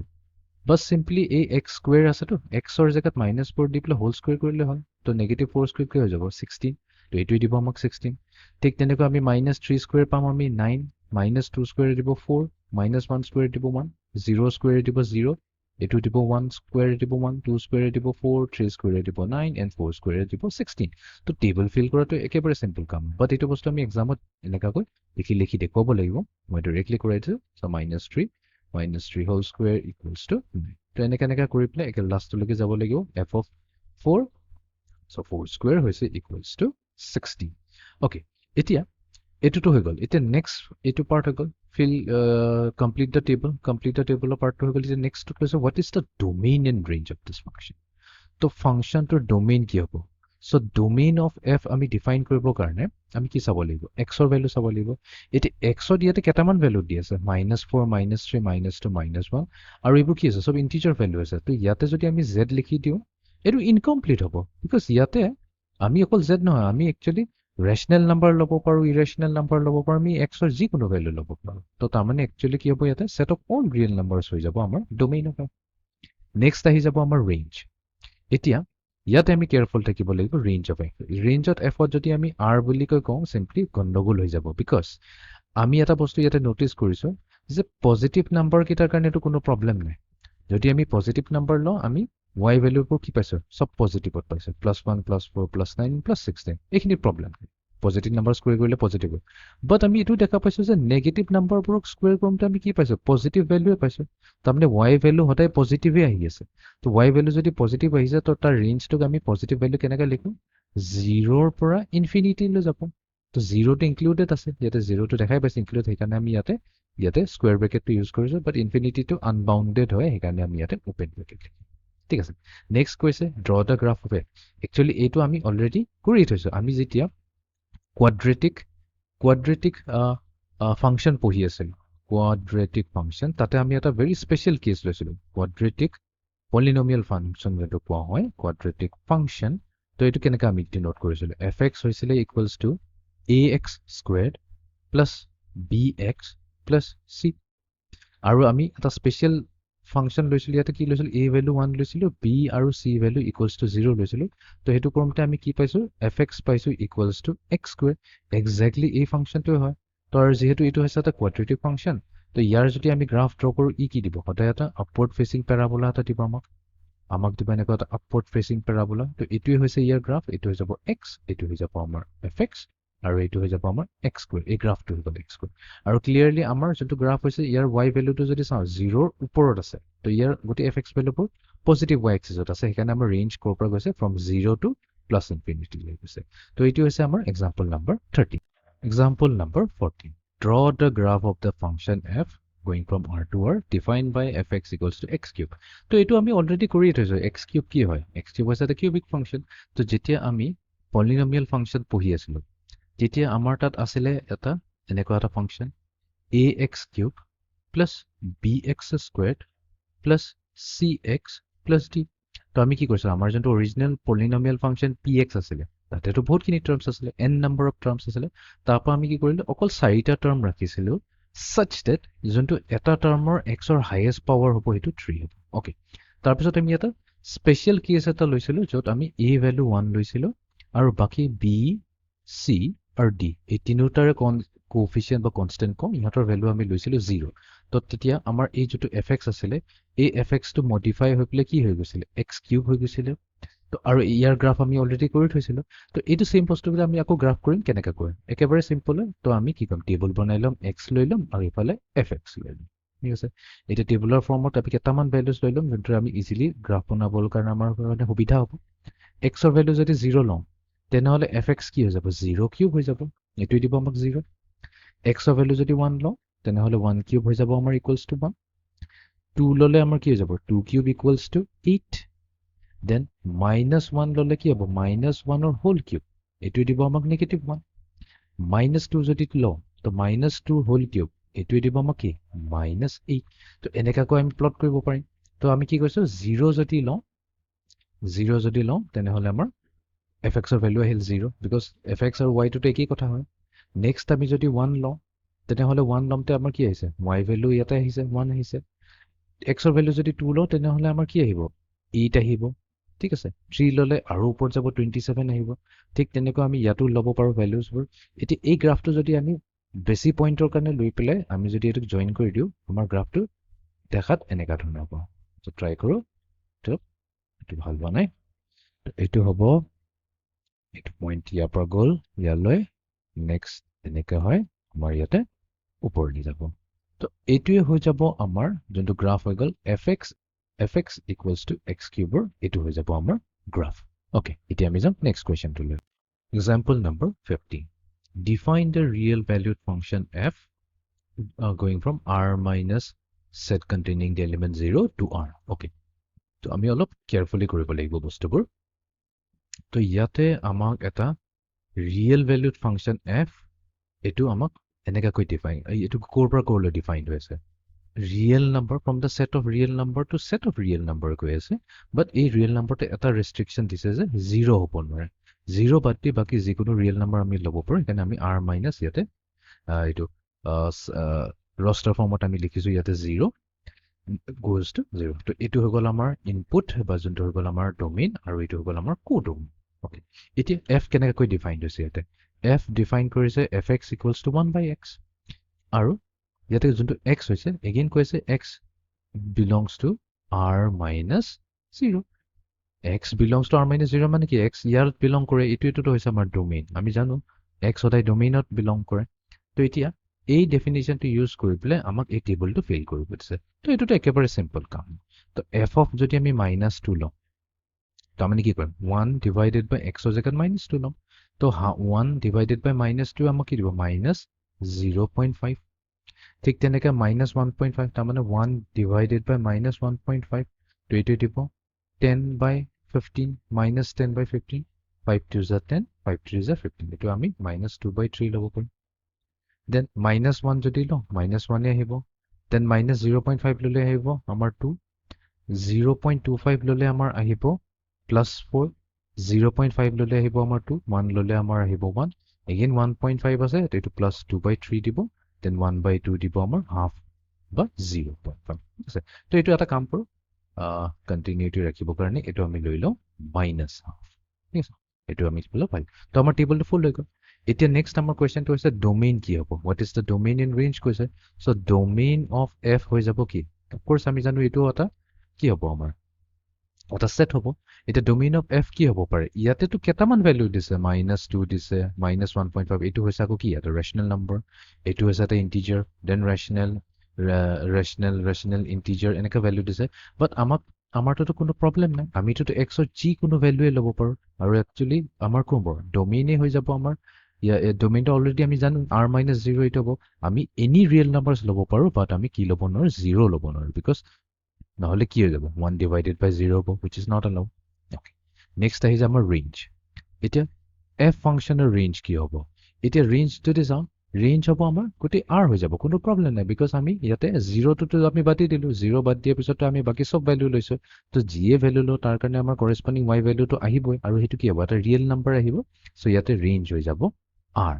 বাস সিম্পলি এই x স্কয়াৰ আছে তো x ৰ জায়গাত -4 দি পেলাই হোল স্কয়াৰ কৰিলে হ'ল তো -4 স্কয়াৰ কি হৈ যাব 16 তো এইটোই দিব আমাক 16 ঠিক তেনেকৈ আমি -3 স্কয়াৰ পাম আমি 9 -2 স্কয়াৰ দিব 4 -1 স্কয়াৰ দিব 1 0 স্কয়াৰ দিব 0 এইটো দিব 1 স্কয়াৰ দিব 1 2 স্কয়াৰ দিব 4 3 স্কয়াৰ দিব 9 and 4 স্কয়াৰ দিব 16 তো টেবল ফিল কৰাটো একেবাৰে সিম্পল কাম বাট এইটো বস্তু আমি এক্সামত এনেকাকৈ লিখি দেখুৱাব লাগিব মই ডাইৰেক্টলি কৰাই দিছো so -3 whole square equals to 9 তো এনেকা কৰি পেলাই একে লাষ্টলৈকে যাব লাগিব f of 4 so 4 square হৈছে equals to 16 okay এতিয়া এটোটো হৈ গল এতিয়া নেক্সট এটো পাৰ্ট হৈ গল complete the table. Complete the table of part to the next question. What is the domain and range of this function? So function to domain ki hobo. So domain of f ami define koribo karone ami ki sabo laibo x or value sabo laibo. Eti x or diyate ketaman value di ase -4 -3 -2 -1 aru ebu ki ase sob integer value ase. To yate jodi ami z likhi diu etu incomplete hobo because yate ami okol z no ami actually rational number lobo paru irrational number lobo paru ami x or ji kono value lobo paru. To tar mane actually ki hobo yate set of all real numbers hoi jabo amar domain of f. Next ahi jabo amar range. এতিয়া ইয়াতে আমি careful থাকিব লাগিব range of f ৰেঞ্জত f যদি আমি r বুলি কওঁ সিম্পলি গণ্ডগোল হৈ যাব বিকজ আমি এটা বস্তু ইয়াতে নোটিস কৰিছো যে পজিটিভ নাম্বাৰ কিটাৰ কাৰণে তো কোনো প্ৰবলেম নাই যদি আমি পজিটিভ নাম্বাৰ লওঁ আমি y ভ্যালুবোৰ কি পাইছো সব পজিটিভত পাইছো +1 +4 +9 +16 এইখিনি প্ৰবলেম নাই পজিটিভ নাম্বাৰ স্কোয়াৰ কৰিলে পজিটিভ বাট আমি এটো দেখা পাইছো যে নেগেটিভ নাম্বাৰবোৰক স্কোয়াৰ কৰোঁতে আমি কি পাইছো পজিটিভ ভ্যালুৱে পাইছো তাৰমানে y ভ্যালু হদাই পজিটিভে আহি আছে তো y ভ্যালু যদি পজিটিভ আহিছে তো তাৰ ৰেঞ্জটোক আমি পজিটিভ ভ্যালু কেনেকৈ লিখো 0 ৰ পৰা ইনফিনিটি লৈ যাব তো 0 টো ইনক্লুডেড আছে ইয়াতে 0 টো দেখাই পাইছে ইনক্লুড সেইকাৰণে আমি ইয়াতে স্কোয়াৰ ব্ৰেকেটটো ইউজ কৰিছো বাট ইনফিনিটি টো আনবাউন্ডেড হয় সেইকাৰণে আমি ইয়াতে ওপেন ব্ৰেকেট লিখিম ঠিক আছে নেক্সট কৈছে draw the graph of A actually এইটো আমি অলৰেডি কৰি থৈছো আমি যেতিয়া quadratic function পঢ়ি আছিল quadratic function তাতে আমি এটা very special case লৈছিলো quadratic polynomial function যেটো কোৱা হয় quadratic function তো এটো কেনেকা আমি ডিনোট কৰিছিলো fx হৈছিলে equals to ax squared plus bx plus c আৰু আমি এটা স্পেশাল ফাংশন লৈছিলো ইয়াতে কি লৈছিলো a value 1 লৈছিলো b আৰু c value equals to 0 লৈছিলো তো হেতু কৰমতে আমি কি পাইছো fx পাইছো equals to x square exactly এই ফাংশনটো হয় তো আৰু যেহেতু এটো হৈছে এটা quadratic function তো ইয়াৰ যদি আমি গ্ৰাফ ড্ৰ কৰো ই কি দিব হঠাৎ এটা আপওয়াৰ্ড ফেসিং প্যাৰাবোলা এটা দিব আমাক দিব এনেকুৱা এটা আপওয়াৰ্ড ফেসিং প্যাৰাবোলা তো এটোই হৈছে ইয়াৰ গ্ৰাফ এটো হৈ যাব x এটো হৈ যাব আমাৰ fx আৰু এটো হৈ যাব আমাৰ x square এই গ্ৰাফটো হৈ গল x square আৰু ক্লিয়াৰলি আমাৰ যেটো গ্ৰাফ হৈছে ইয়াৰ y ভ্যালুটো যদি চাও 0 ৰ ওপৰত আছে তো ইয়াৰ গতি fx ভ্যালুবোৰ পজিটিভ y এক্সিছত আছে সেইকাৰণে আমাৰ ৰেঞ্জ কৰ পৰা গৈছে from 0 to plus infinity লৈ গৈছে তো এটো হৈছে আমাৰ example number 30 example number 14 draw the graph of the function f going from r to r defined by fx equals to x cube তো এটো আমি অলৰেডি কৰি থৈছো x cube কি হয় x cube হৈছে এটা কিউবিক ফাংশন তো যেতিয়া আমি পলিনোমিয়াল ফাংশন পঢ়ি আছিলো যেতিয়া আমাৰ তাত আছিলে এটা এনেকুৱা এটা function ax cube plus bx squared plus cx plus d তো আমি কি কৰিছো আমাৰ যোনটো অৰিজিনাল পলিনোমিয়াল ফাংশন px আছিলে তাতেটো বহুতখিনি টাৰ্মস আছিলে n নাম্বাৰ অফ টাৰ্মস আছিলে তাৰপৰ আমি কি কৰিলো অকল 4টা টাৰ্ম ৰাখিছিলো such that যোনটো এটা টাৰ্মৰ x ৰ হাইয়েস্ট পাৱাৰ হ'ব হেতু 3 হ'ব ওকে তাৰপিছত আমি এটা স্পেশাল কেস এটা লৈছিলো যত আমি a ভ্যালু 1 লৈছিলো আৰু বাকি b c আৰু d এই তিনিটাৰে কোএফিশিয়েন্ট বা কনস্ট্যান্ট কম ইহঁতৰ ভ্যালু আমি লৈছিলো 0 তো তেতিয়া আমাৰ এই যেটো fx আছিলে এই fx টো মডিফাই হৈ পেলে কি হৈ গৈছিল x কিউব হৈ গৈছিল তো আৰু ইয়াৰ গ্ৰাফ আমি অলৰেডি কৰি থৈছিলো তো এইটো সেম বস্তুবিলাক আমি আকৌ গ্ৰাফ কৰিম কেনেকা কৰিম একেবাৰে সিম্পল তো আমি কি কৰিম টেবল বনাই লম x লৈ লম আৰু ইফালে fx লৈ লম ঠিক আছে এটা টেবুলাৰ ফৰ্মত আমি কেটামান ভ্যালুজ লৈ লম যোনটো আমি ইজিলি গ্ৰাফ বনাবৰ কাৰণে আমাৰ কাৰণে সুবিধা হ'ব x ৰ ভ্যালু যদি 0 লম তেনেহলে fx কি হৈ যাব 0 কিউব হৈ যাব এটো দিব আমাক 0 x ৰ ভ্যালু যদি 1 লম তেনেহলে 1 কিউব হৈ যাব আমাৰ ইকুৱেলস টু 1 2 ললে আমাৰ কি হৈ যাব 2 কিউব ইকুৱেলস টু 8 then -1 ললে কি হ'ব -1 or whole cube এটো দিব আমাক -1 -2 যদি ল তো -2 whole cube এটো দিব আমাক কি -8 তো এনেকাকৈ আমি প্লট কৰিব পাৰিম তো আমি কি কৈছো 0 যদি ল তেনেহলে আমাৰ fx ৰ ভ্যালু আহিল 0 because fx আৰু y টো একই কথা হয় নেক্সট আমি যদি 1 ল তেনেহলে 1 লমতে আমাৰ কি আহিছে y ভ্যালু ইয়াতে আহিছে 1 আহিছে x ৰ ভ্যালু যদি 2 ল তেনেহলে আমাৰ কি আহিব 8 আহিব ঠিক আছে 3 ললে আৰু ওপৰত যাব 27 আহিব ঠিক তেনেকৈ আমি ইয়াতো লব পাৰো ভ্যালুজবোৰ এটি এই গ্ৰাফটো যদি আমি বেছি পইণ্টৰ কাৰণে লৈ পেলাই আমি যদি এটো জয়েন কৰি দিও আমাৰ গ্ৰাফটো দেখাত এনেকা ধৰণৰ হ'ব তো ট্ৰাই কৰো তো এটো ভাল বনাই তো এটো হ'ব এটো পইণ্ট ইয়াৰ পৰা গল ইয়ালৈ নেক্সট এনেকা হয় আমাৰ ইয়াতে ওপৰলৈ যাব তো এটোৱে হৈ যাব আমাৰ যোনটো গ্ৰাফ হৈ গল fx equals to x cube এটো হৈ যাব আমাৰ গ্ৰাফ ওকে এতিয়া আমি যাম নেক্সট কোৱেশ্চন টু লৈ example number 15 define the real valued function f going from r minus set containing the element 0 to r. Okay. So আমি অলপ carefully কৰিব লাগিব বস্তুবোৰ. তো ইয়াতে আমাক এটা real valued function f এটো আমাক এনেকাকৈ define এটো ক'ৰ পৰা ক'লৈ defined হৈছে real number from the set of real number to set of real number কৈ আছে but এই real number তে এটা restriction দিছে যে 0 হ'ব নোৱাৰে 0 বাদ দি বাকি যিকোনো real number আমি ল'ব পাৰো কাৰণ আমি r minus ইয়াতে এটো roster format আমি লিখিছো ইয়াতে 0 goes to 0 তো এটো হৈ গ'ল আমাৰ input বা যোনটো হৈ গ'ল আমাৰ domain আৰু এটো হৈ গ'ল আমাৰ codomain okay এতিয়া f কেনেকৈ ডিফাইন্ড হৈছে ইয়াতে f ডিফাইন কৰিছে fx equals to 1 by x আৰু ইয়াতে যোনটো x হৈছে again কৈছে x belongs to r minus 0 x belongs to r minus 0 মানে কি x ইয়াত belong কৰে এটো হৈছে আমাৰ domain আমি জানো x সদায় domainত belong কৰে তো এতিয়া এই ডেফিনিশনটো ইউজ কৰি পেলে আমাক এই টেবলটো ফিল কৰিব দিছে তো এটোটো একেবাৰে সিম্পল কাম তো f of যদি আমি -2 লওঁ তো আমি কি কৰিম 1 divided by x ৰ জাগাত -2 লম তো 1 divided by -2 আমাক কি দিব -0.5 ঠিক তেনেকৈ -1.5 তাৰ মানে 1 divided by -1.5 তো এটো দিব 10 by 15 -10 by 15 5 2 is 10 5 3 is 15 এটো আমি -2 by 3 ল'ব পাৰিম then -1 যদি লওঁ -1 এ আহিব then -0.5 ললে আহিব আমাৰ 2 0.25 ললে আমাৰ আহিব +4 0.5 ললে আহিব আমাৰ 2 1 ললে আমাৰ আহিব 1 again 1.5 আছে এটো +2 by 3 দিব then 1 by 2 দিব আমাৰ half বা 0.5 আছে তো এটো এটা কাম কৰো কন্টিনিউটি ৰাখিব কাৰণে এটো আমি লৈ লওঁ -half ঠিক আছে এটো আমি ফুল পাই তো আমাৰ টেবলটো ফুল হৈ গ'ল এতিয়া নেক্সট আমাৰ কোৱেশ্চনটো হৈছে ডোমেইন কি হ'ব what is the domain in range কৈছে সো ডোমেইন অফ f হৈ যাব কি অফ কোৰ্স আমি জানো এটো এটা কি হ'ব আমাৰ এটা সেট হ'ব এটা ডোমেইন অফ f কি হ'ব পাৰে ইয়াতে তো কেটামান ভ্যালু দিছে -2 দিছে -1.5 এটো হৈছে আকো কি এটা ৰেশনাল নম্বৰ এটো হৈছে এটা ইন্টিজাৰ দেন ৰেশনাল ইন্টিজাৰ এনেকা ভ্যালু দিছে বাট আমাৰটো কোনো প্ৰবলেম নাই আমিটো x ৰ যি কোনো ভ্যালুৱে ল'ব পাৰো আৰু একচুয়ালি আমাৰ কোন বৰ ডোমেইনে হৈ যাব আমাৰ ডোমেইনটো অলৰেডি আমি জানো r - 0 এটা হ'ব আমি এনি ৰিয়েল নাম্বাৰস ল'ব পাৰো বাট আমি কি ল'ব নোৱাৰো 0 ল'ব নোৱাৰো বিকজ নহলে কি হৈ যাব 1 divided by 0 হ'ব which is not allowed okay next আহি যাব আমাৰ ৰেঞ্জ এতিয়া f ফাংচনৰ ৰেঞ্জ কি হ'ব এতিয়া ৰেঞ্জ যদি যাও ৰেঞ্জ হ'ব আমাৰ কোটি r হৈ যাব কোনো প্ৰবলেম নাই বিকজ আমি ইয়াতে 0 টো আমি বাতি দিলো 0 বাদ দিয়া পিছত আমি বাকি সব ভ্যালু লৈছো তো জিয়ে ভ্যালু লো তাৰ কাৰণে আমাৰ কৰেসপন্ডিং y ভ্যালুটো আহিবই আৰু হেতু কি হ'ব এটা ৰিয়েল নাম্বাৰ আহিব সো ইয়াতে ৰেঞ্জ হৈ যাব r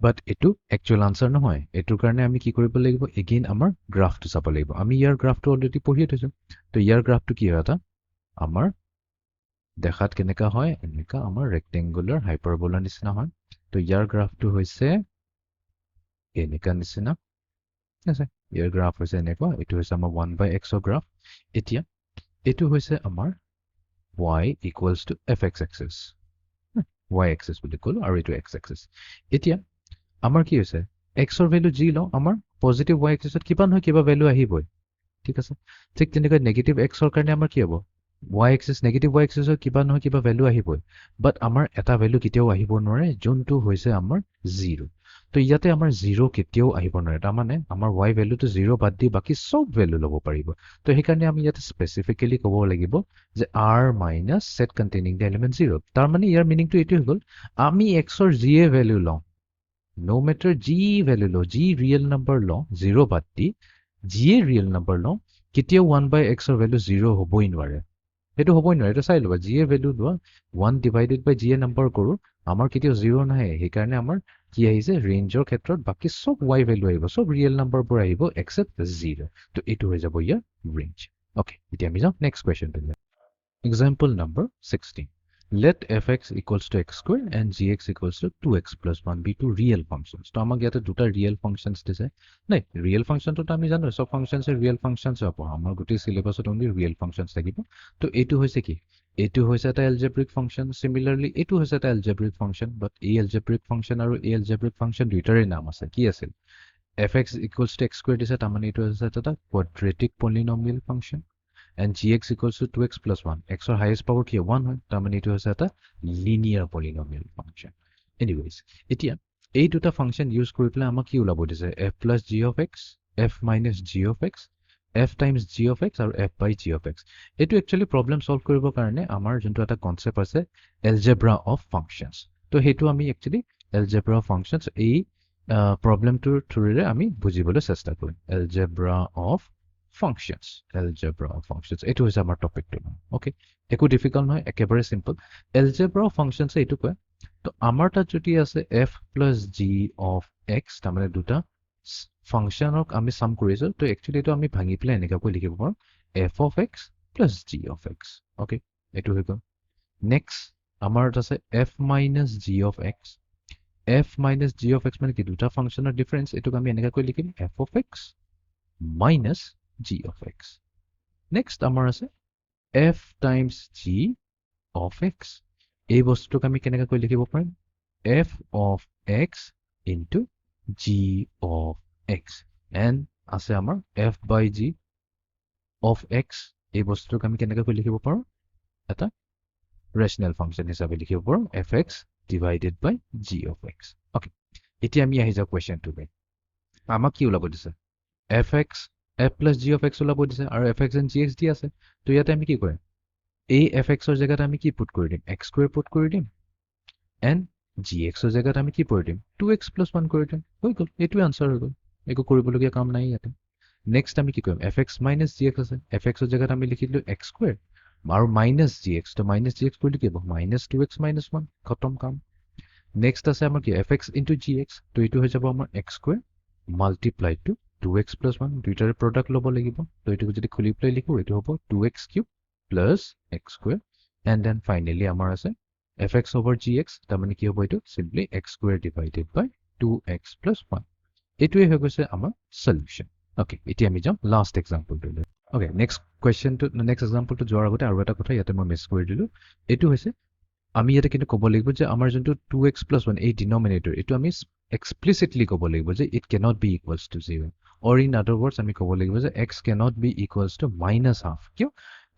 But এটো actual answer নহয় এটোৰ কাৰণে আমি কি কৰিব লাগিব again আমাৰ গ্ৰাফটো চাব লাগিব আমি ইয়াৰ গ্ৰাফটো অলৰেডি পঢ়িয়ে থৈছো তো ইয়াৰ গ্ৰাফটো কি হয় এটা আমাৰ দেখাত কেনেকা হয় এনেকা আমাৰ ৰেক্টেংগুলাৰ হাইপাৰবোলাৰ নিচিনা হয় তো ইয়াৰ গ্ৰাফটো হৈছে এনেকা নিচিনা আছে ইয়াৰ গ্ৰাফ হৈছে এনেকা এটো হৈছে আমাৰ 1 by x ৰ গ্ৰাফ এতিয়া এটো হৈছে আমাৰ y equals to fx axis y axis বুলি কলো আৰু এটো x axis এতিয়া আমাৰ কি হৈছে x ৰ ভ্যালু জি লও আমাৰ পজিটিভ y axisত কিবা নহয় কিবা ভ্যালু আহিবই ঠিক আছে ঠিক তেনেকৈ নেগেটিভ x ৰ কাৰণে আমাৰ কি হ'ব y axis নেগেটিভ y axisৰ কিবা নহয় কিবা ভ্যালু আহিবই বাট আমাৰ এটা ভ্যালু কিতেও আহিব নোৱাৰে যোনটো হৈছে আমাৰ 0 তো ইয়াতে আমাৰ 0 কিতেও আহিব নোৱাৰে তাৰ মানে আমাৰ y ভ্যালুটো 0 বাদ দি বাকি সব ভ্যালু ল'ব পাৰিব তো সেই কাৰণে আমি ইয়াতে স্পেসিফিক্যালি ক'ব লাগিব যে r - set containing the element 0 তাৰ মানে ইয়াৰ মিনিংটো এটো হৈ গ'ল আমি x ৰ জিয়ে ভ্যালু লওঁ no matter g value lo g real number lo 0 বাদ দি g real number lo কিতেও 1 by x ৰ ভ্যালু 0 হ'বই নোৱাৰে এটো হ'বই নোৱাৰে এটো চাই লবা g এৰ ভ্যালু লোৱা 1 divided by g A number কৰো আমাৰ কিতেও 0 নাহে সেই কাৰণে আমাৰ কি আহিছে ৰেঞ্জৰ ক্ষেত্ৰত বাকি সব y ভ্যালু আহিব সব ৰিয়েল নাম্বাৰ বোৰ আহিব except 0 তো এটো হৈ যাব ইয়াৰ ৰেঞ্জ ওকে এতিয়া আমি যাও নেক্সট কোৱেশ্চন টো example number 16 Let fx equals to x square and gx equals to 2x plus 1 be two real functions. তো আমাক ইয়াতে দুটা real functions দিছে নাই real function তো আমি জানো সব functions এর real functions হ'ব আমাৰ গুটি syllabusত only real functions থাকিব তো এটো হৈছে কি এটো হৈছে এটা algebraic function similarly এটো হৈছে এটা algebraic function but এই algebraic function আৰু এই algebraic function দুইটাৰে নাম আছে কি আছিল fx equals to x square দিছে তাৰ মানে এটো হৈছে এটা quadratic polynomial function and gx equals to 2x plus 1 x or highest power কি 1 হয় তাৰ মানে এটো হৈছে এটা linear polynomial function anyways এতিয়া এই দুটা ফাংচন ইউজ কৰি পেলাই আমাক কি ওলাব দিছে f plus g of x, f minus g of x, f times g of x আৰু f by g of x. এইটো একচুৱেলি প্ৰব্লেম সলভ কৰিবৰ কাৰণে আমাৰ যোনটো এটা কনচেপ্ট আছে এলজেব্ৰা অফ ফাংচনছ. তো সেইটো আমি একচুৱেলি এলজেব্ৰা অফ ফাংচনছ এই প্ৰব্লেমটোৰ থ্ৰুৰে আমি বুজিবলৈ চেষ্টা কৰিম. Algebra of functions, algebra of functions এইটো হৈছে আমাৰ টপিকটো. অ'কে, একো ডিফিকাল্ট নহয়, একেবাৰে চিম্পল. এলজেব্ৰা অফ ফাংচনছে এইটো কয় তো আমাৰ তাত যদি আছে f plus g of x, তাৰমানে দুটা ফাংচনক আমি সাম কৰিছো, তো একচুৱেলি এইটো আমি ভাঙি পেলাই এনেকৈ লিখিব পাৰোঁ f of x plus g of x. Okay, এইটো হৈ গ'ল. নেক্সট আমাৰ তাত আছে f minus g of x. f minus g of x মানে কি দুটা ফাংচনৰ ডিফাৰেন্স, এইটোক আমি এনেকৈ লিখিম f of x minus g of x. Next আমাৰ আছে f times g of x. এই বস্তুটোক আমি কেনেকৈ লিখিব পাৰিম f of x into g of x. and আছে আমাৰ f by g of x. এই বস্তুটোক আমি কেনেকৈ লিখিব পাৰোঁ এটা ৰেচনেল ফাংচন হিচাপে লিখিব পাৰোঁ fx divided by g of x. Okay, এতিয়া আমি আহি যাওঁ কুৱেশ্যনটোলৈ. আমাক কি ওলাব দিছে fx f plus g of x ওলাব দিছে আৰু fx and gx দি আছে. তো ইয়াতে আমি কি কৰিম এই fxৰ জেগাত আমি কি পুট কৰি দিম x স্কুৱেৰ পুট কৰি দিম and gxৰ জেগাত আমি কি কৰি দিম 2x plus 1 কৰি দিম. হৈ গ'ল, এইটোৱে আনচাৰ হৈ গ'ল, একো কৰিবলগীয়া কাম নাই ইয়াতে. নেক্সট আমি কি কৰিম fx minus gx আছে, fxৰ জেগাত আমি লিখি দিলোঁ x স্কুৱেৰ আৰু minus gx. তো minus gx কৰিলে কি হ'ব minus 2x minus 1, খতম কাম. নেক্সট আছে আমাৰ কি fx into gx. তো এইটো হৈ যাব আমাৰ x square multiply to 2x plus 1, দুইটাৰে প্ৰডাক্ট ল'ব লাগিব. তো এইটোক যদি খুলি পেলাই লিখোঁ এইটো হ'ব 2x cube plus x square. and then finally আমাৰ আছে fx over gx, তাৰমানে কি হ'ব এইটো simply x square divided by 2x plus 1. এইটোৱে হৈ গৈছে আমাৰ সলিউশন. ওকে, এতিয়া আমি যাম লাষ্ট এক্সাম্পলটোলৈ. ওকে, নেক্সট কুৱেশ্যনটো নেক্সট এক্সাম্পলটো যোৱাৰ আগতে আৰু এটা কথা ইয়াতে মই মিছ কৰি দিলোঁ. এইটো হৈছে আমি ইয়াতে কিন্তু ক'ব লাগিব যে আমাৰ যোনটো 2x plus 1 এই ডিনমিনেটৰ, এইটো আমি এক্সপ্লিচিটলি ক'ব লাগিব যে it cannot be equals to 0, or in other words আমি ক'ব লাগিব যে x cannot be equals to minus half. কিয়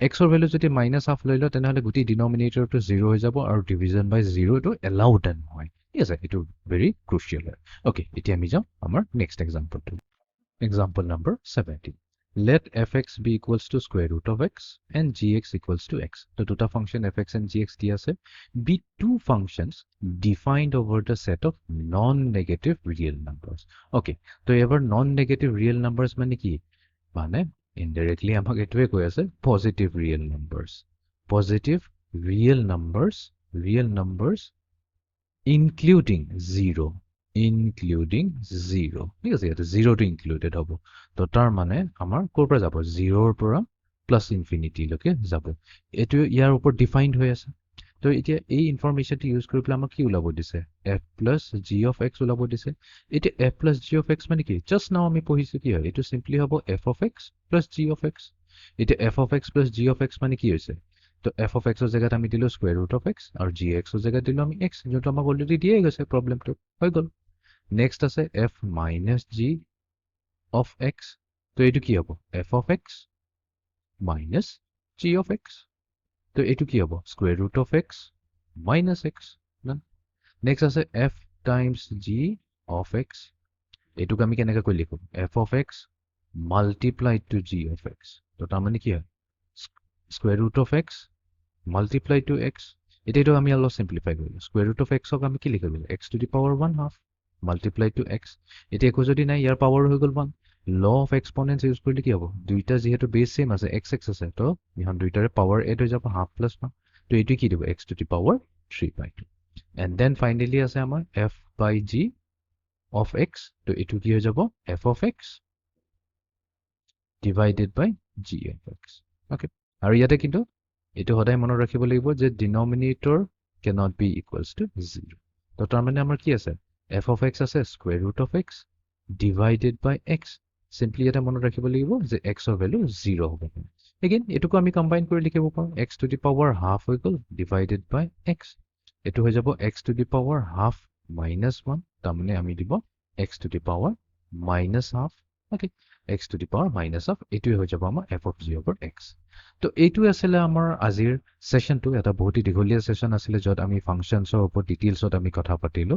এক্সৰ ভেলু যদি মাইনাছ হাফ লৈ লওঁ তেনেহ'লে গোটেই ডিনমিনেটৰটো 0 হৈ যাব আৰু ডিভিজন বাই 0 এইটো এলাউড নহয়. ঠিক আছে, এইটো ভেৰি ক্ৰুচিয়েল হয়. অ'কে, এতিয়া আমি যাওঁ আমাৰ নেক্সট এক্সাম্পলটো. Example number 17. Let fx be equals to square root of x and gx equals to x. তো দুটা ফাংশন fx and gx দি আছে. Be two functions defined over the set of non-negative real numbers. Okay, তো এবাৰ non-negative real numbers মানে কি? মানে indirectly আমাক এইটোৱে কৈ আছে positive real numbers. Positive real numbers including 0. Including 0. ঠিক আছে, ইয়াতে 0 টো ইনক্লুডেড হ'ব. তো তাৰ মানে আমাৰ ক'ৰ পৰা যাব 0ৰ পৰা প্লাছ ইনফিনিটিলৈকে যাব. এইটো ইয়াৰ ওপৰত ডিফাইন্ড হৈ আছে. তো এতিয়া এই ইনফৰমেশ্যনটো ইউজ কৰি পেলাই আমাক কি ওলাব দিছে f plus g of x ওলাব দিছে. এতিয়া f plus g of x মানে কি জাষ্ট নাও আমি পঢ়িছোঁ কি হয় এইটো চিম্পলি হ'ব f of x plus g of x. এতিয়া f of x plus g of x মানে কি হৈছে তো f of xৰ জেগাত আমি দিলোঁ স্কুৱেৰ ৰুট অফ x আৰু gxৰ জেগাত দিলোঁ আমি x, যোনটো আমাক অলৰেডি দিয়ে গৈছে প্ৰব্লেমটো. হৈ গ'ল. নেক্সট আছে f minus g of x. তো এইটো কি হ'ব f of x minus g of x. তো এইটো কি হ'ব square root of x minus x. Next আছে f times g of x. এইটোক আমি কেনেকৈ লিখোঁ f of x multiplied to g of x. তো তাৰমানে কি হয় square root of x multiplied to x. এতিয়াটো আমি অলপ সিম্পলিফাই কৰিলোঁ. স্কুৱেৰ ৰুট অফ x ক আমি কি লিখিব x to the power 1 half multiplied to x. এতিয়া একো যদি নাই ইয়াৰ পাৱাৰ হৈ গ'ল 1. ল অফ এক্সপনেন্টছ ইউজ কৰিলে কি হ'ব দুইটা যিহেতু বেছ সেম আছে x x আছে তো ইহঁত দুইটাৰে পাৱাৰ এড হৈ যাব হাফ প্লাছ 1. তো এইটো কি দিব x to the power 3/2. and then finally আছে আমাৰ f by g of x. তো এইটো কি হৈ যাব f of x divided by g of x. Okay, আৰু ইয়াতে কিন্তু এইটো সদায় মনত ৰাখিব লাগিব যে denominator cannot be equals to 0. তো তাৰমানে আমাৰ কি আছে f of x আছে square root of x divided by x. Simply এটা মনত ৰাখিব লাগিব যে x ৰ ভ্যালু 0 হ'ব। Again এটোকো আমি কম্বাইন কৰি লিখিব পাৰোঁ x to the power half হৈ গ'ল divided by x. এটো হৈ যাব x to the power half minus 1. তাৰমানে আমি দিব x to the power minus half. Okay, x to the power minus half. এটোই হৈ যাব আমাৰ f of g over x. তো এইটো আছিল আমাৰ আজিৰ সেশনটো। এটা বহুত দীঘলীয়া সেশন আছিল য'ত আমি ফাংশনছৰ ওপৰত ডিটেইলছত আমি কথা পাতিলো।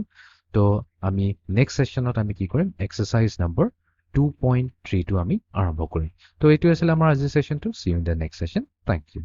তো আমি নেক্সট ছেশ্যনত আমি কি কৰিম এক্সাৰচাইজ নম্বৰ 2.3 টো আমি আৰম্ভ কৰিম তো এইটো আছিল আমাৰ আজিৰ ছেশ্যনটো see you in the next session thank U